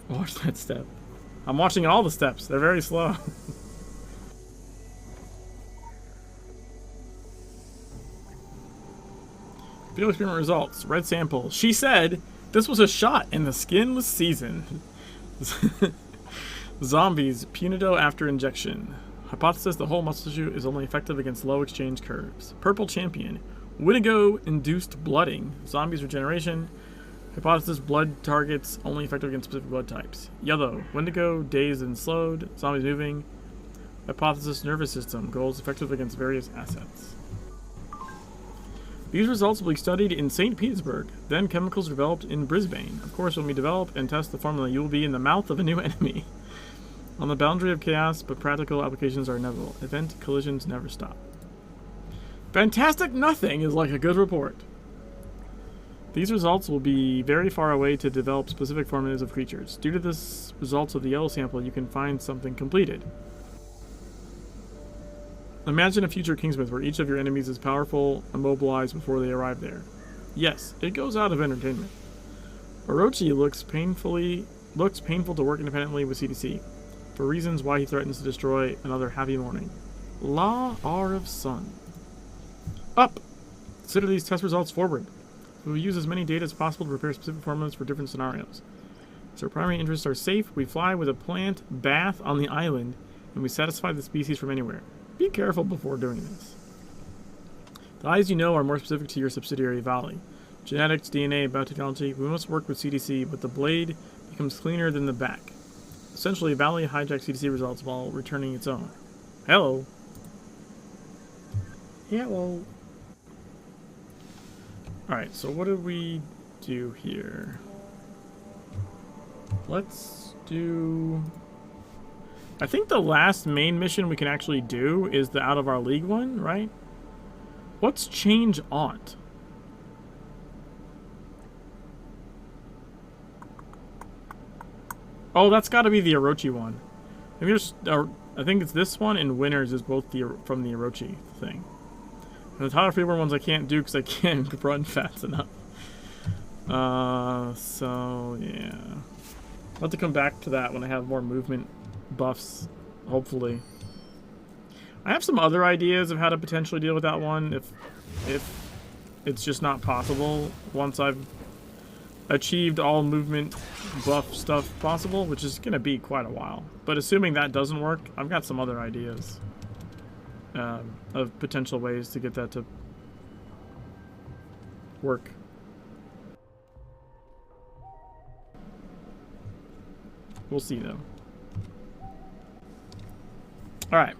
Watch that step. I'm watching all the steps. They're very slow. Field experiment results. Red sample. She said this was a shot and the skin was seasoned. Zombies. Punido after injection. Hypothesis: the whole muscle tissue is only effective against low exchange curves. Purple champion. Wendigo induced blooding. Zombies regeneration. Hypothesis: blood targets only effective against specific blood types. Yellow. Wendigo dazed and slowed. Zombies moving. Hypothesis: nervous system. Goals effective against various assets. These results will be studied in St. Petersburg, then chemicals developed in Brisbane. Of course, when we develop and test the formula, you will be in the mouth of a new enemy. On the boundary of chaos, but practical applications are inevitable. Event collisions never stop. Fantastic nothing is like a good report. These results will be very far away to develop specific formulas of creatures. Due to this results of the yellow sample, you can find something completed. Imagine a future Kingsmith where each of your enemies is powerful and mobilized before they arrive there. Yes, it goes out of entertainment. Orochi looks painful to work independently with CDC, for reasons why he threatens to destroy another happy morning. Law R of Sun. Up! Consider these test results forward. We will use as many data as possible to prepare specific formulas for different scenarios. So our primary interests are safe, we fly with a plant bath on the island, and we satisfy the species from anywhere. Be careful before doing this. The eyes you know are more specific to your subsidiary Valley. Genetics, DNA, biotechnology, we must work with CDC, but the blade becomes cleaner than the back. Essentially, Valley hijacked CDC results while returning its own. Hello. Yeah, well... Alright, so what do we do here? Let's do... I think the last main mission we can actually do is the Out of Our League one, right? What's change aunt? Oh, that's got to be the Orochi one. I think it's this one, and Winners is both from the Orochi thing. And the Tyler Freeborn ones I can't do because I can't run fast enough. So yeah. I'll have to come back to that when I have more movement buffs, hopefully. I have some other ideas of how to potentially deal with that one if it's just not possible once I've achieved all movement buff stuff possible, which is going to be quite a while. But assuming that doesn't work, I've got some other ideas of potential ways to get that to work. We'll see, though. Alright.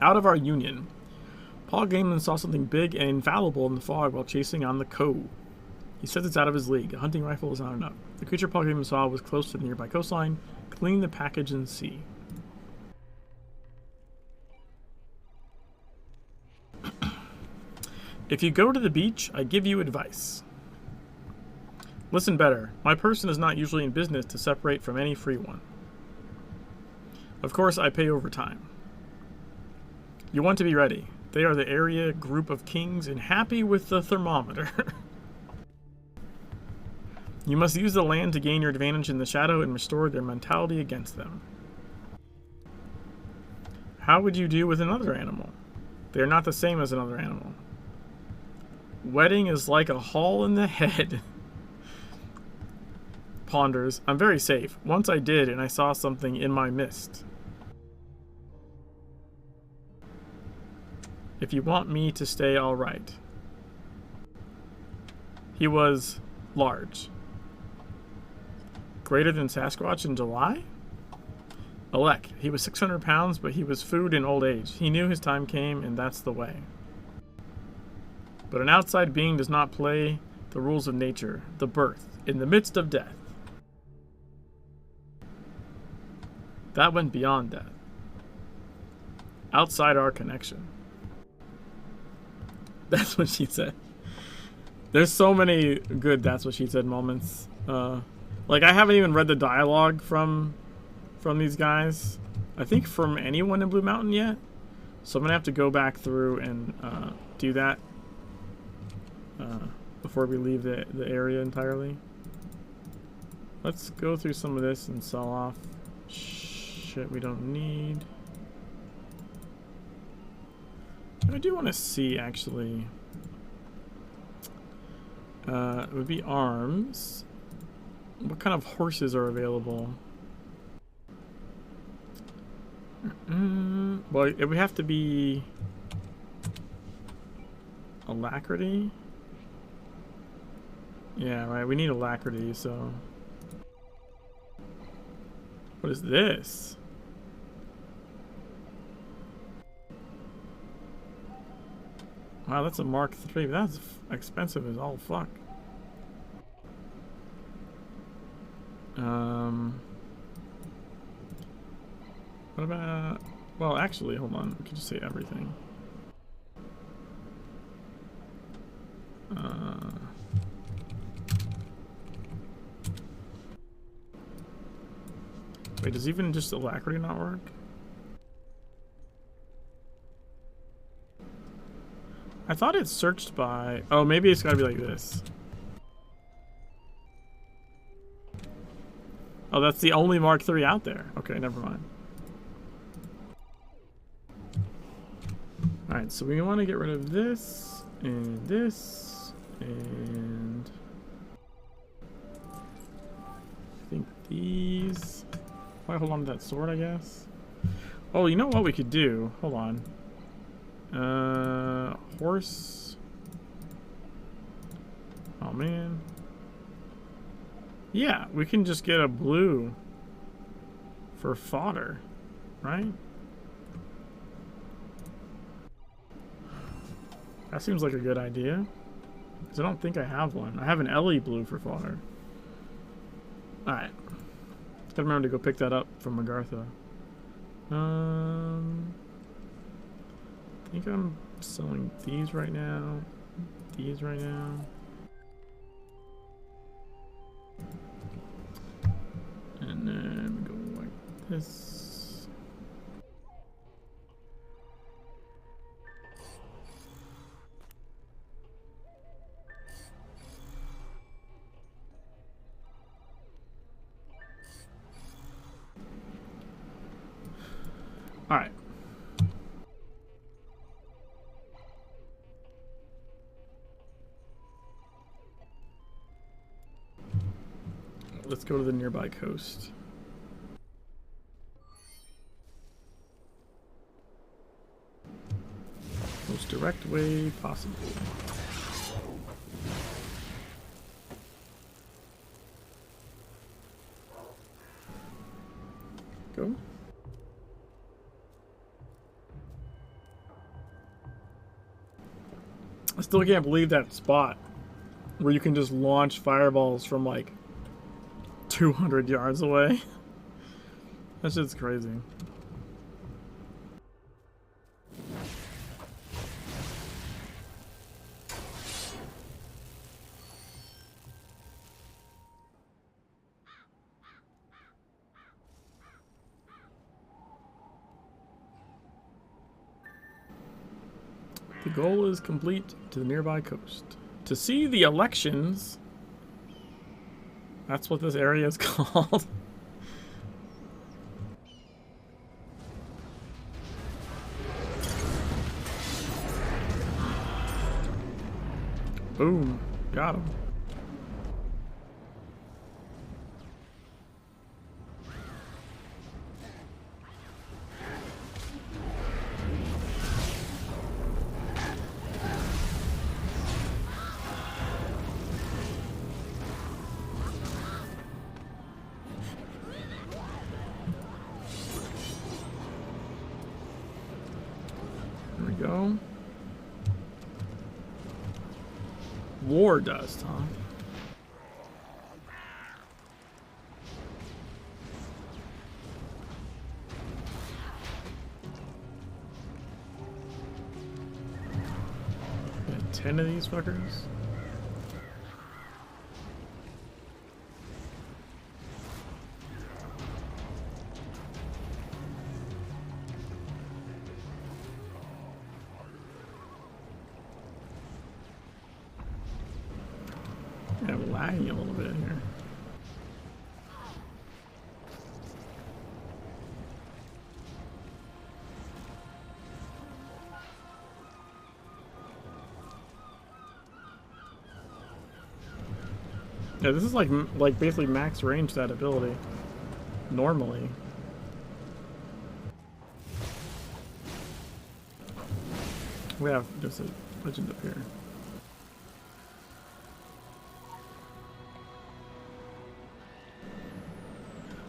Out of Our Union. Paul Gaiman saw something big and infallible in the fog while chasing on the Ko. He says it's out of his league. A hunting rifle is not enough. The creature Paul Gaiman saw was close to the nearby coastline. Clean the package and see. If you go to the beach, I give you advice. Listen better. My person is not usually in business to separate from any free one. Of course, I pay overtime. You want to be ready. They are the area group of kings and happy with the thermometer. You must use the land to gain your advantage in the shadow and restore their mentality against them. How would you do with another animal? They are not the same as another animal. Wedding is like a hole in the head. Ponders. I'm very safe. Once I did, and I saw something in my mist. If you want me to stay all right. He was large. Greater than Sasquatch in July? Alec. He was 600 pounds, but he was food in old age. He knew his time came, and that's the way. But an outside being does not play the rules of nature, the birth, in the midst of death. That went beyond death. Outside our connection. That's what she said. There's so many good that's what she said moments. Like, I haven't even read the dialogue from these guys. I think from anyone in Blue Mountain yet. So I'm going to have to go back through and do that before we leave the area entirely. Let's go through some of this and sell off shit we don't need. I do want to see, actually. It would be arms. What kind of horses are available? Well, it would have to be alacrity. Yeah, right. We need alacrity, so. What is this? Wow, that's a Mark III. That's expensive as all fuck. What about... Well, actually, hold on. We can just say everything. Wait, does even just alacrity not work? I thought it searched by... Oh, maybe it's gotta be like this. Oh, that's the only Mark III out there. Okay, never mind. Alright, so we want to get rid of this, and this, and... I think these... Probably hold on to that sword, I guess. Oh, you know what we could do? Hold on. Horse. Oh, man. Yeah, we can just get a blue for fodder, right? That seems like a good idea. Because I don't think I have one. I have an LE blue for fodder. Alright. Gotta remember to go pick that up from Magartha. I think I'm selling these right now. These right now. And then go like this. All right. Let's go to the nearby coast. Most direct way possible. Go. I still can't believe that spot where you can just launch fireballs from like 200 yards away. That shit's crazy. The goal is complete to the nearby coast. To see the elections. That's what this area is called. Boom. Got him. There we go. War dust, huh? Got 10 of these fuckers. Yeah, I'm lagging a little bit here. Yeah, this is like basically max range that ability. Normally. We have just a legend up here.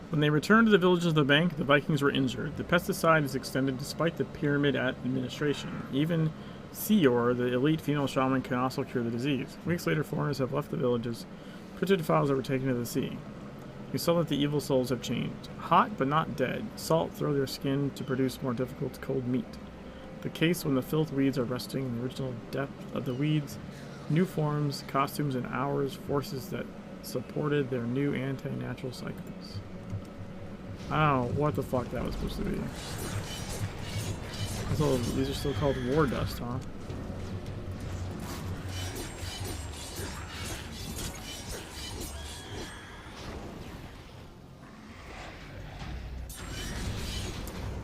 When they returned to the villages of the bank, the Vikings were injured. The pesticide is extended despite the pyramid administration. Even Seor, the elite female shaman, can also cure the disease. Weeks later, foreigners have left the villages. Printed files that were taken to the sea. You saw that the evil souls have changed. Hot, but not dead. Salt throw their skin to produce more difficult cold meat. The case when the filth weeds are resting in the original depth of the weeds. New forms, costumes, and hours, forces that supported their new anti-natural cycles. I don't know what the fuck that was supposed to be. So these are still called war dust, huh?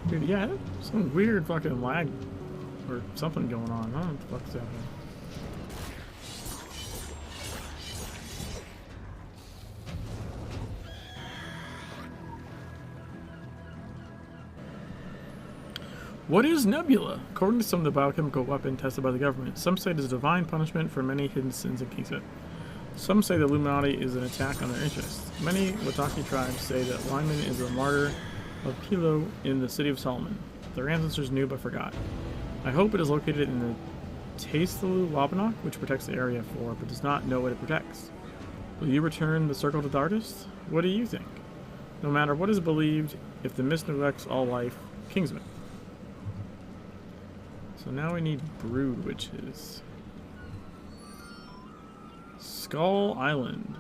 Dude, yeah, some weird fucking lag or something going on. I don't know what the fuck's happening. What is Nebula? According to some of the biochemical weapon tested by the government, some say it is a divine punishment for many hidden sins in Kisa. Some say the Illuminati is an attack on their interests. Many Wataki tribes say that Lyman is a martyr of Kilo in the city of Solomon. Their ancestors knew but forgot. I hope it is located in the Taistelu Wabanok, which protects the area for, but does not know what it protects. Will you return the circle to the artist? What do you think? No matter what is believed, if the mist neglects all life, Kingsman. So now we need brood witches. Skull Island.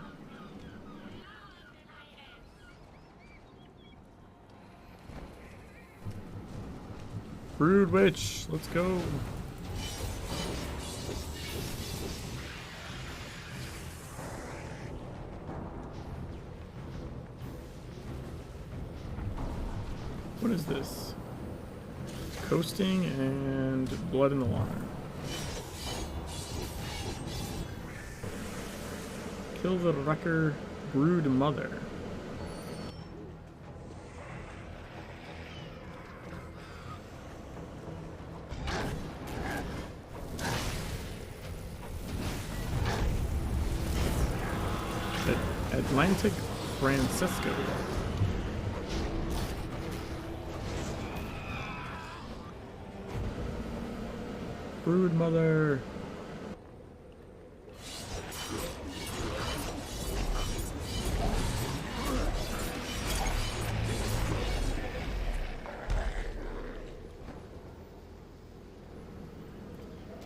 Brood witch, let's go. What is this? Coasting and blood in the water. Kill the wrecker brood mother. Atlantic Francisco. Brood mother.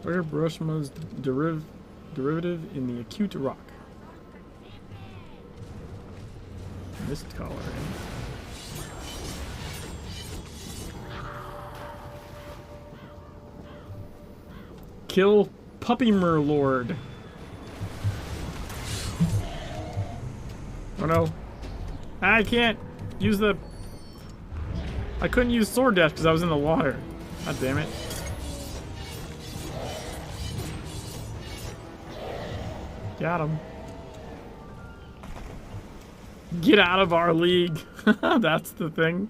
Where Broshma's derivative in the acute rock. Mist collar. Kill Puppy Murlord. Oh no. I can't use the... I couldn't use sword dash because I was in the water. God damn it. Got him. Get out of our league. That's the thing.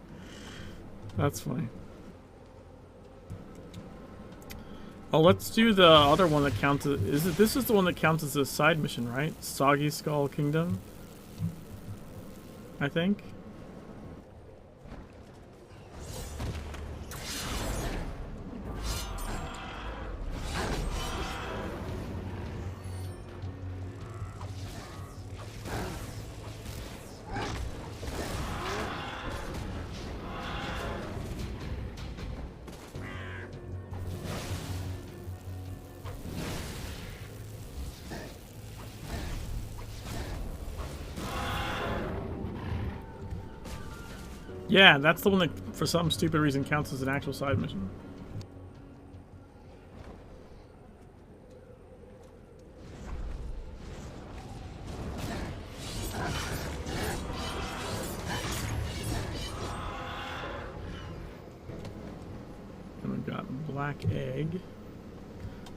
That's funny. Oh, let's do the other one that counts as... This is the one that counts as a side mission, right? Soggy Skull Kingdom. I think. Yeah, that's the one that, for some stupid reason, counts as an actual side mission. And we've got Black Egg.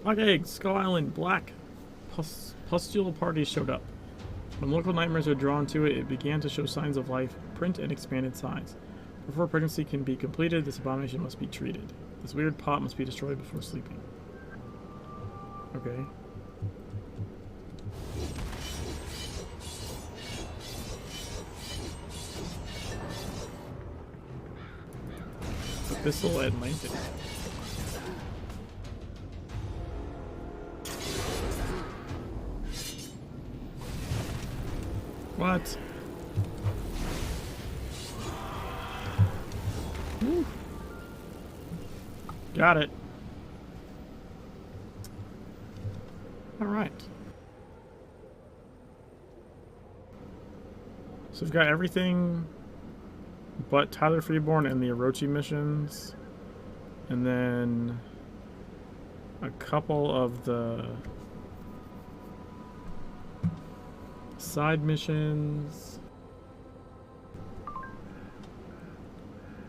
Black Egg, Skull Island, Black Pustule Party showed up. When local nightmares were drawn to it, it began to show signs of life, print, and expanded size. Before pregnancy can be completed, this abomination must be treated. This weird pot must be destroyed before sleeping. Okay. Abyssal Atlantic. What? Woo. Got it. All right. So we've got everything but Tyler Freeborn and the Orochi missions. And then a couple of the side missions.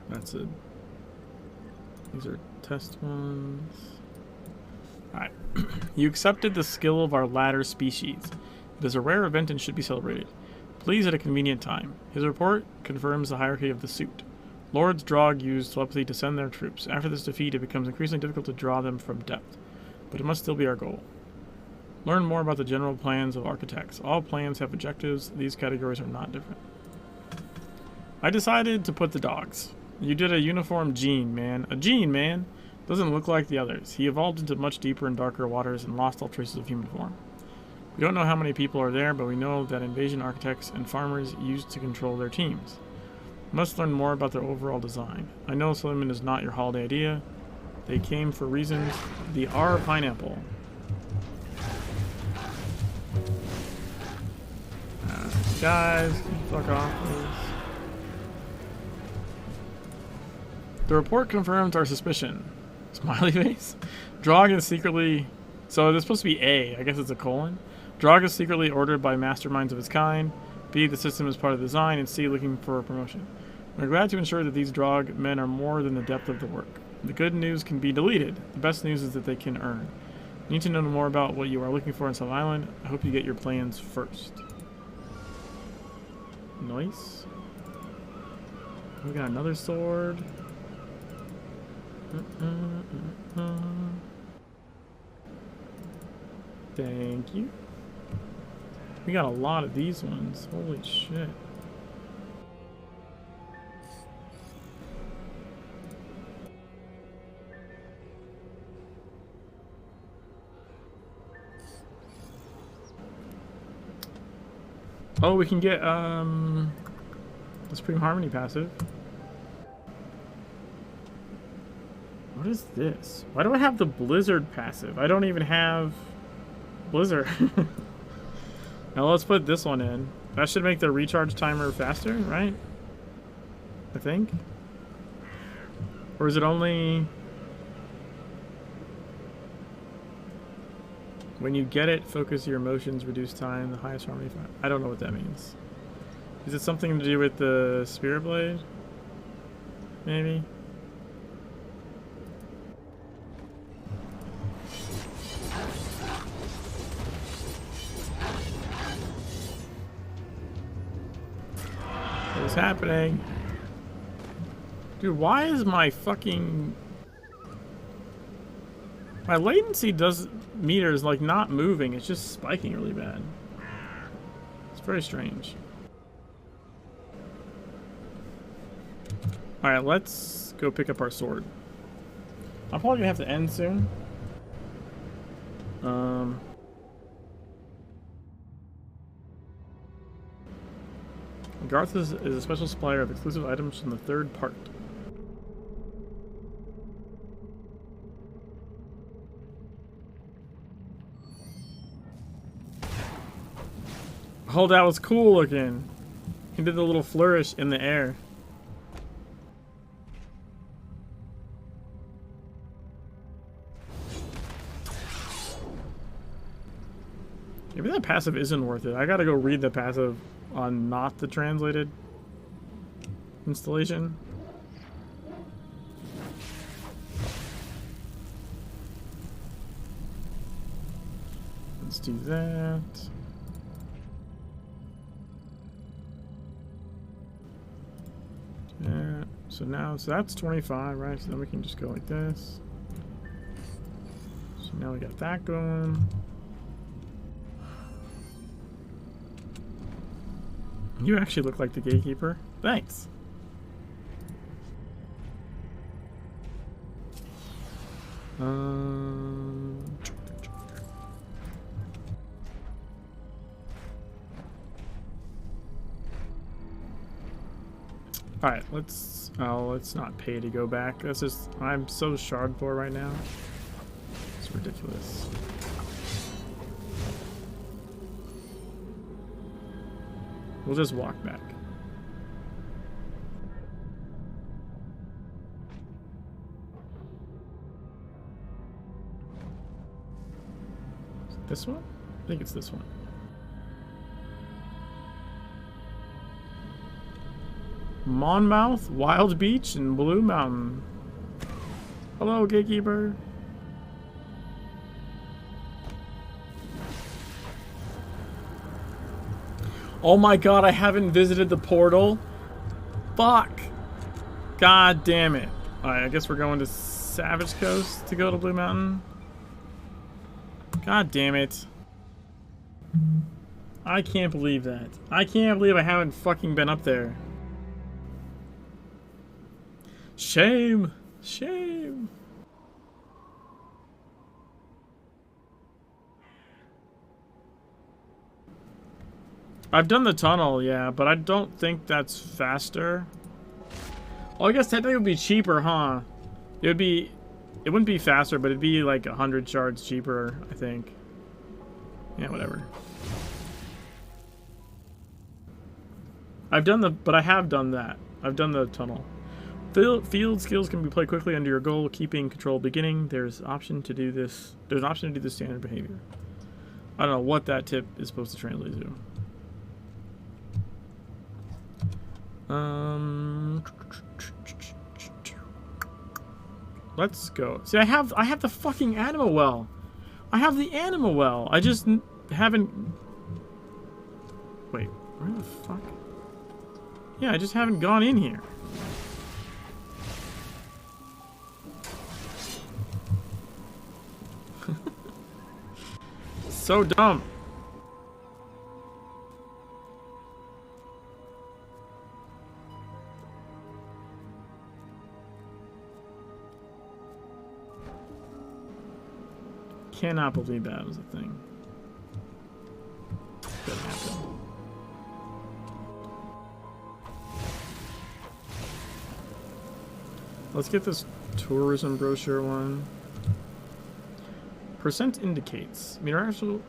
That's it. These are test ones. Alright. You accepted the skill of our latter species. It is a rare event and should be celebrated. Please at a convenient time. His report confirms the hierarchy of the suit. Lords Drog use telepathy to send their troops. After this defeat, it becomes increasingly difficult to draw them from depth. But it must still be our goal. Learn more about the general plans of architects. All plans have objectives. These categories are not different. I decided to put the dogs. You did a uniform gene, man. A gene, man! Doesn't look like the others. He evolved into much deeper and darker waters and lost all traces of human form. We don't know how many people are there, but we know that invasion architects and farmers used to control their teams. We must learn more about their overall design. I know Suleiman is not your holiday idea. They came for reasons. The R pineapple. Guys, fuck off, please. The report confirms our suspicion. Smiley face? Drog is secretly... So it's supposed to be A. I guess it's a colon. Drog is secretly ordered by masterminds of his kind. B. The system is part of the design. And C. Looking for a promotion. We're glad to ensure that these Drog men are more than the depth of the work. The good news can be deleted. The best news is that they can earn. You need to know more about what you are looking for on South Island. I hope you get your plans first. Nice. We got another sword. Thank you. We got a lot of these ones. Holy shit. Oh, we can get the Supreme Harmony passive. What is this? Why do I have the Blizzard passive? I don't even have Blizzard. Now let's put this one in. That should make the recharge timer faster, right? I think. Or is it only when you get it, focus your emotions, reduce time, the highest harmony? I don't know what that means. Is it something to do with the Spirit Blade? Maybe. What is happening? Dude, why is my fucking... My latency meter is like not moving, it's just spiking really bad. It's very strange. Alright, let's go pick up our sword. I'm probably gonna have to end soon. Garth is a special supplier of exclusive items from the third part. Oh, that was cool looking. He did the little flourish in the air. Maybe that passive isn't worth it. I gotta go read the passive on not the translated installation. Let's do that. Yeah, so that's 25, right? So then we can just go like this. So now we got that going. You actually look like the Gatekeeper. Thanks. Alright, let's not pay to go back. That's just, I'm so shard poor right now. It's ridiculous. We'll just walk back. Is it this one? I think it's this one. Monmouth, Wild Beach, and Blue Mountain. Hello, Gatekeeper. Oh my god, I haven't visited the portal. Fuck. God damn it. Alright, I guess we're going to Savage Coast to go to Blue Mountain. God damn it. I can't believe that. I can't believe I haven't fucking been up there. Shame. Shame. I've done the tunnel, yeah, but I don't think that's faster. Well, I guess technically it would be cheaper, huh? It wouldn't be faster, but it'd be like 100 shards cheaper, I think. Yeah, whatever. But I have done that. I've done the tunnel. Field skills can be played quickly under your goal, keeping control beginning. There's an option to do this standard behavior. I don't know what that tip is supposed to translate to. Let's go. See, I have the fucking animal well. I have the animal well. I just haven't. Wait, where the fuck? Yeah, I just haven't gone in here. So dumb. Cannot believe that was a thing. Could happen. Let's get this tourism brochure one. Percent indicates. Meteorological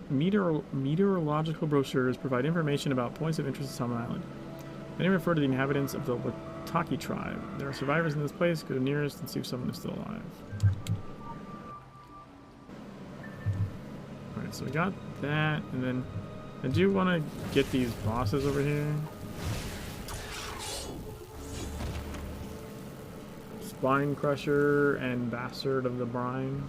brochures provide information about points of interest in Salmon Island. Many refer to the inhabitants of the Wataki tribe. There are survivors in this place. Go nearest and see if someone is still alive. Alright, so we got that, and then I do want to get these bosses over here. Spine Crusher and Bastard of the Brine.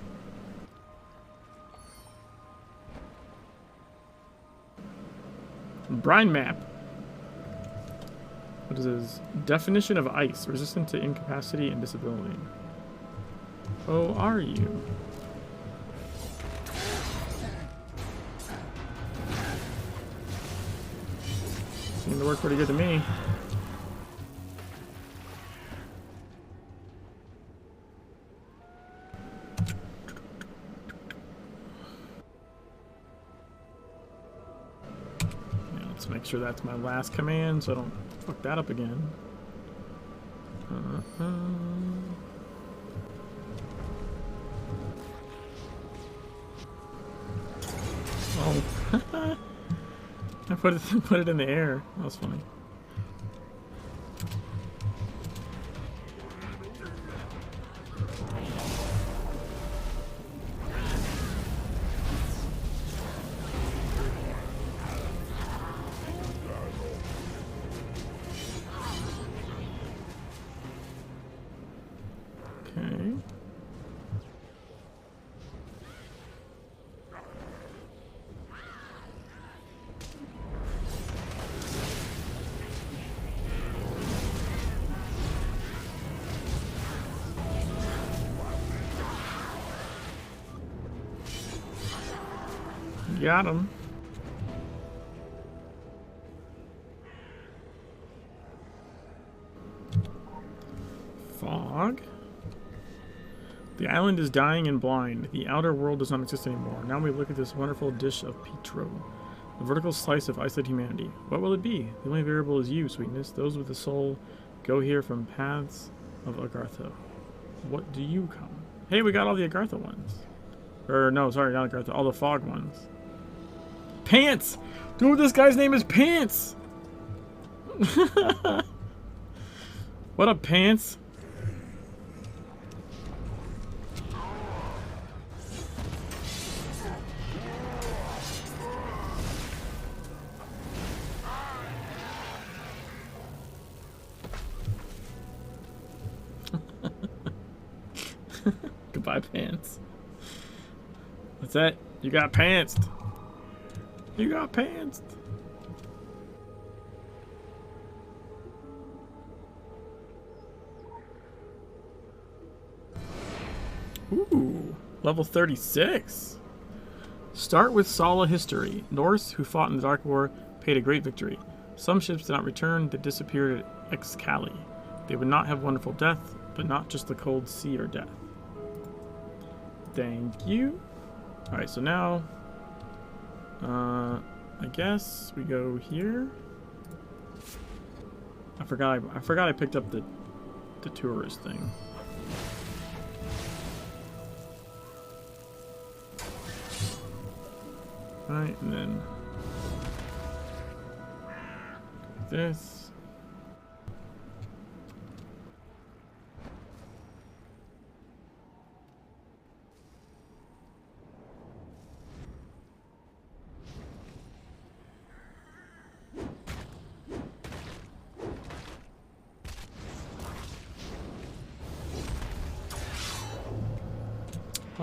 Brine map. What is this? Definition of ice. Resistant to incapacity and disability. Oh, are you? Seemed to work pretty good to me. Let's make sure that's my last command so I don't fuck that up again. Oh. I put it in the air. That was funny. Okay. Got him. Fog. The island is dying and blind. The outer world does not exist anymore. Now we look at this wonderful dish of Petro. A vertical slice of isolated humanity. What will it be? The only variable is you, sweetness. Those with the soul go here from paths of Agartha. What do you come? Hey, we got all the Agartha ones. Or, no, sorry, not Agartha. All the fog ones. Pants! Dude, this guy's name is Pants! What up, Pants? Goodbye, Pants. That's it. You got pantsed. You got pantsed. Ooh, level 36. Start with Sala history. Norse, who fought in the Dark War, paid a great victory. Some ships did not return, they disappeared at Excali. They would not have wonderful death, but not just the cold sea or death. Thank you. Alright, so now, I guess we go here. I forgot I picked up the tourist thing. Right, and then this.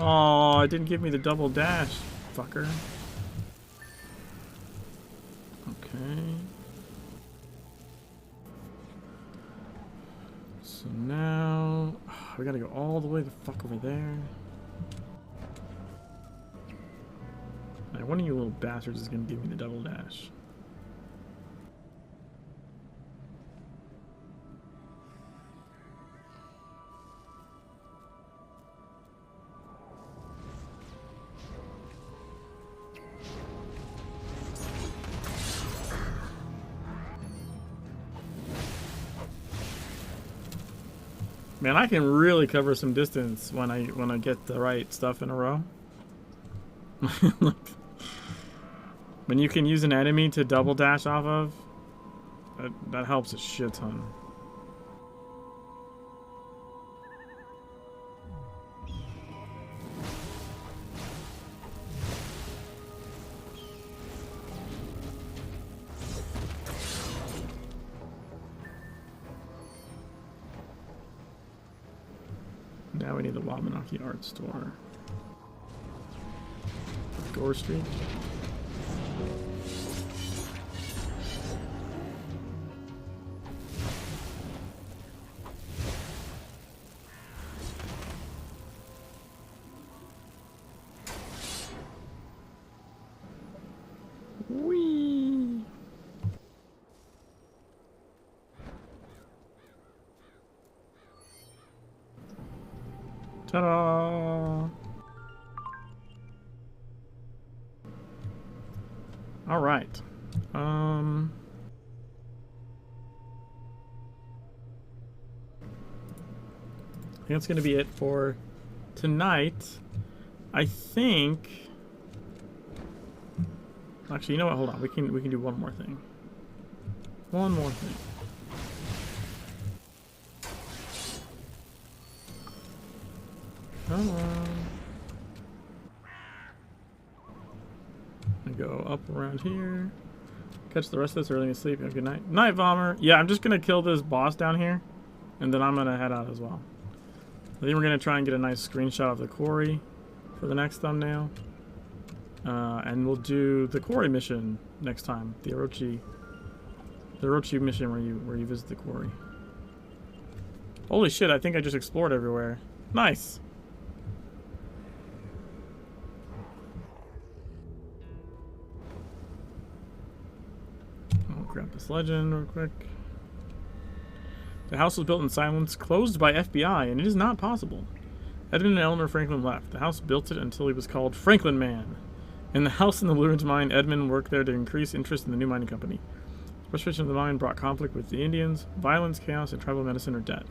Oh, it didn't give me the double dash, fucker. Okay. So now we gotta go all the way the fuck over there. Alright, one of you little bastards is gonna give me the double dash. Man, I can really cover some distance when I get the right stuff in a row. When you can use an enemy to double dash off of, that helps a shit ton. Now we need the Wabanaki art store. Gore Street. Whee! Ta-da! All right. I think that's gonna be it for tonight. I think. Actually, you know what? Hold on. We can do one more thing. One more thing. Come on. I go up around here. Catch the rest of this early and sleep. Have a good night. Night, Vommer. Yeah, I'm just gonna kill this boss down here, and then I'm gonna head out as well. I think we're gonna try and get a nice screenshot of the quarry for the next thumbnail. And we'll do the quarry mission next time. The Orochi mission where you visit the quarry. Holy shit, I think I just explored everywhere. Nice. I'll grab this legend real quick. The house was built in silence, closed by FBI, and it is not possible. Edmund and Eleanor Franklin left. The house built it until he was called Franklin Man. In the house in the Luren's mine, Edmund worked there to increase interest in the new mining company. The frustration of the mine brought conflict with the Indians. Violence, chaos, and tribal medicine are dead.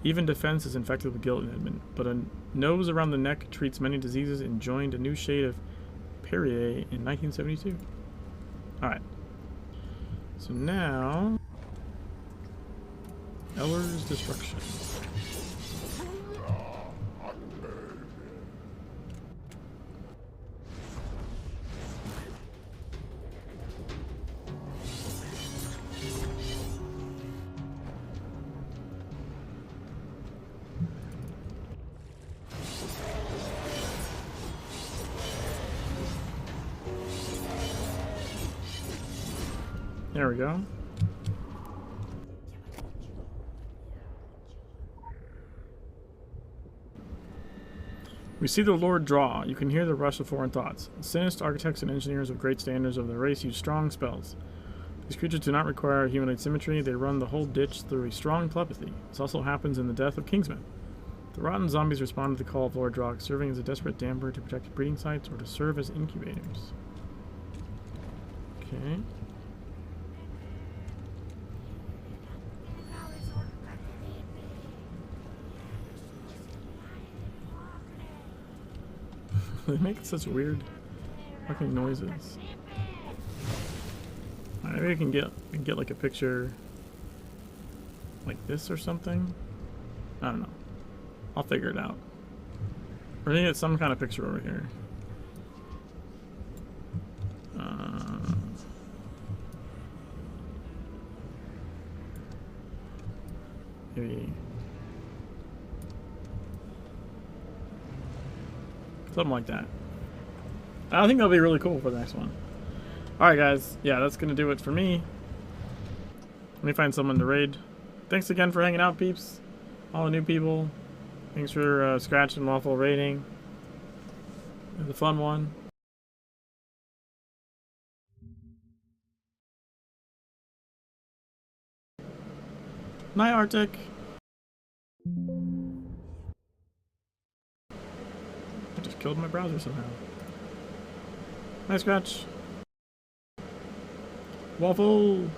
Even defense is infected with guilt in Edmund, but a nose around the neck treats many diseases and joined a new shade of Perrier in 1972. Alright. So now... Eller's Destruction. There we go. We see the Lord draw. You can hear the rush of foreign thoughts. Sinister architects and engineers of great standards of the race use strong spells. These creatures do not require humanoid symmetry. They run the whole ditch through a strong telepathy. This also happens in the death of Kingsmen. The rotten zombies respond to the call of Lord Drog, serving as a desperate damper to protect breeding sites or to serve as incubators. Okay. They make such weird fucking noises. Maybe we can get like a picture like this or something. I don't know. I'll figure it out. We're gonna get some kind of picture over here. Maybe something like that. I think that'll be really cool for the next one. Alright guys, yeah, that's gonna do it for me. Let me find someone to raid. Thanks again for hanging out, peeps. All the new people. Thanks for Scratch and Waffle raiding. It was a fun one. Night, Arctic. I just killed my browser somehow. Nice Scratch. Waffle.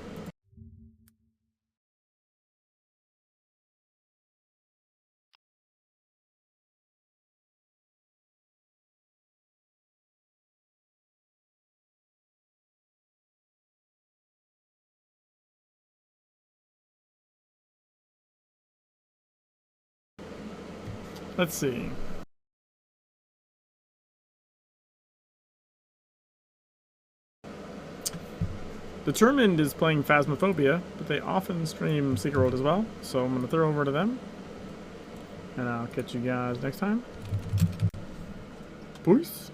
Let's see. Determined is playing Phasmophobia, but they often stream Secret World as well, so I'm gonna throw over to them. And I'll catch you guys next time. Peace.